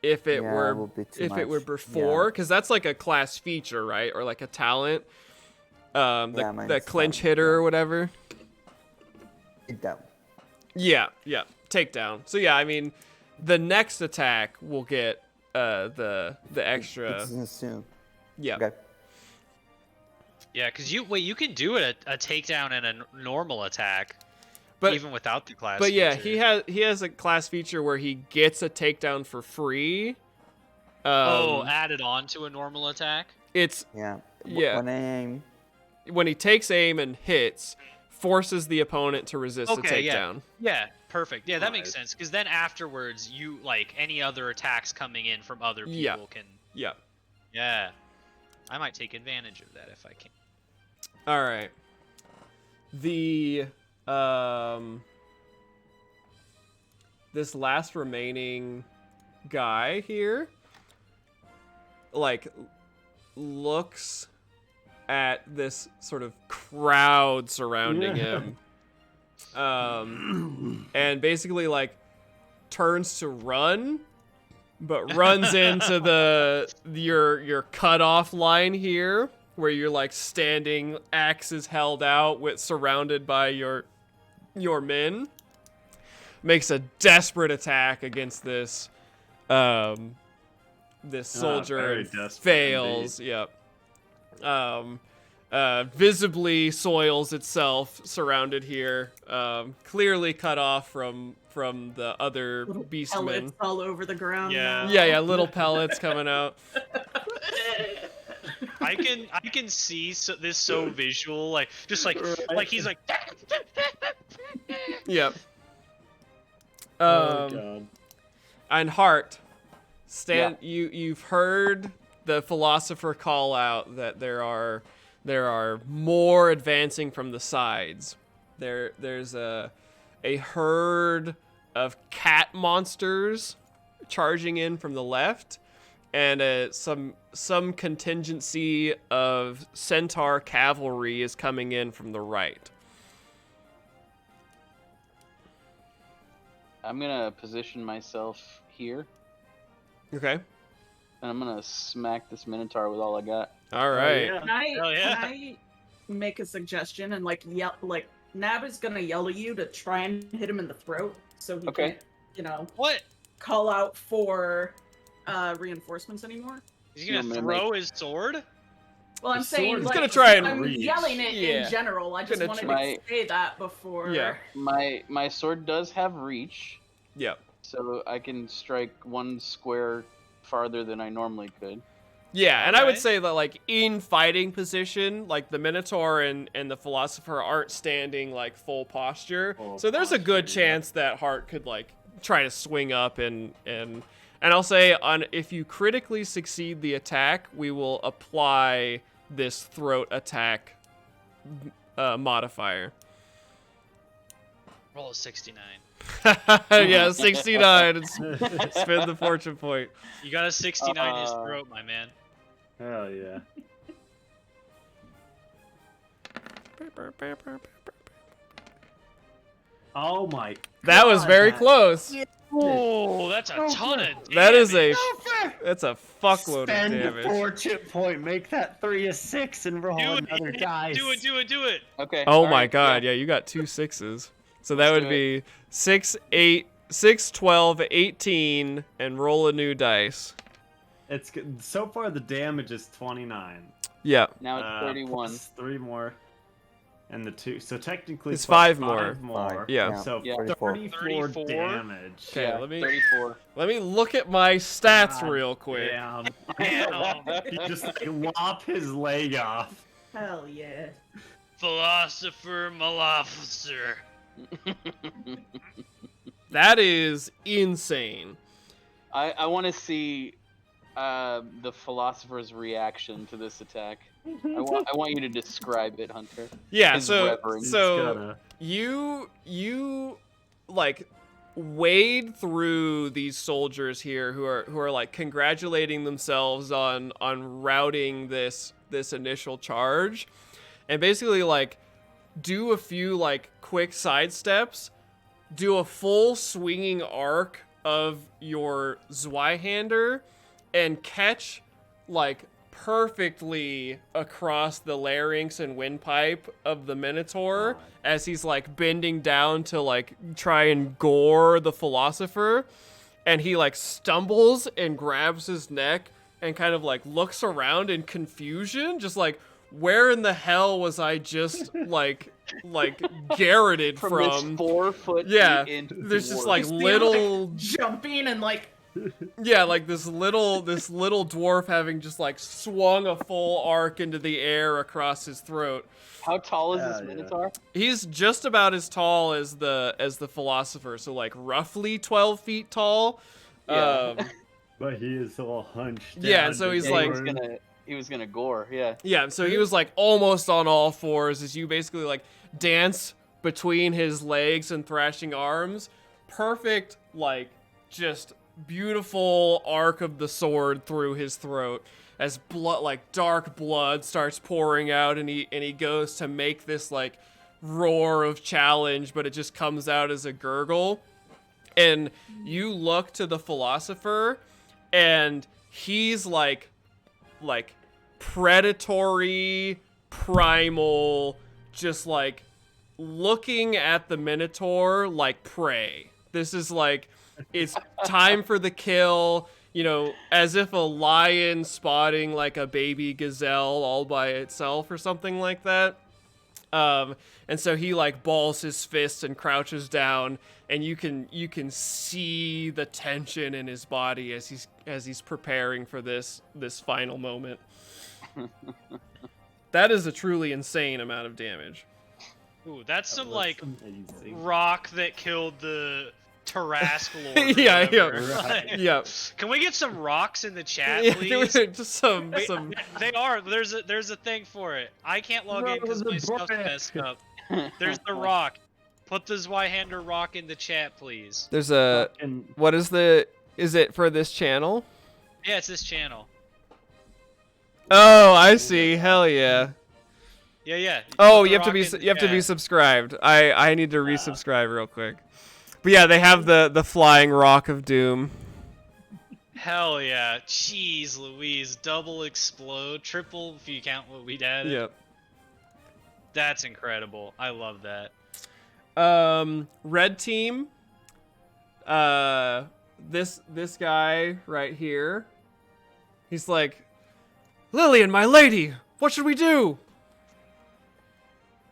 [SPEAKER 3] if it
[SPEAKER 1] Yeah,
[SPEAKER 3] were
[SPEAKER 1] it would be too
[SPEAKER 3] if it were
[SPEAKER 1] much.
[SPEAKER 3] before. Because that's like a class feature, right? Or like a talent. The
[SPEAKER 1] mine's
[SPEAKER 3] clinch
[SPEAKER 1] talent,
[SPEAKER 3] hitter
[SPEAKER 1] yeah.
[SPEAKER 3] or whatever.
[SPEAKER 1] It down.
[SPEAKER 3] Yeah, takedown. So yeah, I mean, the next attack will get the extra.
[SPEAKER 1] It's soon.
[SPEAKER 3] Yeah.
[SPEAKER 1] Okay.
[SPEAKER 6] Yeah, because you can do a takedown and a normal attack,
[SPEAKER 3] But
[SPEAKER 6] even without the class.
[SPEAKER 3] But yeah,
[SPEAKER 6] feature.
[SPEAKER 3] he has a class feature where he gets a takedown for free.
[SPEAKER 6] Added on to a normal attack.
[SPEAKER 3] It's
[SPEAKER 1] Yeah.
[SPEAKER 3] Yeah.
[SPEAKER 1] When I aim,
[SPEAKER 3] when he takes aim and hits, forces the opponent to resist a
[SPEAKER 6] Okay, yeah.
[SPEAKER 3] takedown.
[SPEAKER 6] Yeah, perfect. Yeah, that makes
[SPEAKER 2] Nice.
[SPEAKER 6] sense. Because then afterwards, you like any other attacks coming in from other people
[SPEAKER 3] Yeah.
[SPEAKER 6] can.
[SPEAKER 3] Yeah.
[SPEAKER 6] Yeah, I might take advantage of that if I can.
[SPEAKER 3] All right. The this last remaining guy here like looks at this sort of crowd surrounding him and basically like turns to run but runs into your cutoff line here where you're like standing, axes held out, with surrounded by your men. Makes a desperate attack against this this soldier
[SPEAKER 2] very
[SPEAKER 3] and
[SPEAKER 2] desperate
[SPEAKER 3] fails. Yep. Visibly soils itself, surrounded here. Clearly cut off from the other
[SPEAKER 8] Little
[SPEAKER 3] beastmen.
[SPEAKER 8] pellets all over the ground.
[SPEAKER 6] Yeah.
[SPEAKER 8] now.
[SPEAKER 3] Yeah, little pellets coming out.
[SPEAKER 6] I can see this so visual, like just like he's like.
[SPEAKER 3] Yep.
[SPEAKER 2] Oh god.
[SPEAKER 3] And Hart, you've heard the philosopher call out that there are more advancing from the sides. There's a herd of cat monsters charging in from the left, and some contingency of centaur cavalry is coming in from the right.
[SPEAKER 5] I'm gonna position myself here,
[SPEAKER 3] Okay.
[SPEAKER 5] and I'm gonna smack this Minotaur with all I got.
[SPEAKER 3] All right.
[SPEAKER 2] yeah.
[SPEAKER 8] Can I,
[SPEAKER 6] Hell yeah.
[SPEAKER 8] can I make a suggestion and like yell? Like Nab is gonna yell at you to try and hit him in the throat, so he
[SPEAKER 5] Okay.
[SPEAKER 8] can't,
[SPEAKER 6] What?
[SPEAKER 8] call out for reinforcements anymore.
[SPEAKER 6] Is he gonna
[SPEAKER 5] I'm gonna
[SPEAKER 6] throw his sword?
[SPEAKER 8] Well, I'm
[SPEAKER 2] The
[SPEAKER 8] saying
[SPEAKER 2] sword is
[SPEAKER 8] like,
[SPEAKER 3] gonna try and
[SPEAKER 8] I'm
[SPEAKER 2] reach.
[SPEAKER 8] yelling it
[SPEAKER 3] Yeah.
[SPEAKER 8] in general. I just
[SPEAKER 3] Gonna
[SPEAKER 8] wanted
[SPEAKER 5] try-
[SPEAKER 8] to say that before.
[SPEAKER 3] Yeah.
[SPEAKER 5] My sword does have reach,
[SPEAKER 3] Yep.
[SPEAKER 5] so I can strike one square farther than I normally could.
[SPEAKER 3] Yeah, and I would
[SPEAKER 6] Okay.
[SPEAKER 3] say that, like, in fighting position, like, the Minotaur and the Philosopher aren't standing, like, full posture.
[SPEAKER 2] Full
[SPEAKER 3] So there's a good
[SPEAKER 2] posture, yeah.
[SPEAKER 3] chance that Hart could, like, try to swing up and I'll say, if you critically succeed the attack, we will apply this throat attack modifier.
[SPEAKER 6] Roll a 69.
[SPEAKER 3] Yeah, 69. Spend the fortune point.
[SPEAKER 6] You got a 69 in his throat, my man.
[SPEAKER 2] Hell yeah. Oh my.
[SPEAKER 3] That was
[SPEAKER 2] God,
[SPEAKER 3] very
[SPEAKER 2] that-
[SPEAKER 3] close.
[SPEAKER 6] Oh, that's a ton of damage.
[SPEAKER 3] That is that's a fuckload of
[SPEAKER 2] Spend a
[SPEAKER 3] damage.
[SPEAKER 2] fortune point, make that 3 a 6, and roll
[SPEAKER 6] Do it,
[SPEAKER 2] another dice.
[SPEAKER 6] do it.
[SPEAKER 5] Okay.
[SPEAKER 3] Oh
[SPEAKER 5] all
[SPEAKER 3] my
[SPEAKER 5] right,
[SPEAKER 3] god, yeah, you got 2 6s. So that
[SPEAKER 5] Let's
[SPEAKER 3] would
[SPEAKER 5] do
[SPEAKER 3] be 6, 8, 6, 12, 18, and roll a new dice.
[SPEAKER 2] It's good. So far the damage is 29.
[SPEAKER 3] Yeah.
[SPEAKER 5] Now it's 31.
[SPEAKER 2] Plus 3 more. And the 2. So technically
[SPEAKER 3] It's
[SPEAKER 2] plus
[SPEAKER 3] 5
[SPEAKER 2] 5
[SPEAKER 3] more.
[SPEAKER 2] more.
[SPEAKER 3] Yeah.
[SPEAKER 2] So
[SPEAKER 5] Yeah.
[SPEAKER 2] 34
[SPEAKER 6] 34?
[SPEAKER 2] damage.
[SPEAKER 3] Okay,
[SPEAKER 5] Yeah,
[SPEAKER 3] let me
[SPEAKER 5] 34.
[SPEAKER 3] look at my stats
[SPEAKER 2] God
[SPEAKER 3] real quick.
[SPEAKER 2] Damn.
[SPEAKER 6] Damn.
[SPEAKER 2] He just like, lop his leg off.
[SPEAKER 8] Hell yeah.
[SPEAKER 6] Philosopher Maleficer.
[SPEAKER 3] That is insane.
[SPEAKER 5] I want to see the philosopher's reaction to this attack. I want you to describe it, Hunter.
[SPEAKER 3] Yeah,
[SPEAKER 5] His
[SPEAKER 3] so
[SPEAKER 5] reverence.
[SPEAKER 2] He's
[SPEAKER 3] so
[SPEAKER 2] gonna-
[SPEAKER 3] you like wade through these soldiers here who are like congratulating themselves on routing this initial charge, and basically like do a few like quick side steps, do a full swinging arc of your Zweihander, and catch like perfectly across the larynx and windpipe of the Minotaur
[SPEAKER 2] God.
[SPEAKER 3] as he's like bending down to like try and gore the philosopher, and he like stumbles and grabs his neck and kind of like looks around in confusion, just like, where in the hell was I just like garroted
[SPEAKER 5] From
[SPEAKER 3] from?
[SPEAKER 5] this 4 foot
[SPEAKER 3] Yeah,
[SPEAKER 5] into
[SPEAKER 3] there's just
[SPEAKER 5] dwarf.
[SPEAKER 3] like
[SPEAKER 8] See him,
[SPEAKER 3] little
[SPEAKER 8] jumping and like
[SPEAKER 3] yeah, like this little dwarf having just like swung a full arc into the air across his throat.
[SPEAKER 5] How tall is
[SPEAKER 2] Hell
[SPEAKER 5] this
[SPEAKER 2] yeah.
[SPEAKER 5] Minotaur?
[SPEAKER 3] He's just about as tall as the philosopher, so like roughly 12 feet tall.
[SPEAKER 5] Yeah.
[SPEAKER 2] But he is all hunched.
[SPEAKER 3] Yeah,
[SPEAKER 2] down
[SPEAKER 3] and so he's
[SPEAKER 2] to
[SPEAKER 3] like-
[SPEAKER 2] gore.
[SPEAKER 5] He was gonna gore. Yeah.
[SPEAKER 3] Yeah, so he was like almost on all fours as you basically like dance between his legs and thrashing arms. Perfect, like just beautiful arc of the sword through his throat as blood, like dark blood, starts pouring out, and he goes to make this like roar of challenge, but it just comes out as a gurgle. And you look to the philosopher, and he's like predatory, primal, just like looking at the Minotaur like prey. This is like, it's time for the kill, you know, as if a lion spotting like a baby gazelle all by itself or something like that. And so he like balls his fists and crouches down, and you can see the tension in his body as he's preparing for this final moment. That is a truly insane amount of damage.
[SPEAKER 6] Ooh, that's some like
[SPEAKER 2] amazing.
[SPEAKER 6] rock that killed the Tarask Lord.
[SPEAKER 3] Yeah, yeah.
[SPEAKER 2] Right.
[SPEAKER 3] Yeah.
[SPEAKER 6] Can we get some rocks in the chat,
[SPEAKER 3] Yeah,
[SPEAKER 6] please?
[SPEAKER 3] just some.
[SPEAKER 6] They are. There's a thing for it. I can't log in because
[SPEAKER 2] Bro,
[SPEAKER 6] my
[SPEAKER 2] the
[SPEAKER 6] stuff's
[SPEAKER 2] brick.
[SPEAKER 6] messed up. There's the rock. Put the Zweihander rock in the chat, please.
[SPEAKER 3] There's a.
[SPEAKER 2] Fucking-
[SPEAKER 3] What is the? Is it for this channel?
[SPEAKER 6] Yeah, it's this channel.
[SPEAKER 3] Oh, I see. Hell yeah.
[SPEAKER 6] Yeah.
[SPEAKER 3] Oh,
[SPEAKER 6] Put the
[SPEAKER 3] you have to
[SPEAKER 6] rock
[SPEAKER 3] be
[SPEAKER 6] in the
[SPEAKER 3] you have to be
[SPEAKER 6] chat.
[SPEAKER 3] subscribed. I need to resubscribe real quick. But yeah, they have the flying rock of doom.
[SPEAKER 6] Hell yeah. Jeez Louise. Double explode. Triple if you count what we added.
[SPEAKER 3] Yep.
[SPEAKER 6] That's incredible. I love that.
[SPEAKER 3] Red team. This guy right here. He's like, Lillian, my lady, what should we do?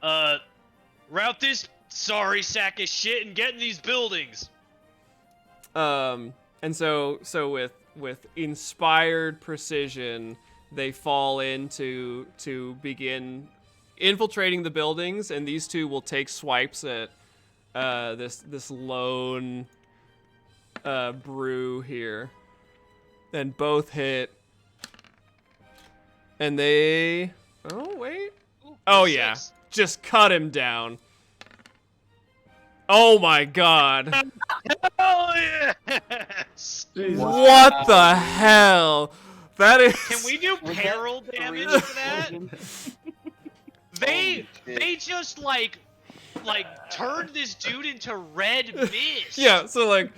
[SPEAKER 6] Route this sorry sack of shit and get in these buildings.
[SPEAKER 3] And so with inspired precision, they fall in to begin infiltrating the buildings, and these two will take swipes at this lone brew here. Then both hit, and they oh yeah,
[SPEAKER 6] Six.
[SPEAKER 3] just cut him down. Oh my god.
[SPEAKER 6] Hell yes!
[SPEAKER 3] What the hell? That is.
[SPEAKER 6] Can we do
[SPEAKER 5] Was that
[SPEAKER 6] peril
[SPEAKER 5] three
[SPEAKER 6] damage for that?
[SPEAKER 5] explosions?
[SPEAKER 6] They
[SPEAKER 5] Holy shit.
[SPEAKER 6] they just like turned this dude into red mist.
[SPEAKER 3] Yeah. So like,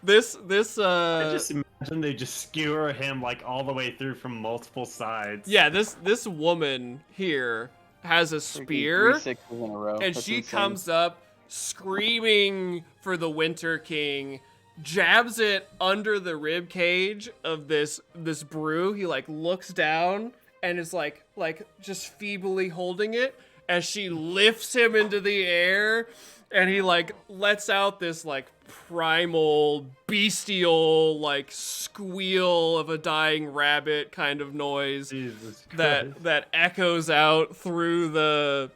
[SPEAKER 3] this
[SPEAKER 2] I just imagine they just skewer him like all the way through from multiple sides.
[SPEAKER 3] yeah, this woman here has a
[SPEAKER 5] Freaking
[SPEAKER 3] spear,
[SPEAKER 5] 3 sixes in a row.
[SPEAKER 3] and
[SPEAKER 5] That's
[SPEAKER 3] she
[SPEAKER 5] insane.
[SPEAKER 3] comes up screaming for the Winter King, jabs it under the rib cage of this brew. He like looks down and is like just feebly holding it as she lifts him into the air, and he like lets out this like primal bestial like squeal of a dying rabbit kind of noise
[SPEAKER 2] Jesus Christ.
[SPEAKER 3] that echoes out through the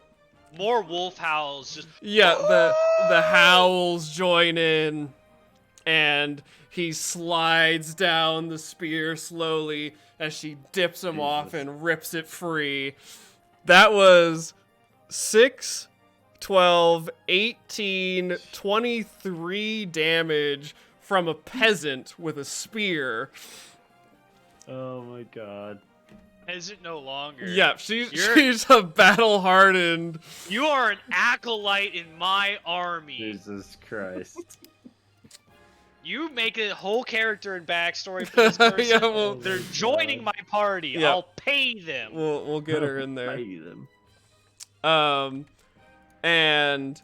[SPEAKER 6] More wolf howls. Just
[SPEAKER 3] the howls join in, and he slides down the spear slowly as she dips him off and rips it free. That was 6, 12, 18, 23 damage from a peasant with a spear.
[SPEAKER 2] Oh my god.
[SPEAKER 6] is it no longer?
[SPEAKER 3] Yeah,
[SPEAKER 6] You're-
[SPEAKER 3] she's a battle-hardened.
[SPEAKER 6] You are an acolyte in my army.
[SPEAKER 2] Jesus Christ.
[SPEAKER 6] You make a whole character and backstory for this person.
[SPEAKER 3] Yeah, well,
[SPEAKER 6] They're joining my party.
[SPEAKER 3] Yeah.
[SPEAKER 6] I'll pay them.
[SPEAKER 3] we'll get her in there.
[SPEAKER 2] Pay them.
[SPEAKER 3] And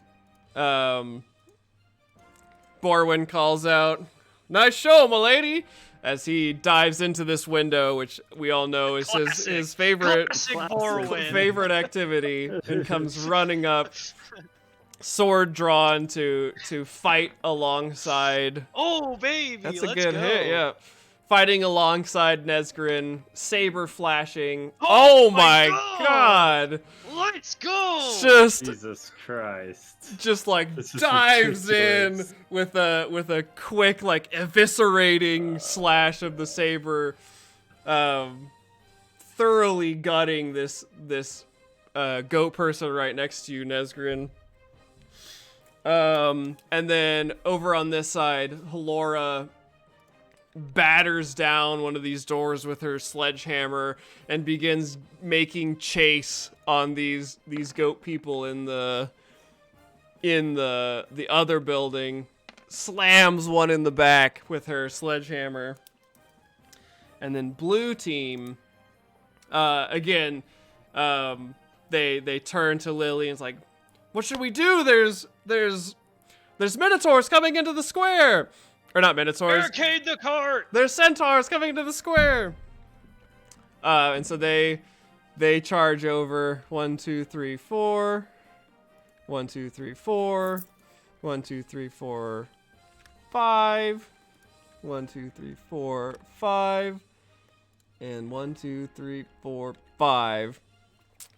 [SPEAKER 3] Borwin calls out, "Nice show, m'lady," as he dives into this window, which we all know is
[SPEAKER 6] Classic.
[SPEAKER 3] his favorite
[SPEAKER 6] Classic
[SPEAKER 2] Classic.
[SPEAKER 6] Borwin.
[SPEAKER 3] favorite activity, and comes running up, sword drawn to fight alongside.
[SPEAKER 6] Oh baby,
[SPEAKER 3] That's a
[SPEAKER 6] let's
[SPEAKER 3] good
[SPEAKER 6] go.
[SPEAKER 3] hit, yeah. Fighting alongside Nesgrin, saber flashing.
[SPEAKER 6] Oh
[SPEAKER 3] Oh
[SPEAKER 6] my
[SPEAKER 3] my god!
[SPEAKER 6] Let's go.
[SPEAKER 3] Just
[SPEAKER 2] Jesus Christ.
[SPEAKER 3] just like
[SPEAKER 2] This is
[SPEAKER 3] dives in
[SPEAKER 2] ridiculous.
[SPEAKER 3] with a quick like eviscerating slash of the saber, thoroughly gutting this goat person right next to you, Nesgrin. And then over on this side, Halora batters down one of these doors with her sledgehammer and begins making chase on these goat people in the other building. Slams one in the back with her sledgehammer. And then blue team, Again, they turn to Lily and it's like, what should we do? There's Minotaurs coming into the square. Or not Minotaurs.
[SPEAKER 6] Barricade the cart!
[SPEAKER 3] There's centaurs coming into the square. And so they charge over. 1, 2, 3, 4. 1, 2, 3, 4. 1, 2, 3, 4, 5. 1, 2, 3, 4, 5. And 1, 2, 3, 4, 5.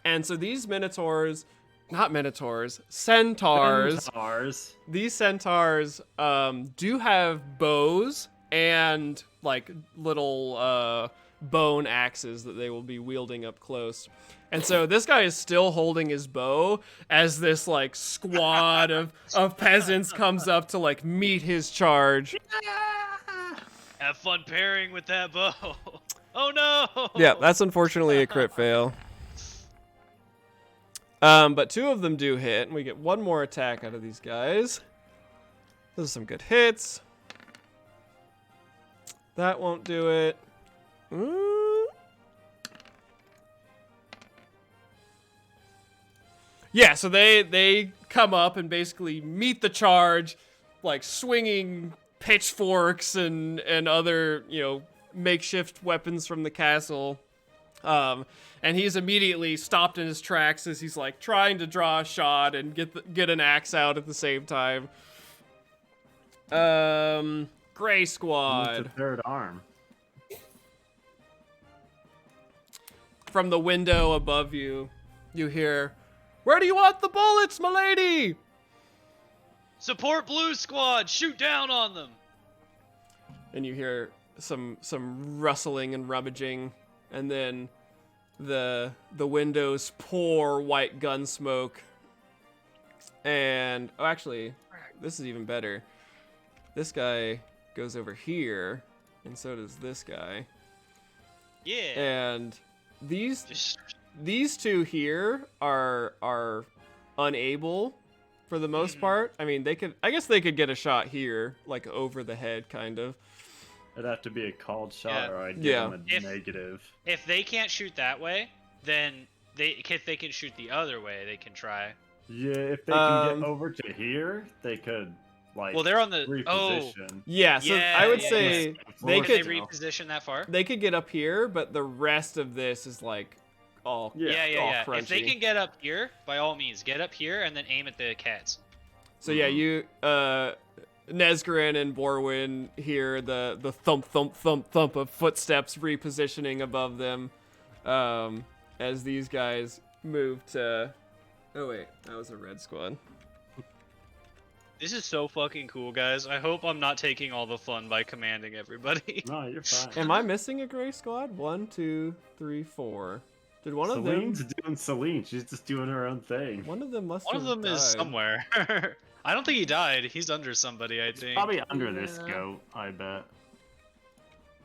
[SPEAKER 3] And so these Minotaurs, not Minotaurs, centaurs. These centaurs do have bows and like little bone axes that they will be wielding up close. And so this guy is still holding his bow as this like squad of peasants comes up to like meet his charge.
[SPEAKER 6] Have fun pairing with that bow. Oh no!
[SPEAKER 3] Yeah, that's unfortunately a crit fail. But 2 of them do hit, and we get 1 more attack out of these guys. Those are some good hits. That won't do it. Yeah, so they come up and basically meet the charge, like swinging pitchforks and other, makeshift weapons from the castle. And he's immediately stopped in his tracks as he's like trying to draw a shot and get an axe out at the same time. Gray Squad.
[SPEAKER 2] It's a third arm.
[SPEAKER 3] From the window above you, you hear, "Where do you want the bullets, milady?"
[SPEAKER 6] Support Blue Squad! Shoot down on them!
[SPEAKER 3] And you hear some rustling and rummaging, and then the windows pour white gun smoke. And actually, this is even better. This guy goes over here, and so does this guy.
[SPEAKER 6] Yeah.
[SPEAKER 3] And these 2 here are unable for the most part. I mean, I guess they could get a shot here, like over the head, kind of.
[SPEAKER 2] It'd have to be a called shot,
[SPEAKER 6] Yeah.
[SPEAKER 2] or I'd give
[SPEAKER 3] Yeah.
[SPEAKER 2] them a negative.
[SPEAKER 6] If they can't shoot that way, then if they can shoot the other way, they can try.
[SPEAKER 2] Yeah, if they can get over to here, they could, like,
[SPEAKER 6] Well, they're on the
[SPEAKER 2] reposition.
[SPEAKER 3] Yeah, so
[SPEAKER 6] Yeah,
[SPEAKER 3] I would
[SPEAKER 6] yeah,
[SPEAKER 3] say they
[SPEAKER 6] Can they
[SPEAKER 3] could
[SPEAKER 6] reposition that far?
[SPEAKER 3] they could get up here, but the rest of this is like all
[SPEAKER 6] Yeah.
[SPEAKER 3] all
[SPEAKER 6] If they
[SPEAKER 3] crunchy.
[SPEAKER 6] can get up here, by all means, get up here and then aim at the cats.
[SPEAKER 3] So yeah, you Nesgrin and Borwin hear the thump thump thump thump of footsteps repositioning above them as these guys move to. Oh wait, that was a red squad.
[SPEAKER 6] This is so fucking cool, guys. I hope I'm not taking all the fun by commanding everybody.
[SPEAKER 2] No, you're fine.
[SPEAKER 3] Am I missing a gray squad? 1, 2, 3, 4. Did one of them?
[SPEAKER 2] Celine's doing Celine. She's just doing her own thing.
[SPEAKER 3] One of them must.
[SPEAKER 6] One of
[SPEAKER 3] have
[SPEAKER 6] them is
[SPEAKER 3] died.
[SPEAKER 6] somewhere. I don't think he died. He's under somebody, I think.
[SPEAKER 2] Probably under this
[SPEAKER 4] Yeah.
[SPEAKER 2] goat, I bet.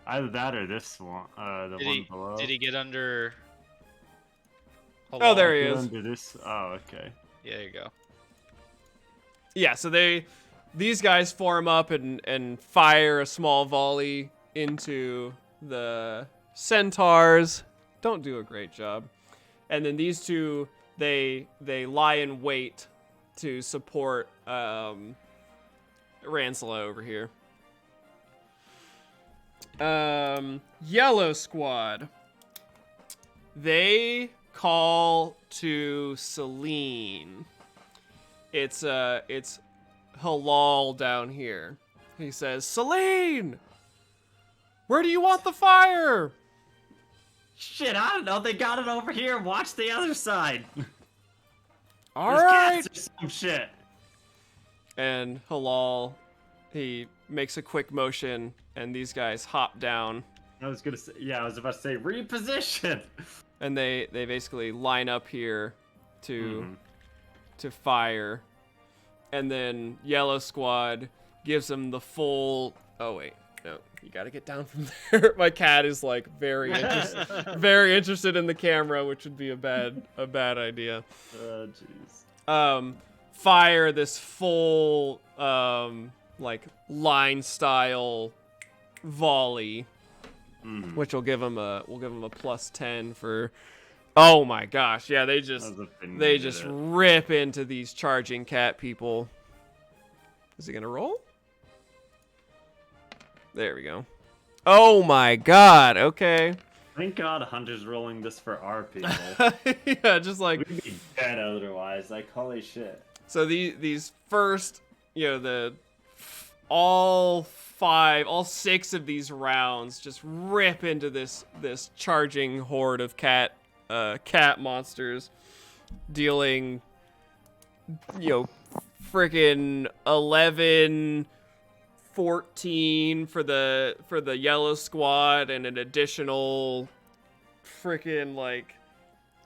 [SPEAKER 2] Either that or this one, the one below.
[SPEAKER 6] Did he get under?
[SPEAKER 3] Oh, there he
[SPEAKER 2] Get
[SPEAKER 3] is.
[SPEAKER 2] under this. Oh, okay.
[SPEAKER 6] Yeah, there you go.
[SPEAKER 3] Yeah, so these guys form up and fire a small volley into the centaurs. Don't do a great job. And then these 2, they lie in wait to support Ransela over here. Yellow Squad. They call to Celine. It's Halal down here. He says, "Celine, where do you want the fire?"
[SPEAKER 2] Shit, I don't know. They got it over here. Watch the other side.
[SPEAKER 3] All
[SPEAKER 2] There's
[SPEAKER 3] right.
[SPEAKER 2] cats or some shit.
[SPEAKER 3] And Halal, he makes a quick motion, and these guys hop down,
[SPEAKER 2] I was gonna say, yeah, I was about to say reposition.
[SPEAKER 3] and they basically line up here to
[SPEAKER 2] Mhm.
[SPEAKER 3] to fire, and then Yellow Squad gives them the full. Oh wait, no, you gotta get down from there. My cat is like very interested in the camera, which would be a bad idea.
[SPEAKER 2] Jeez.
[SPEAKER 3] Fire this full like line style volley which will give them a +10 for. Oh my gosh! Yeah, they just rip into these charging cat people. Is he gonna roll? There we go. Oh my god! Okay.
[SPEAKER 2] Thank God Hunter's rolling this for our people.
[SPEAKER 3] Yeah, just like
[SPEAKER 2] We'd be dead otherwise. Like, holy shit.
[SPEAKER 3] so. These first, all 6 of these rounds just rip into this charging horde of cat monsters, dealing freaking 11, 14 for the yellow squad, and an additional freaking like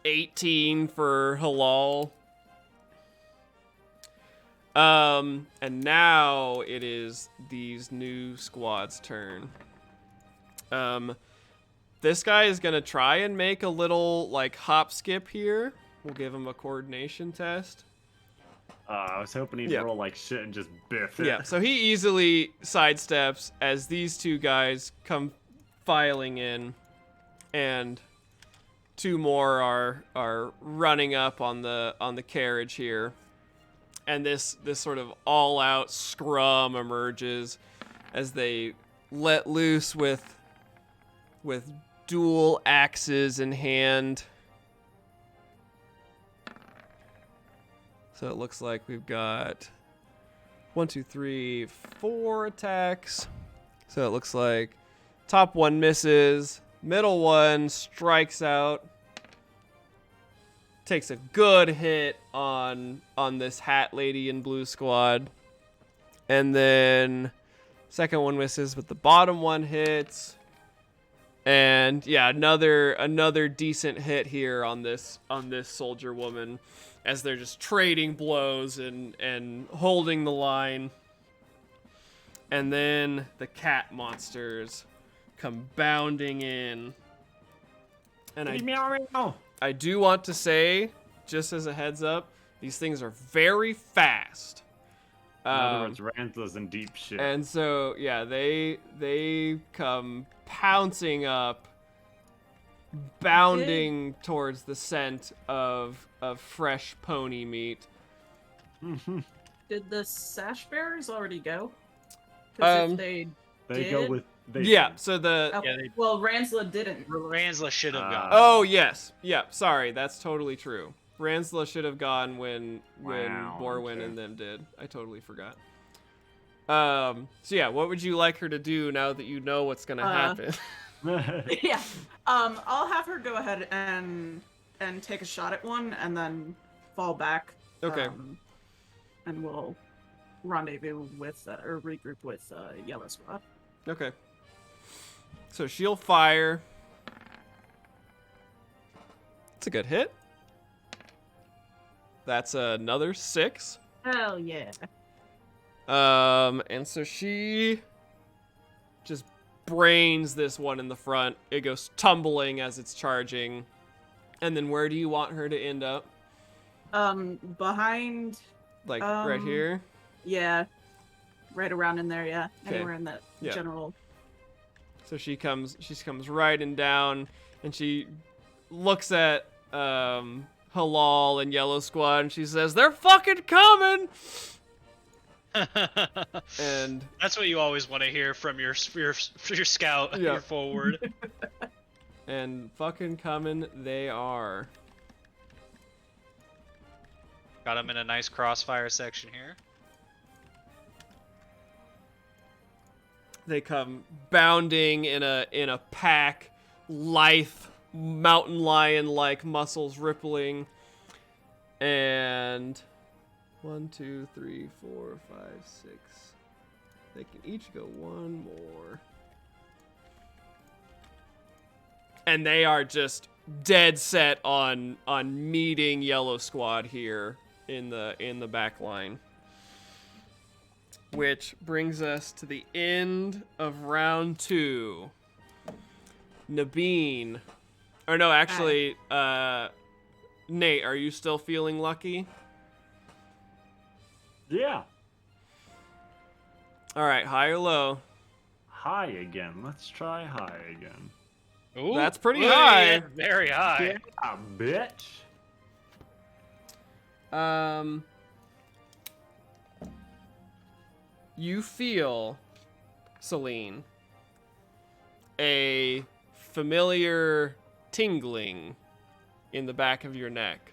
[SPEAKER 3] 18 for Halal. And now it is these new squad's turn. This guy is gonna try and make a little like hop skip here. We'll give him a coordination test.
[SPEAKER 2] I was hoping he'd roll like shit and just biff it.
[SPEAKER 3] Yeah, so he easily sidesteps as these 2 guys come filing in, and 2 more are running up on the carriage here. And this sort of all-out scrum emerges as they let loose with dual axes in hand. So it looks like we've got 1, 2, 3, 4 attacks. So it looks like top one misses, middle one strikes out, takes a good hit on this hat lady in blue squad, and then second one misses, but the bottom one hits. And yeah, another decent hit here on this soldier woman, as they're just trading blows and holding the line. And then the cat monsters come bounding in. And I do want to say, just as a heads up, these things are very fast.
[SPEAKER 2] In other words, Ranzla's in deep shit.
[SPEAKER 3] And so, yeah, they come pouncing up, bounding towards the scent of fresh pony meat.
[SPEAKER 8] Did the sash bearers already go? 'Cause if they did,
[SPEAKER 2] go with
[SPEAKER 3] So the
[SPEAKER 8] okay. Well, Ranzla didn't.
[SPEAKER 6] Ranzla should have gone.
[SPEAKER 3] oh yes, sorry, that's totally true. Ransla should have gone when Borwin and them did. I totally forgot. So yeah, what would you like her to do now that you know what's gonna happen?
[SPEAKER 8] Yeah. I'll have her go ahead and take a shot at one, and then fall back.
[SPEAKER 3] Okay.
[SPEAKER 8] And we'll rendezvous with or regroup with Yellow Squad.
[SPEAKER 3] Okay. So she'll fire. It's a good hit. That's another 6.
[SPEAKER 8] Hell yeah.
[SPEAKER 3] And so she just brains this one in the front. It goes tumbling as it's charging. And then where do you want her to end up?
[SPEAKER 8] Behind.
[SPEAKER 3] Like right here?
[SPEAKER 8] Yeah. Right around in there, yeah.
[SPEAKER 3] Okay.
[SPEAKER 8] Anywhere in that general.
[SPEAKER 3] So she comes riding down, and she looks at Halal and Yellow Squad, and she says, "They're fucking coming!" And
[SPEAKER 6] that's what you always want to hear from your scout, your forward.
[SPEAKER 3] And fucking coming they are.
[SPEAKER 6] Got him in a nice crossfire section here.
[SPEAKER 3] They come bounding in a pack, lithe, mountain lion-like muscles rippling. And 1, 2, 3, 4, 5, 6. They can each go one more. And they are just dead set on meeting Yellow Squad here in the back line. Which brings us to the end of round 2. Nabeen. Or no, actually, Nate, are you still feeling lucky?
[SPEAKER 2] Yeah.
[SPEAKER 3] All right, high or low?
[SPEAKER 2] high again. Let's try high again.
[SPEAKER 6] Ooh,
[SPEAKER 3] That's pretty
[SPEAKER 6] look at
[SPEAKER 3] high.
[SPEAKER 6] it, very high.
[SPEAKER 2] Yeah, bitch.
[SPEAKER 3] You feel, Celine, a familiar tingling in the back of your neck.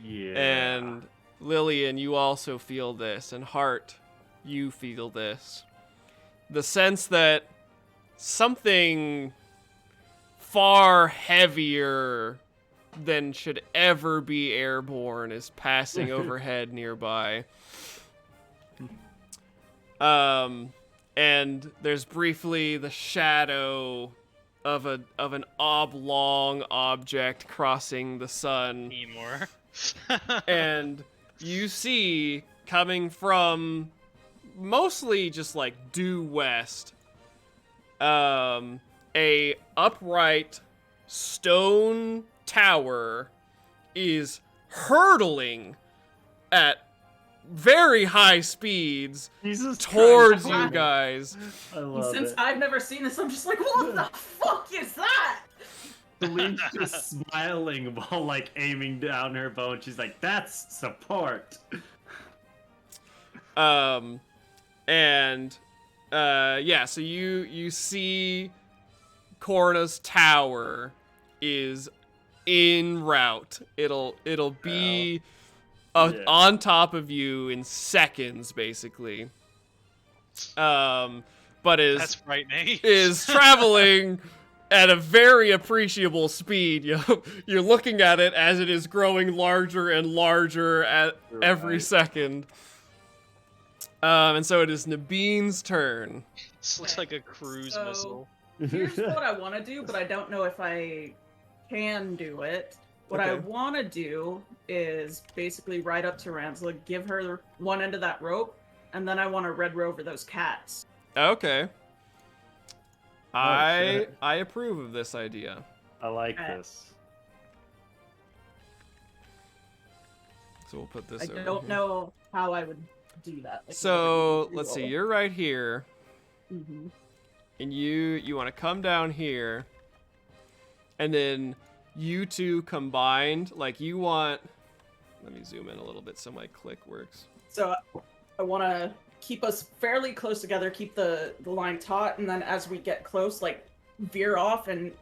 [SPEAKER 2] Yeah.
[SPEAKER 3] And Lillian, you also feel this, and Hart, you feel this. The sense that something far heavier than should ever be airborne is passing overhead nearby. And there's briefly the shadow of an oblong object crossing the sun.
[SPEAKER 6] Timor.
[SPEAKER 3] And you see coming from mostly just like due west, a upright stone tower is hurtling at very high speeds
[SPEAKER 2] Jesus
[SPEAKER 3] towards
[SPEAKER 2] Christ.
[SPEAKER 3] you guys.
[SPEAKER 2] I love
[SPEAKER 8] Since
[SPEAKER 2] it.
[SPEAKER 8] I've never seen this, I'm just like, what the fuck is that?
[SPEAKER 2] Celine's just smiling while like aiming down her bow, and she's like, "That's support."
[SPEAKER 3] So you see Corna's tower is en route. It'll be
[SPEAKER 2] Yeah.
[SPEAKER 3] on top of you in seconds, basically. But
[SPEAKER 6] That's frightening.
[SPEAKER 3] is traveling at a very appreciable speed. You're looking at it as it is growing larger and larger at every
[SPEAKER 2] Right.
[SPEAKER 3] second. And so it is Nabeen's turn.
[SPEAKER 6] This looks like a cruise
[SPEAKER 8] So-
[SPEAKER 6] missile.
[SPEAKER 8] Here's what I want to do, but I don't know if I can do it. What I
[SPEAKER 3] Okay.
[SPEAKER 8] want to do is basically ride up to Ransla, give her one end of that rope, and then I want to Red Rover those cats.
[SPEAKER 3] Okay. I
[SPEAKER 2] shit.
[SPEAKER 3] approve of this idea.
[SPEAKER 2] I like
[SPEAKER 8] Okay.
[SPEAKER 2] this.
[SPEAKER 3] So we'll put this
[SPEAKER 8] I
[SPEAKER 3] over
[SPEAKER 8] don't
[SPEAKER 3] here.
[SPEAKER 8] know how I would do that. Like,
[SPEAKER 3] So let's see, you're right here,
[SPEAKER 8] Mm-hmm.
[SPEAKER 3] and you want to come down here, and then you two combined, like you want. Let me zoom in a little bit so my click works.
[SPEAKER 8] So I want to keep us fairly close together, keep the line taut, and then as we get close, like veer off and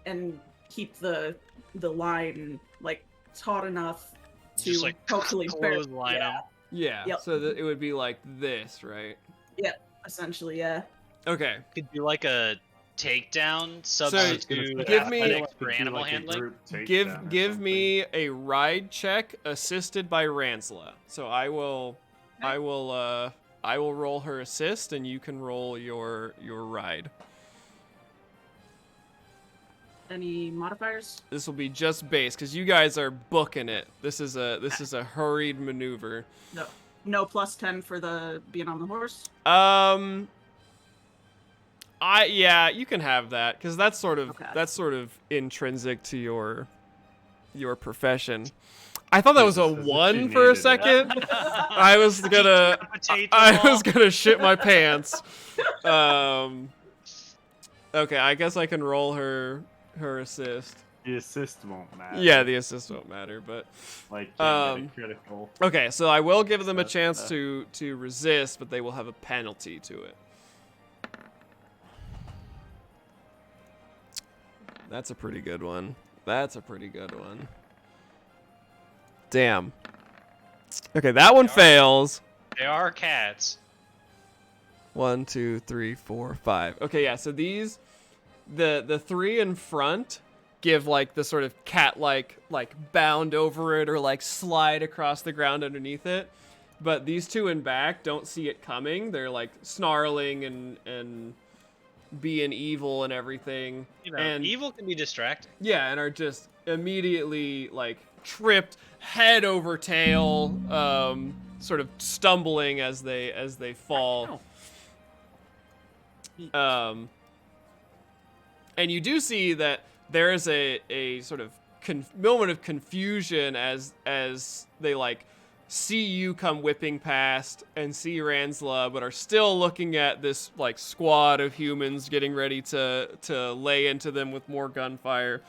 [SPEAKER 8] keep the line like taut enough to
[SPEAKER 6] Just like
[SPEAKER 8] hopefully
[SPEAKER 6] clothesline
[SPEAKER 8] yeah,
[SPEAKER 6] him.
[SPEAKER 3] Yeah.
[SPEAKER 8] Yep.
[SPEAKER 3] So that it would be like this, right?
[SPEAKER 8] essentially, yeah.
[SPEAKER 3] Okay.
[SPEAKER 6] Could do like a takedown substitute
[SPEAKER 3] give me-
[SPEAKER 6] athletics for animal handling.
[SPEAKER 3] Give me a ride check assisted by Ransla. So I will roll her assist, and you can roll your ride.
[SPEAKER 8] Any modifiers?
[SPEAKER 3] This will be just base because you guys are booking it. This is a hurried maneuver.
[SPEAKER 8] No plus 10 for the being on the horse.
[SPEAKER 3] You can have that because that's sort of
[SPEAKER 8] Okay.
[SPEAKER 3] intrinsic to your profession. I thought that was a
[SPEAKER 2] Jesus, she
[SPEAKER 3] 1 for a
[SPEAKER 2] needed it.
[SPEAKER 3] second. I was gonna shit my pants. Okay, I guess I can roll her assist.
[SPEAKER 2] The assist won't matter.
[SPEAKER 3] Yeah, the assist won't matter, but
[SPEAKER 2] Like, can't
[SPEAKER 3] um,
[SPEAKER 2] get a critical.
[SPEAKER 3] okay. So I will give them a
[SPEAKER 2] Stuff,
[SPEAKER 3] chance to resist, but they will have a penalty to it. That's a pretty good one. Damn. Okay, that one fails.
[SPEAKER 6] They are cats.
[SPEAKER 3] 1, 2, 3, 4, 5. Okay, yeah. So these, the three in front give like the sort of cat-like bound over it or like slide across the ground underneath it, but these two in back don't see it coming. They're like snarling and being evil and everything.
[SPEAKER 6] You know,
[SPEAKER 3] and
[SPEAKER 6] evil can be distracting.
[SPEAKER 3] yeah, and are just immediately like tripped head over tail, sort of stumbling as they fall. And you do see that there is a sort of moment of confusion as they like see you come whipping past and see Ransla, but are still looking at this like squad of humans getting ready to lay into them with more gunfire.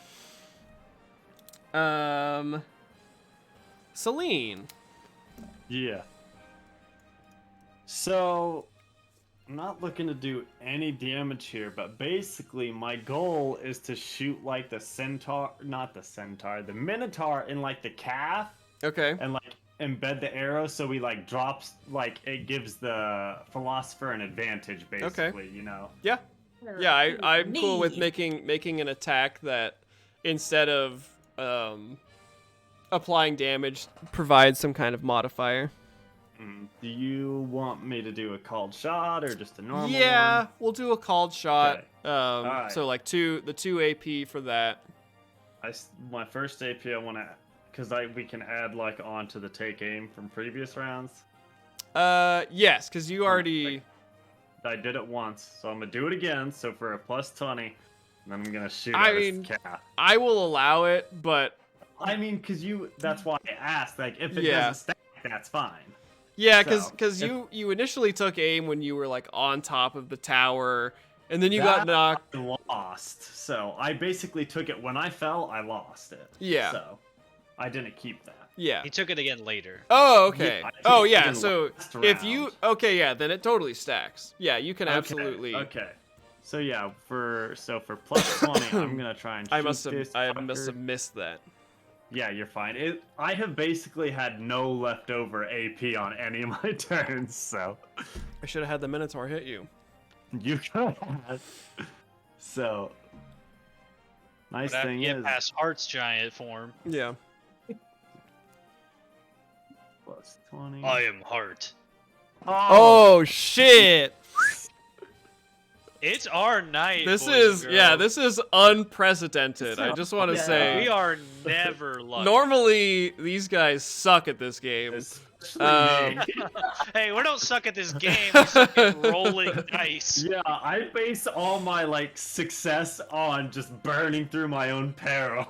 [SPEAKER 3] Celine.
[SPEAKER 2] Yeah. So, I'm not looking to do any damage here, but basically my goal is to shoot like the centaur, not the centaur, the Minotaur in like the calf,
[SPEAKER 3] Okay.
[SPEAKER 2] and like embed the arrow so he like drops, like it gives the philosopher an advantage, basically, you know?
[SPEAKER 3] Yeah. Yeah, I'm
[SPEAKER 4] Knee.
[SPEAKER 3] cool with making an attack that instead of applying damage provides some kind of modifier.
[SPEAKER 2] Do you want me to do a called shot or just a normal
[SPEAKER 3] Yeah,
[SPEAKER 2] one?
[SPEAKER 3] we'll do a called shot.
[SPEAKER 2] Okay. Alright.
[SPEAKER 3] So like the 2 AP for that.
[SPEAKER 2] My first AP I want to, because we can add like onto the take aim from previous rounds.
[SPEAKER 3] Yes, because you already.
[SPEAKER 2] I did it once, so I'm gonna do it again. So for a plus 20, and then I'm gonna shoot
[SPEAKER 3] I
[SPEAKER 2] at
[SPEAKER 3] mean-
[SPEAKER 2] his calf.
[SPEAKER 3] I will allow it, but
[SPEAKER 2] I mean, because that's why I asked. Like, if it
[SPEAKER 3] Yeah.
[SPEAKER 2] doesn't stack, that's fine.
[SPEAKER 3] yeah,
[SPEAKER 2] So,
[SPEAKER 3] because you initially took aim when you were like on top of the tower, and then you
[SPEAKER 2] That
[SPEAKER 3] got knocked.
[SPEAKER 2] I lost. So I basically took it when I fell. I lost it.
[SPEAKER 3] Yeah.
[SPEAKER 2] So I didn't keep that.
[SPEAKER 3] Yeah.
[SPEAKER 6] He took it again later.
[SPEAKER 3] Oh, okay.
[SPEAKER 2] Yeah, I
[SPEAKER 3] Oh,
[SPEAKER 2] took it
[SPEAKER 3] yeah.
[SPEAKER 2] in
[SPEAKER 3] So
[SPEAKER 2] last
[SPEAKER 3] if you
[SPEAKER 2] round.
[SPEAKER 3] okay, yeah, then it totally stacks. Yeah, you can
[SPEAKER 2] Okay,
[SPEAKER 3] absolutely.
[SPEAKER 2] Okay. So yeah, for plus 20, I'm gonna try and shoot
[SPEAKER 3] I must
[SPEAKER 2] this
[SPEAKER 3] have
[SPEAKER 2] fucker.
[SPEAKER 3] missed that.
[SPEAKER 2] Yeah, you're fine. I have basically had no leftover AP on any of my turns, so
[SPEAKER 3] I should have had the Minotaur hit you.
[SPEAKER 2] you could have. So, nice
[SPEAKER 6] But after
[SPEAKER 2] thing
[SPEAKER 6] you get
[SPEAKER 2] is,
[SPEAKER 6] past Heart's giant form,
[SPEAKER 3] Yeah.
[SPEAKER 2] plus 20.
[SPEAKER 6] I am Heart.
[SPEAKER 3] Oh shit!
[SPEAKER 6] It's our night.
[SPEAKER 3] This
[SPEAKER 6] boys
[SPEAKER 3] is
[SPEAKER 6] and
[SPEAKER 3] yeah,
[SPEAKER 6] girls.
[SPEAKER 3] this is unprecedented. I just want to
[SPEAKER 4] Yeah.
[SPEAKER 3] say.
[SPEAKER 6] We are never lucky.
[SPEAKER 3] Normally, these guys suck at this game.
[SPEAKER 2] Especially me.
[SPEAKER 6] Hey, we don't suck at this game. We suck at rolling dice.
[SPEAKER 2] Yeah, I base all my like success on just burning through my own peril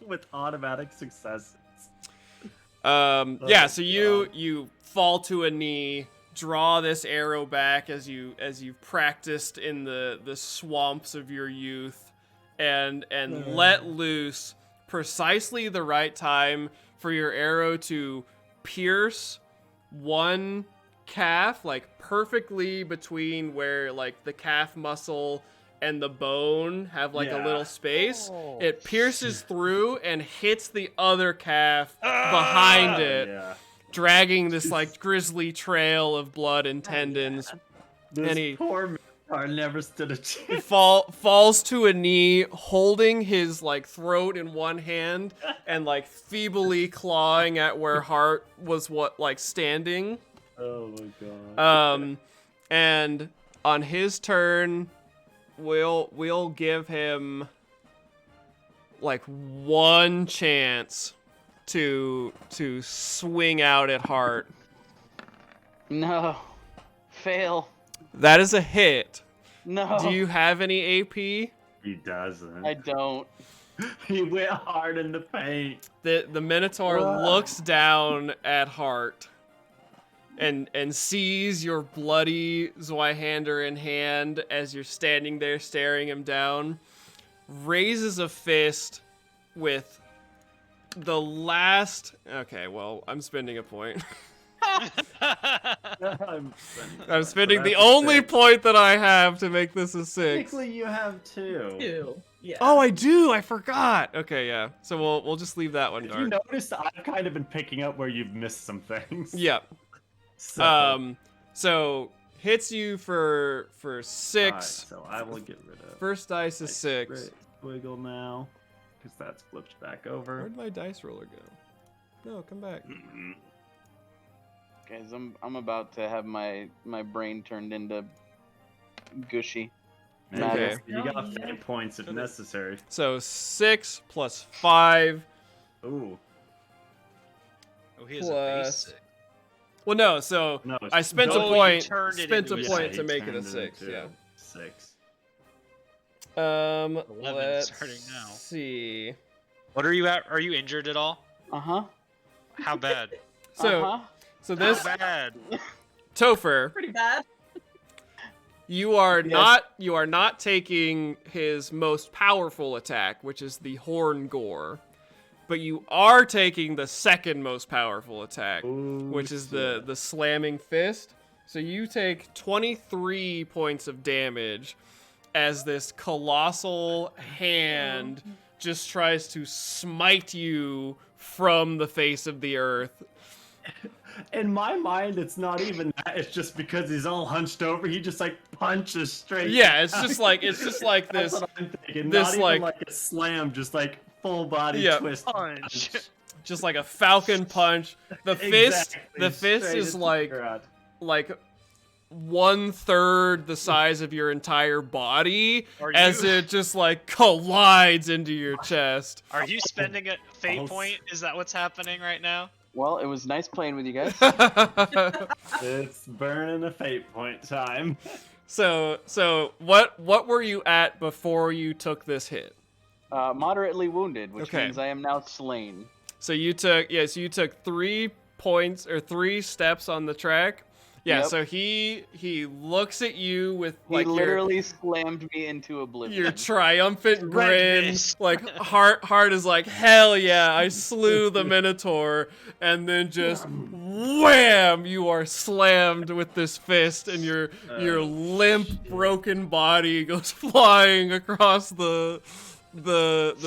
[SPEAKER 2] with automatic successes.
[SPEAKER 3] Yeah, so you fall to a knee, draw this arrow back as you've practiced in the swamps of your youth, and let loose precisely the right time for your arrow to pierce one calf, like perfectly between where like the calf muscle and the bone have like a
[SPEAKER 2] Yeah.
[SPEAKER 3] little space.
[SPEAKER 6] Oh.
[SPEAKER 3] It pierces through and hits the other calf behind it,
[SPEAKER 2] Yeah.
[SPEAKER 3] dragging this like grisly trail of blood and tendons.
[SPEAKER 2] This
[SPEAKER 3] And he-
[SPEAKER 2] poor Minotaur never stood a chance.
[SPEAKER 3] Falls to a knee, holding his like throat in one hand and like feebly clawing at where Hart was standing.
[SPEAKER 2] Oh my god.
[SPEAKER 3] And on his turn, we'll give him like one chance to swing out at Hart.
[SPEAKER 5] No. Fail.
[SPEAKER 3] That is a hit.
[SPEAKER 5] No.
[SPEAKER 3] Do you have any AP?
[SPEAKER 2] He doesn't.
[SPEAKER 5] I don't.
[SPEAKER 2] He went hard in the paint.
[SPEAKER 3] The Minotaur looks down at Hart and sees your bloody Zweihander in hand as you're standing there staring him down, raises a fist with the last... Okay, well, I'm spending a point.
[SPEAKER 2] I'm
[SPEAKER 3] I'm spending the
[SPEAKER 2] that's a
[SPEAKER 3] only
[SPEAKER 2] six.
[SPEAKER 3] point that I have to make this a 6.
[SPEAKER 2] Technically, you have two.
[SPEAKER 4] Two. Yeah.
[SPEAKER 3] Oh, I do! I forgot! Okay, yeah. So we'll just leave that one
[SPEAKER 2] If you
[SPEAKER 3] dark.
[SPEAKER 2] noticed, I've kind of been picking up where you've missed some things.
[SPEAKER 3] Yeah.
[SPEAKER 2] So,
[SPEAKER 3] So hits you for 6.
[SPEAKER 2] alright, so I will get rid of.
[SPEAKER 3] First dice is
[SPEAKER 2] my
[SPEAKER 3] 6.
[SPEAKER 2] great wiggle now, because that's flipped back over.
[SPEAKER 3] Where'd my dice roller go? No, come back.
[SPEAKER 5] Guys, I'm about to have my brain turned into gushy.
[SPEAKER 3] Okay.
[SPEAKER 2] You got fate points if necessary.
[SPEAKER 3] So 6 plus 5.
[SPEAKER 2] Ooh.
[SPEAKER 6] Oh, he has a
[SPEAKER 3] Plus-
[SPEAKER 6] basic.
[SPEAKER 3] Well, no. So
[SPEAKER 2] No,
[SPEAKER 3] I spent a
[SPEAKER 6] Oh, you
[SPEAKER 3] point.
[SPEAKER 6] turned it
[SPEAKER 3] Spent a
[SPEAKER 6] into a
[SPEAKER 3] point
[SPEAKER 6] six.
[SPEAKER 3] to make it a
[SPEAKER 2] turned
[SPEAKER 3] 6.
[SPEAKER 2] into
[SPEAKER 3] Yeah.
[SPEAKER 2] 6.
[SPEAKER 6] 11
[SPEAKER 3] Let's
[SPEAKER 6] starting now.
[SPEAKER 3] see.
[SPEAKER 6] What are you at? Are you injured at all?
[SPEAKER 5] Uh huh.
[SPEAKER 6] How bad?
[SPEAKER 3] So this
[SPEAKER 6] Bad.
[SPEAKER 3] Topher,
[SPEAKER 4] Pretty bad.
[SPEAKER 3] you are not taking his most powerful attack, which is the Horn Gore, but you are taking the second most powerful attack, which is the Slamming Fist. So you take 23 points of damage as this colossal hand just tries to smite you from the face of the earth.
[SPEAKER 2] In my mind, it's not even that. It's just because he's all hunched over. He just like punches straight.
[SPEAKER 3] Yeah, it's just like this.
[SPEAKER 2] That's what I'm thinking.
[SPEAKER 3] This,
[SPEAKER 2] Not even like a slam, just like full body twist
[SPEAKER 6] Punch.
[SPEAKER 3] just like a falcon punch. The fist,
[SPEAKER 2] Exactly,
[SPEAKER 3] the fist
[SPEAKER 2] straight
[SPEAKER 3] is
[SPEAKER 2] into the
[SPEAKER 3] like 1/3 the size of your entire body as it just like collides into your chest.
[SPEAKER 6] Are you spending a fate
[SPEAKER 2] False.
[SPEAKER 6] point? Is that what's happening right now?
[SPEAKER 5] Well, it was nice playing with you guys.
[SPEAKER 2] It's burning a fate point time.
[SPEAKER 3] So what were you at before you took this hit?
[SPEAKER 5] Moderately wounded, which
[SPEAKER 3] Okay.
[SPEAKER 5] means I am now slain.
[SPEAKER 3] So you took 3 points or 3 steps on the track. Yeah,
[SPEAKER 5] Yep.
[SPEAKER 3] so he looks at you with
[SPEAKER 5] He
[SPEAKER 3] like
[SPEAKER 5] literally slammed me into oblivion.
[SPEAKER 3] your triumphant
[SPEAKER 6] Red
[SPEAKER 3] grin.
[SPEAKER 6] mist.
[SPEAKER 3] Like heart is like, hell yeah, I slew the Minotaur, and then just wham, you are slammed with this fist, and your limp, broken body goes flying across the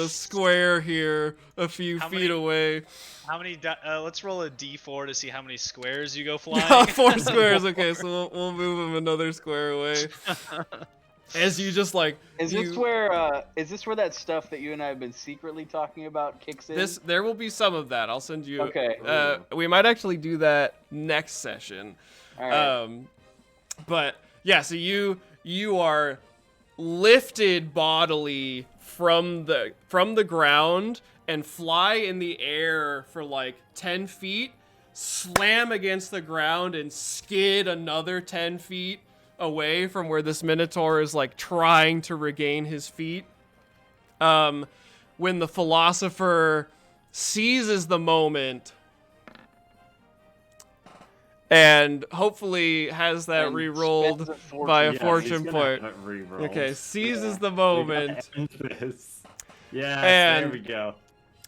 [SPEAKER 3] square here a few
[SPEAKER 6] How
[SPEAKER 3] feet
[SPEAKER 6] many-
[SPEAKER 3] away.
[SPEAKER 6] How many? Let's roll a d4 to see how many squares you go flying.
[SPEAKER 3] 4 squares. Okay, so we'll move him another square away. As you just like
[SPEAKER 5] Is this where that stuff that you and I have been secretly talking about kicks in?
[SPEAKER 3] there will be some of that. I'll send you.
[SPEAKER 5] Okay.
[SPEAKER 3] We might actually do that next session.
[SPEAKER 5] All right.
[SPEAKER 3] But yeah, so you are lifted bodily from the ground and fly in the air for like 10 feet, slam against the ground and skid another 10 feet away from where this Minotaur is like trying to regain his feet. When the philosopher seizes the moment and hopefully has that
[SPEAKER 5] And
[SPEAKER 3] re-rolled
[SPEAKER 5] spends a fortune.
[SPEAKER 3] by a
[SPEAKER 2] Yeah,
[SPEAKER 3] fortune
[SPEAKER 2] he's gonna
[SPEAKER 3] point.
[SPEAKER 2] have it re-rolled.
[SPEAKER 3] Okay, seizes the
[SPEAKER 2] We
[SPEAKER 3] moment,
[SPEAKER 2] gotta end this. Yes,
[SPEAKER 3] And-
[SPEAKER 2] there we go.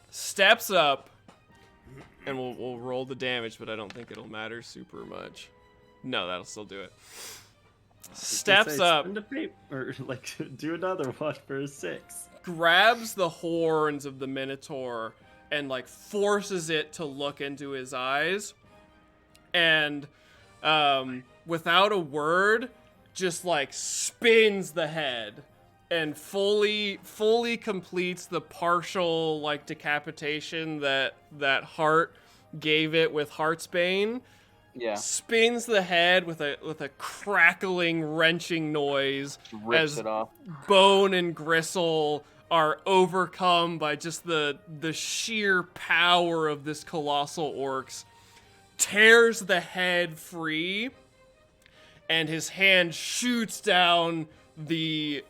[SPEAKER 3] steps up, and we'll roll the damage, but I don't think it'll matter super much. No, that'll still do it. Steps up,
[SPEAKER 2] Spend a fate, or like do another one for a 6.
[SPEAKER 3] grabs the horns of the Minotaur, and like forces it to look into his eyes, and without a word, just like spins the head and fully completes the partial like decapitation that Heart gave it with Heartsbane.
[SPEAKER 5] Yeah.
[SPEAKER 3] Spins the head with a crackling, wrenching noise
[SPEAKER 5] Rips
[SPEAKER 3] as
[SPEAKER 5] it off.
[SPEAKER 3] bone and gristle are overcome by just the sheer power of this colossal orcs. Tears the head free, and his hand shoots down the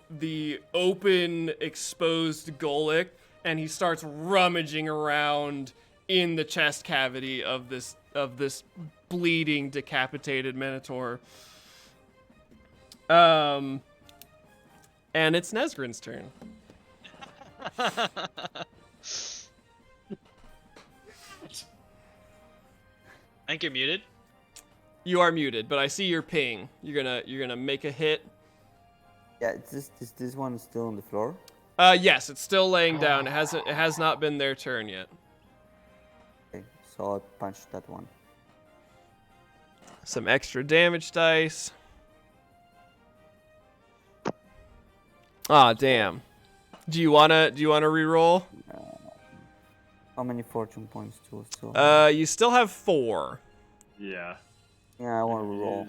[SPEAKER 3] open, exposed gullet, and he starts rummaging around in the chest cavity of this bleeding, decapitated Minotaur. And it's Nesgrin's turn.
[SPEAKER 6] I think you're muted.
[SPEAKER 3] You are muted, but I see your ping. You're gonna make a hit.
[SPEAKER 1] Yeah, is this one still on the floor?
[SPEAKER 3] Yes, it's still laying down. It has not been their turn yet.
[SPEAKER 1] Okay, so I'll punch that one.
[SPEAKER 3] Some extra damage dice. Ah, damn. Do you wanna re-roll?
[SPEAKER 1] How many fortune points do I still have?
[SPEAKER 3] You still have 4.
[SPEAKER 2] Yeah.
[SPEAKER 1] Yeah, I want to roll.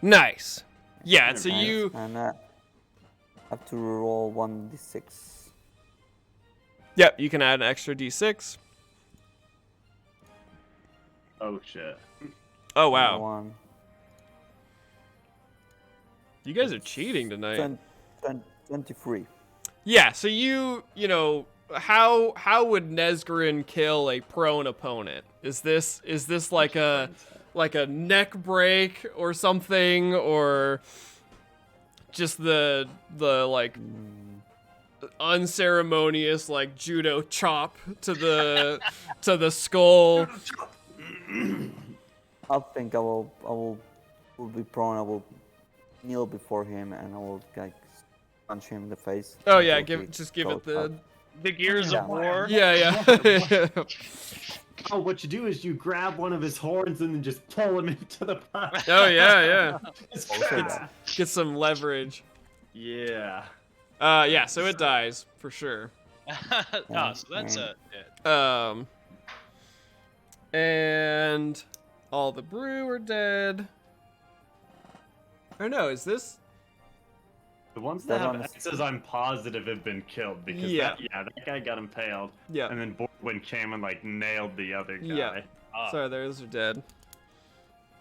[SPEAKER 3] Nice. Yeah, so
[SPEAKER 2] Nice.
[SPEAKER 3] you
[SPEAKER 1] And I have to roll 1d6.
[SPEAKER 3] Yep, you can add an extra d6.
[SPEAKER 2] Oh shit.
[SPEAKER 3] Oh wow.
[SPEAKER 1] 1.
[SPEAKER 3] You guys are cheating tonight.
[SPEAKER 1] 23.
[SPEAKER 3] Yeah, so you know, how would Nesgrin kill a prone opponent? Is this like a neck break or something, or just the like unceremonious like judo chop to the skull?
[SPEAKER 1] I think I will be prone. I will kneel before him and I will like punch him in the face.
[SPEAKER 3] Oh yeah,
[SPEAKER 1] until he
[SPEAKER 3] give it
[SPEAKER 1] goes
[SPEAKER 3] the
[SPEAKER 1] out.
[SPEAKER 6] The Gears
[SPEAKER 1] Yeah.
[SPEAKER 6] of War.
[SPEAKER 3] yeah.
[SPEAKER 2] Oh, what you do is you grab one of his horns and then just pull him into the pile.
[SPEAKER 3] Oh yeah.
[SPEAKER 2] It's
[SPEAKER 1] Also
[SPEAKER 2] great.
[SPEAKER 1] that.
[SPEAKER 3] Get some leverage.
[SPEAKER 2] Yeah.
[SPEAKER 3] Yeah, so it dies for sure.
[SPEAKER 6] Oh, so that's yeah.
[SPEAKER 3] And all the brew are dead. Or no, is this?
[SPEAKER 2] The ones
[SPEAKER 1] That
[SPEAKER 2] that have
[SPEAKER 1] one is-
[SPEAKER 2] X's, I'm positive have been killed because
[SPEAKER 3] Yeah.
[SPEAKER 2] that guy got impaled.
[SPEAKER 3] Yeah.
[SPEAKER 2] And then Borwin came and like nailed the other guy.
[SPEAKER 3] Yeah.
[SPEAKER 6] Ah.
[SPEAKER 3] Sorry, those are dead.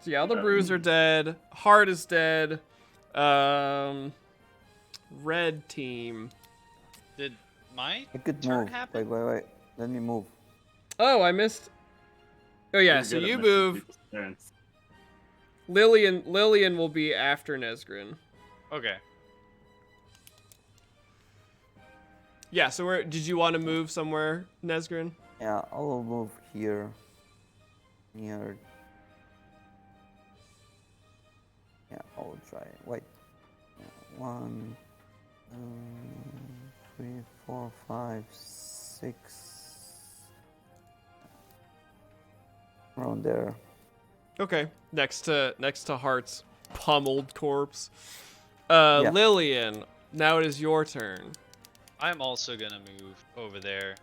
[SPEAKER 3] So yeah, all the brews are dead. Heart is dead. Red team.
[SPEAKER 6] Did my
[SPEAKER 1] I could
[SPEAKER 6] turn
[SPEAKER 1] move.
[SPEAKER 6] happen?
[SPEAKER 1] Wait. Let me move.
[SPEAKER 3] Oh, I missed. Oh yeah,
[SPEAKER 2] You're
[SPEAKER 3] so
[SPEAKER 2] good at
[SPEAKER 3] you
[SPEAKER 2] missing
[SPEAKER 3] move.
[SPEAKER 2] people's turns.
[SPEAKER 3] Lillian will be after Nesgrin.
[SPEAKER 6] Okay.
[SPEAKER 3] Yeah, so where did you want to move somewhere, Nesgrin?
[SPEAKER 1] Yeah, I will move here. Near. Yeah, I will try. Wait. 1, 2, 3, 4, 5, 6. Around there.
[SPEAKER 3] Okay. Next to Heart's pummeled corpse.
[SPEAKER 1] Yeah.
[SPEAKER 3] Lillian, now it is your turn.
[SPEAKER 6] I'm also gonna move over there.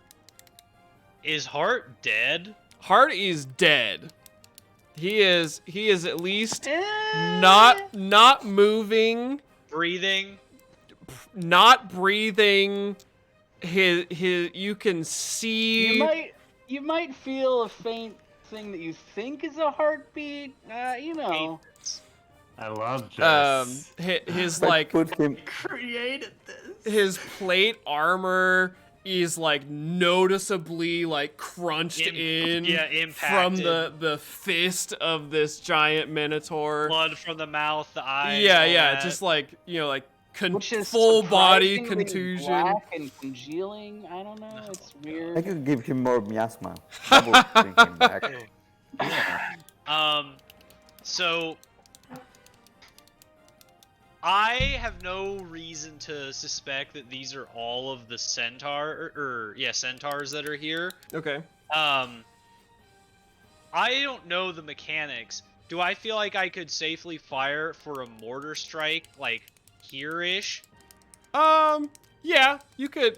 [SPEAKER 6] Is Hart dead?
[SPEAKER 3] Hart is dead. He is at least not moving,
[SPEAKER 6] Breathing?
[SPEAKER 3] not breathing. His you can see
[SPEAKER 5] You might feel a faint thing that you think is a heartbeat. You know.
[SPEAKER 2] I love this.
[SPEAKER 3] his
[SPEAKER 1] I
[SPEAKER 3] like
[SPEAKER 1] put him.
[SPEAKER 2] Created this.
[SPEAKER 3] his plate armor is like noticeably like crunched in from
[SPEAKER 6] Impacted.
[SPEAKER 3] the fist of this giant minotaur.
[SPEAKER 6] Blood from the mouth, the eyes.
[SPEAKER 3] Yeah,
[SPEAKER 6] all
[SPEAKER 3] yeah,
[SPEAKER 6] that.
[SPEAKER 3] just like, you know, like
[SPEAKER 5] Which is
[SPEAKER 3] full body
[SPEAKER 5] surprisingly
[SPEAKER 3] contusion.
[SPEAKER 5] black and congealing. I don't know. It's
[SPEAKER 1] I
[SPEAKER 5] weird.
[SPEAKER 1] could give him more miasma. I will bring him back.
[SPEAKER 6] So I have no reason to suspect that these are all of the centaurs that are here.
[SPEAKER 3] Okay.
[SPEAKER 6] I don't know the mechanics. Do I feel like I could safely fire for a mortar strike, like here-ish?
[SPEAKER 3] Yeah, you could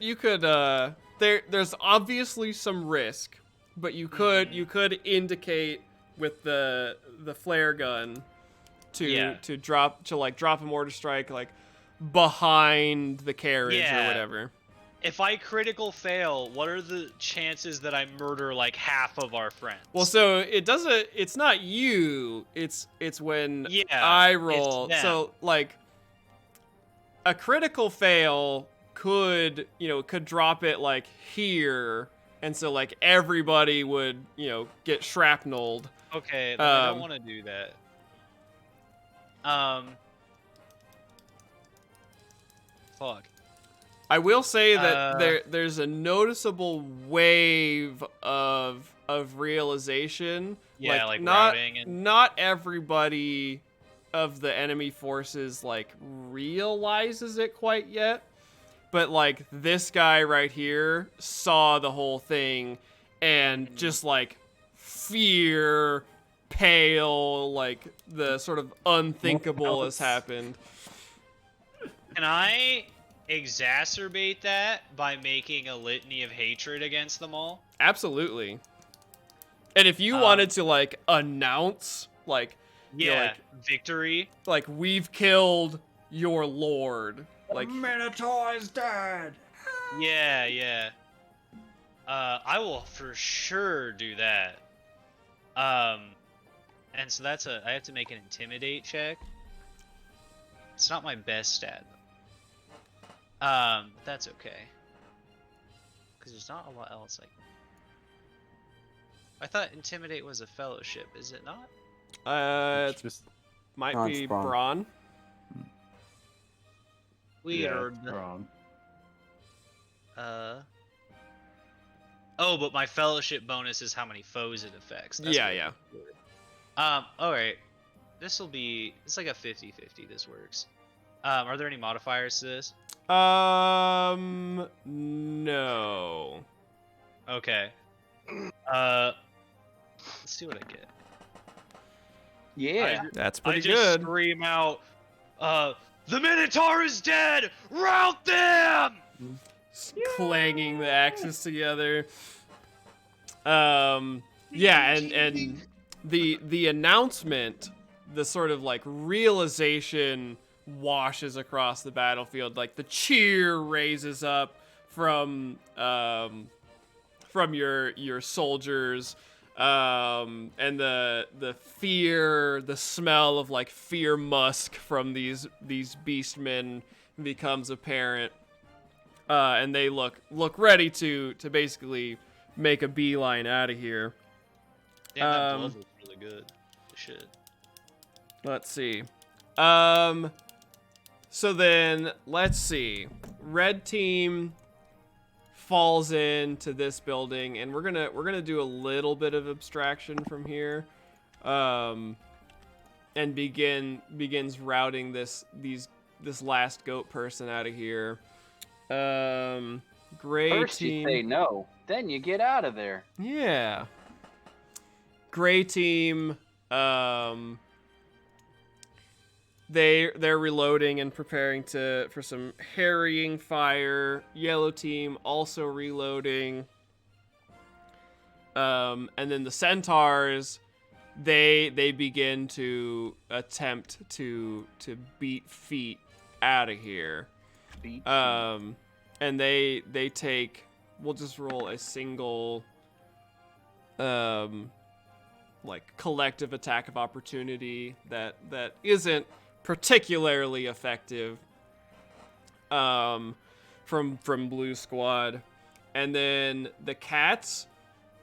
[SPEAKER 3] there's obviously some risk, but you could indicate with the flare gun to drop a mortar strike like behind the carriage or whatever.
[SPEAKER 6] If I critical fail, what are the chances that I murder like half of our friends?
[SPEAKER 3] Well, so it's not you, it's when I roll.
[SPEAKER 6] it's them.
[SPEAKER 3] So like a critical fail could drop it like here, and so like everybody would, get shrapneled.
[SPEAKER 6] Okay, then I don't want to do that. Fuck.
[SPEAKER 3] I will say that there's a noticeable wave of realization.
[SPEAKER 6] Yeah, like
[SPEAKER 3] not
[SPEAKER 6] routing and-
[SPEAKER 3] not everybody of the enemy forces like realizes it quite yet, but like this guy right here saw the whole thing and just like fear, pale, like the sort of unthinkable has happened.
[SPEAKER 6] Can I exacerbate that by making a litany of hatred against them all?
[SPEAKER 3] Absolutely. And if you wanted to like announce like
[SPEAKER 6] Victory.
[SPEAKER 3] like we've killed your lord, like
[SPEAKER 2] Minotaur is dead.
[SPEAKER 6] Yeah. I will for sure do that. And so I have to make an intimidate check. It's not my best stat. That's okay. Because there's not a lot else I thought Intimidate was a fellowship, is it not?
[SPEAKER 3] It
[SPEAKER 2] Just
[SPEAKER 3] might
[SPEAKER 1] No, it's
[SPEAKER 3] be
[SPEAKER 1] Braun.
[SPEAKER 3] Braun.
[SPEAKER 6] Weird.
[SPEAKER 2] Yeah, wrong.
[SPEAKER 6] Oh, but my fellowship bonus is how many foes it affects. That's
[SPEAKER 3] Yeah,
[SPEAKER 6] really
[SPEAKER 3] yeah.
[SPEAKER 6] weird. Alright. It's like a 50-50, this works. Are there any modifiers to this?
[SPEAKER 3] No.
[SPEAKER 6] Okay. Let's see what I get.
[SPEAKER 5] Yeah.
[SPEAKER 3] That's
[SPEAKER 6] I
[SPEAKER 3] pretty
[SPEAKER 6] just
[SPEAKER 3] good.
[SPEAKER 6] scream out, the Minotaur is dead! Rout them!
[SPEAKER 3] Clanging the axes together. Yeah, and the announcement, the sort of like realization washes across the battlefield. Like the cheer raises up from your soldiers, and the fear, the smell of like fear musk from these beastmen becomes apparent. And they look ready to basically make a beeline out of here.
[SPEAKER 6] Damn, that blood looks really good. Shit.
[SPEAKER 3] Let's see. So then let's see. Red team falls into this building, and we're gonna do a little bit of abstraction from here, and begins routing this last goat person out of here. Gray
[SPEAKER 5] First
[SPEAKER 3] team.
[SPEAKER 5] you say no, then you get out of there.
[SPEAKER 3] Yeah. Gray team, they're reloading and preparing for some harrying fire. Yellow team also reloading. And then the centaurs, they begin to attempt to beat feet out of here. And they take, we'll just roll a single like collective attack of opportunity that isn't particularly effective from Blue Squad. And then the cats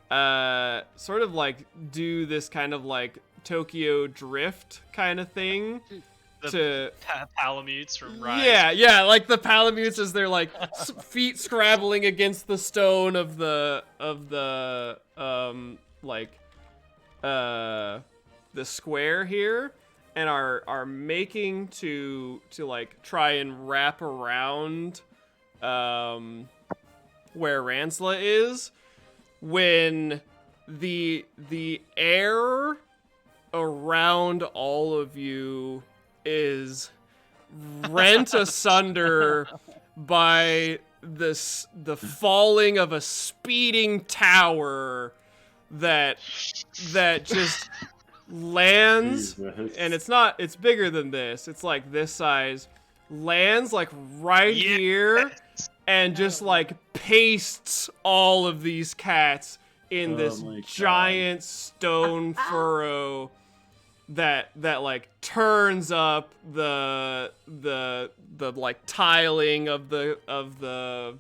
[SPEAKER 3] sort of like do this kind of like Tokyo Drift kind of thing.
[SPEAKER 6] The Palamutes from Rise.
[SPEAKER 3] Yeah, like the Palamutes as they're like feet scrabbling against the stone of the square here, and are making to like try and wrap around where Ransla is, when the air around all of you is rent asunder by the falling of a speeding tower that just lands.
[SPEAKER 2] Jesus.
[SPEAKER 3] And it's bigger than this. It's like this size. Lands like right
[SPEAKER 6] Yes.
[SPEAKER 3] here and just like pastes all of these cats in
[SPEAKER 2] Oh
[SPEAKER 3] this
[SPEAKER 2] my God.
[SPEAKER 3] giant stone furrow that like turns up the like tiling of the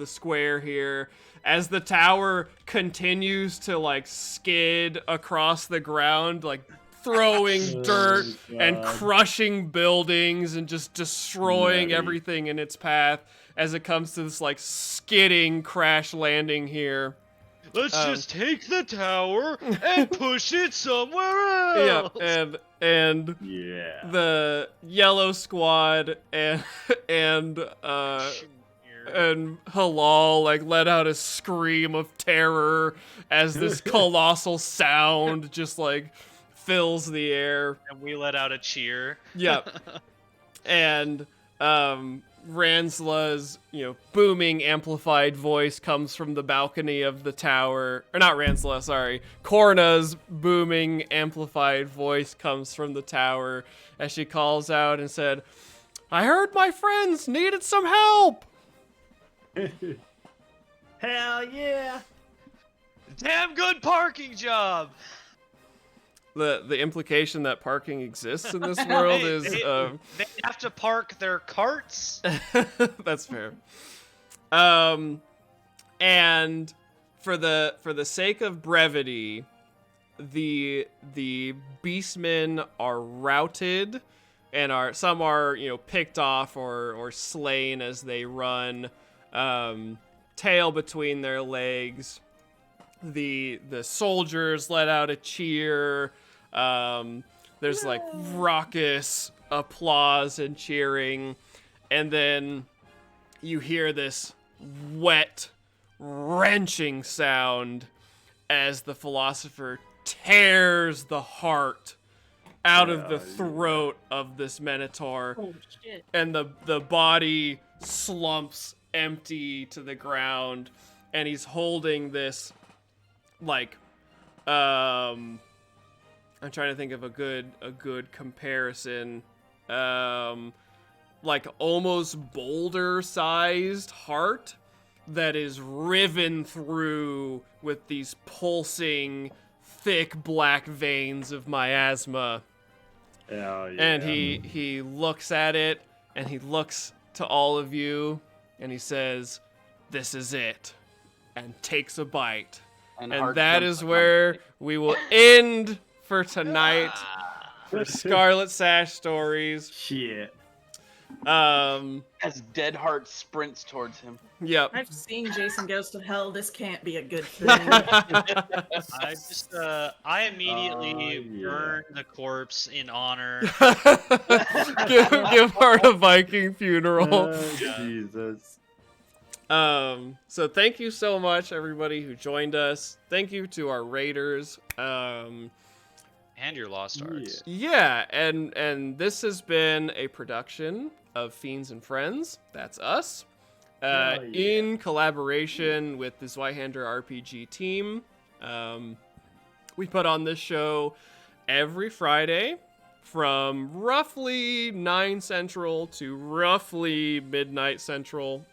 [SPEAKER 3] square here as the tower continues to like skid across the ground, like throwing dirt and
[SPEAKER 2] God.
[SPEAKER 3] crushing buildings and just destroying
[SPEAKER 2] Nutty.
[SPEAKER 3] everything in its path as it comes to this like skidding crash landing here.
[SPEAKER 6] Let's just take the tower and push it somewhere else.
[SPEAKER 3] Yeah, and
[SPEAKER 2] Yeah.
[SPEAKER 3] the yellow squad and Halal like let out a scream of terror as this colossal sound just like fills the air.
[SPEAKER 6] And we let out a cheer.
[SPEAKER 3] Yep. And Ransla's, booming amplified voice comes from the balcony of the tower. Or not Ransla, sorry. Korna's booming amplified voice comes from the tower as she calls out and said, "I heard my friends needed some help."
[SPEAKER 2] Hell yeah!
[SPEAKER 6] Damn good parking job.
[SPEAKER 3] the implication that parking exists in this world is
[SPEAKER 6] They have to park their carts.
[SPEAKER 3] that's fair. And for the sake of brevity, the beastmen are routed, and some are picked off or slain as they run, tail between their legs. The soldiers let out a cheer. There's like raucous applause and cheering, and then you hear this wet, wrenching sound as the philosopher tears the heart out of the throat of this Minotaur,
[SPEAKER 4] Oh shit.
[SPEAKER 3] and the body slumps empty to the ground, and he's holding this like I'm trying to think of a good comparison, like almost boulder-sized heart that is riven through with these pulsing, thick black veins of miasma.
[SPEAKER 2] Yeah.
[SPEAKER 3] And he looks at it, and he looks to all of you, and he says, "This is it," and takes a bite. And
[SPEAKER 5] Hart
[SPEAKER 3] that
[SPEAKER 5] jumps
[SPEAKER 3] is
[SPEAKER 5] up
[SPEAKER 3] where we will end for tonight for Scarlet Sash stories.
[SPEAKER 2] Shit.
[SPEAKER 5] as Dead Heart sprints towards him.
[SPEAKER 3] Yep.
[SPEAKER 4] I've seen Jason Goes to Hell. This can't be a good thing.
[SPEAKER 6] I immediately
[SPEAKER 2] yeah.
[SPEAKER 6] burned the corpse in honor.
[SPEAKER 3] give Hart a Viking funeral.
[SPEAKER 2] Jesus.
[SPEAKER 3] So thank you so much, everybody who joined us. Thank you to our raiders.
[SPEAKER 6] And your Lost Arts.
[SPEAKER 3] Yeah, and this has been a production of Fiends and Friends. That's us. In collaboration with the ZweihanderRPG team. We put on this show every Friday from roughly 9 Central to roughly midnight Central.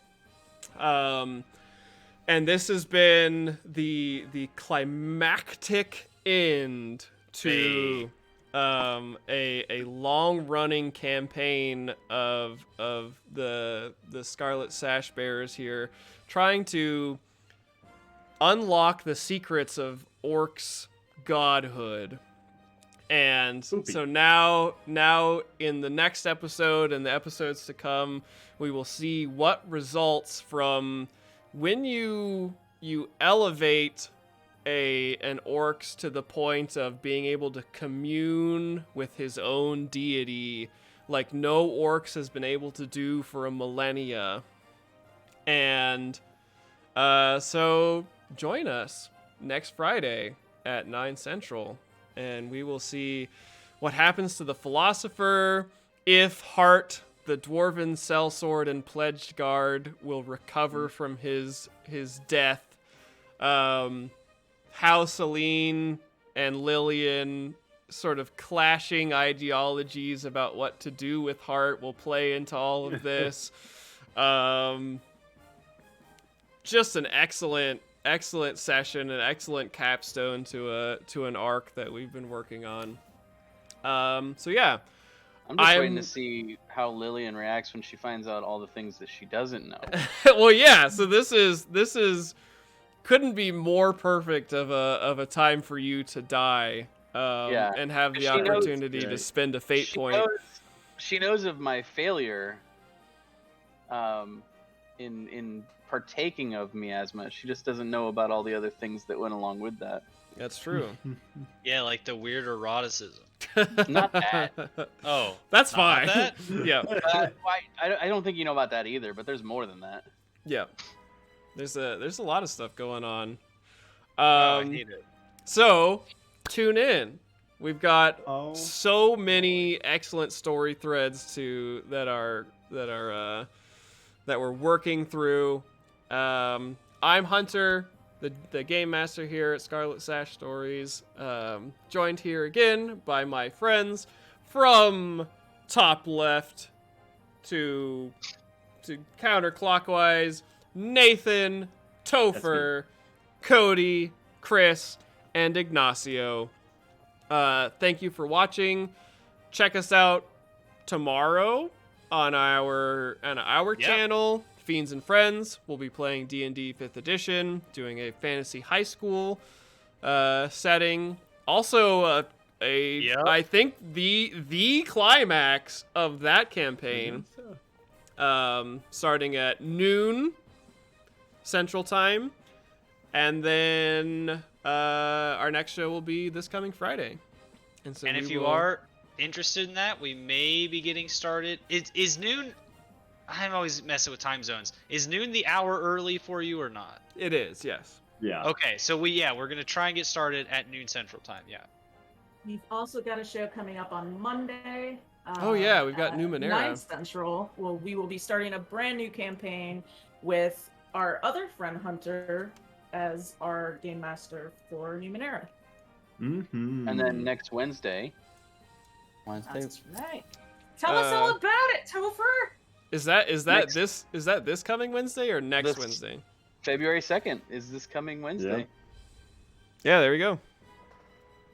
[SPEAKER 3] And this has been the climactic end to a long running campaign of the Scarlet Sash bearers here, trying to unlock the secrets of orcs' godhood. And so now in the next episode and the episodes to come, we will see what results from when you elevate an orcs to the point of being able to commune with his own deity like no orcs has been able to do for a millennia. And so join us next Friday at 9 Central, and we will see what happens to the philosopher, if Hart, the dwarven sellsword and pledged guard, will recover from his death. How Celine and Lillian sort of clashing ideologies about what to do with Hart will play into all of this. Just an excellent session, an excellent capstone to an arc that we've been working on. So yeah,
[SPEAKER 5] I'm just waiting to see how Lillian reacts when she finds out all the things that she doesn't know.
[SPEAKER 3] Well, yeah. So this is couldn't be more perfect of a time for you to die, and have the opportunity to spend a fate point.
[SPEAKER 5] She knows of my failure, in partaking of miasma. She just doesn't know about all the other things that went along with that.
[SPEAKER 3] That's true.
[SPEAKER 6] Yeah, like the weird eroticism.
[SPEAKER 5] Not that.
[SPEAKER 6] Oh,
[SPEAKER 3] that's
[SPEAKER 6] not
[SPEAKER 3] fine.
[SPEAKER 6] that?
[SPEAKER 3] Yeah.
[SPEAKER 5] I don't think you know about that either, but there's more than that.
[SPEAKER 3] Yeah. There's a lot of stuff going on.
[SPEAKER 6] I hate it.
[SPEAKER 3] So tune in. We've got so many excellent story threads that we're working through. I'm Hunter, the game master here at Scarlet Sash Stories, joined here again by my friends from top left to counterclockwise: Nathan, Topher, Cody, Chris, and Ignacio. Thank you for watching. Check us out tomorrow on our channel, Fiends and Friends. We'll be playing D&D 5th edition, doing a fantasy high school setting. Also, I think the climax of that campaign, starting at noon Central Time, and then our next show will be this coming Friday. And so
[SPEAKER 6] if you are interested in that, we may be getting started. Is noon? I'm always messing with time zones. Is noon the hour early for you or not?
[SPEAKER 3] It is, yes.
[SPEAKER 2] Yeah.
[SPEAKER 6] Okay, so we're gonna try and get started at noon Central Time. Yeah.
[SPEAKER 8] We've also got a show coming up on Monday.
[SPEAKER 3] Oh yeah, we've got
[SPEAKER 8] at
[SPEAKER 3] New Monera.
[SPEAKER 8] 9 Central. Well, we will be starting a brand new campaign with our other friend Hunter as our game master for New Monera.
[SPEAKER 2] Mm-hmm.
[SPEAKER 5] And then next Wednesday.
[SPEAKER 8] That's right. Tell us all about it, Topher.
[SPEAKER 3] Is that this coming Wednesday or next Wednesday?
[SPEAKER 5] February 2nd is this coming Wednesday.
[SPEAKER 3] Yeah, there we go.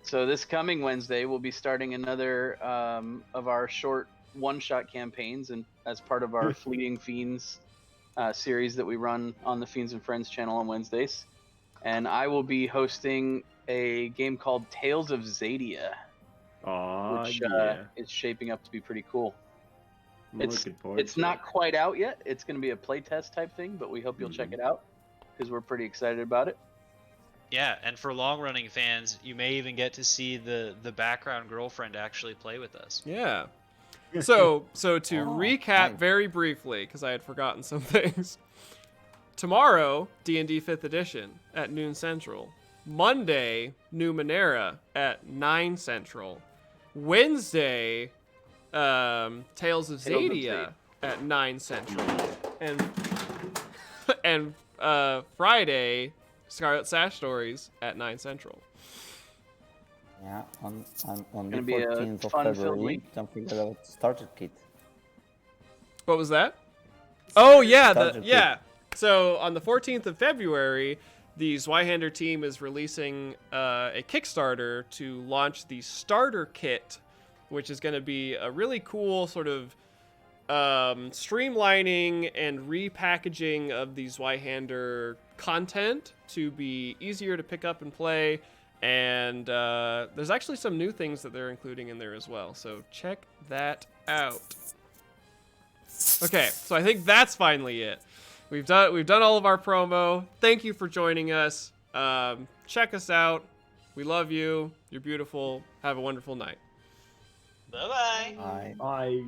[SPEAKER 5] So this coming Wednesday, we'll be starting another of our short one-shot campaigns, and as part of our Fleeting Fiends series that we run on the Fiends and Friends channel on Wednesdays. And I will be hosting a game called Tales of Zadia, which is shaping up to be pretty cool. It's not quite out yet. It's going to be a playtest type thing, but we hope you'll check it out because we're pretty excited about it.
[SPEAKER 6] Yeah, and for long-running fans, you may even get to see the background girlfriend actually play with us.
[SPEAKER 3] Yeah. So to recap very briefly, because I had forgotten some things. Tomorrow, D&D 5th edition at noon Central. Monday, New Monera at 9 Central. Wednesday, Tales of Zadia at 9 Central. And Friday, Scarlet Sash Stories at 9 Central.
[SPEAKER 1] Yeah, on the
[SPEAKER 5] Gonna be a
[SPEAKER 1] 14th of
[SPEAKER 5] fun-filled
[SPEAKER 1] February,
[SPEAKER 5] week.
[SPEAKER 1] don't forget about Starter Kit.
[SPEAKER 3] What was that? Oh yeah,
[SPEAKER 1] Starter Kit.
[SPEAKER 3] yeah. So on the 14th of February, the Zweihander team is releasing a Kickstarter to launch the Starter Kit, which is going to be a really cool sort of streamlining and repackaging of the Zweihander content to be easier to pick up and play. And there's actually some new things that they're including in there as well. So check that out. Okay, so I think that's finally it. We've done all of our promo. Thank you for joining us. Check us out. We love you. You're beautiful. Have a wonderful night.
[SPEAKER 6] Bye-bye.
[SPEAKER 1] Bye.
[SPEAKER 2] Bye.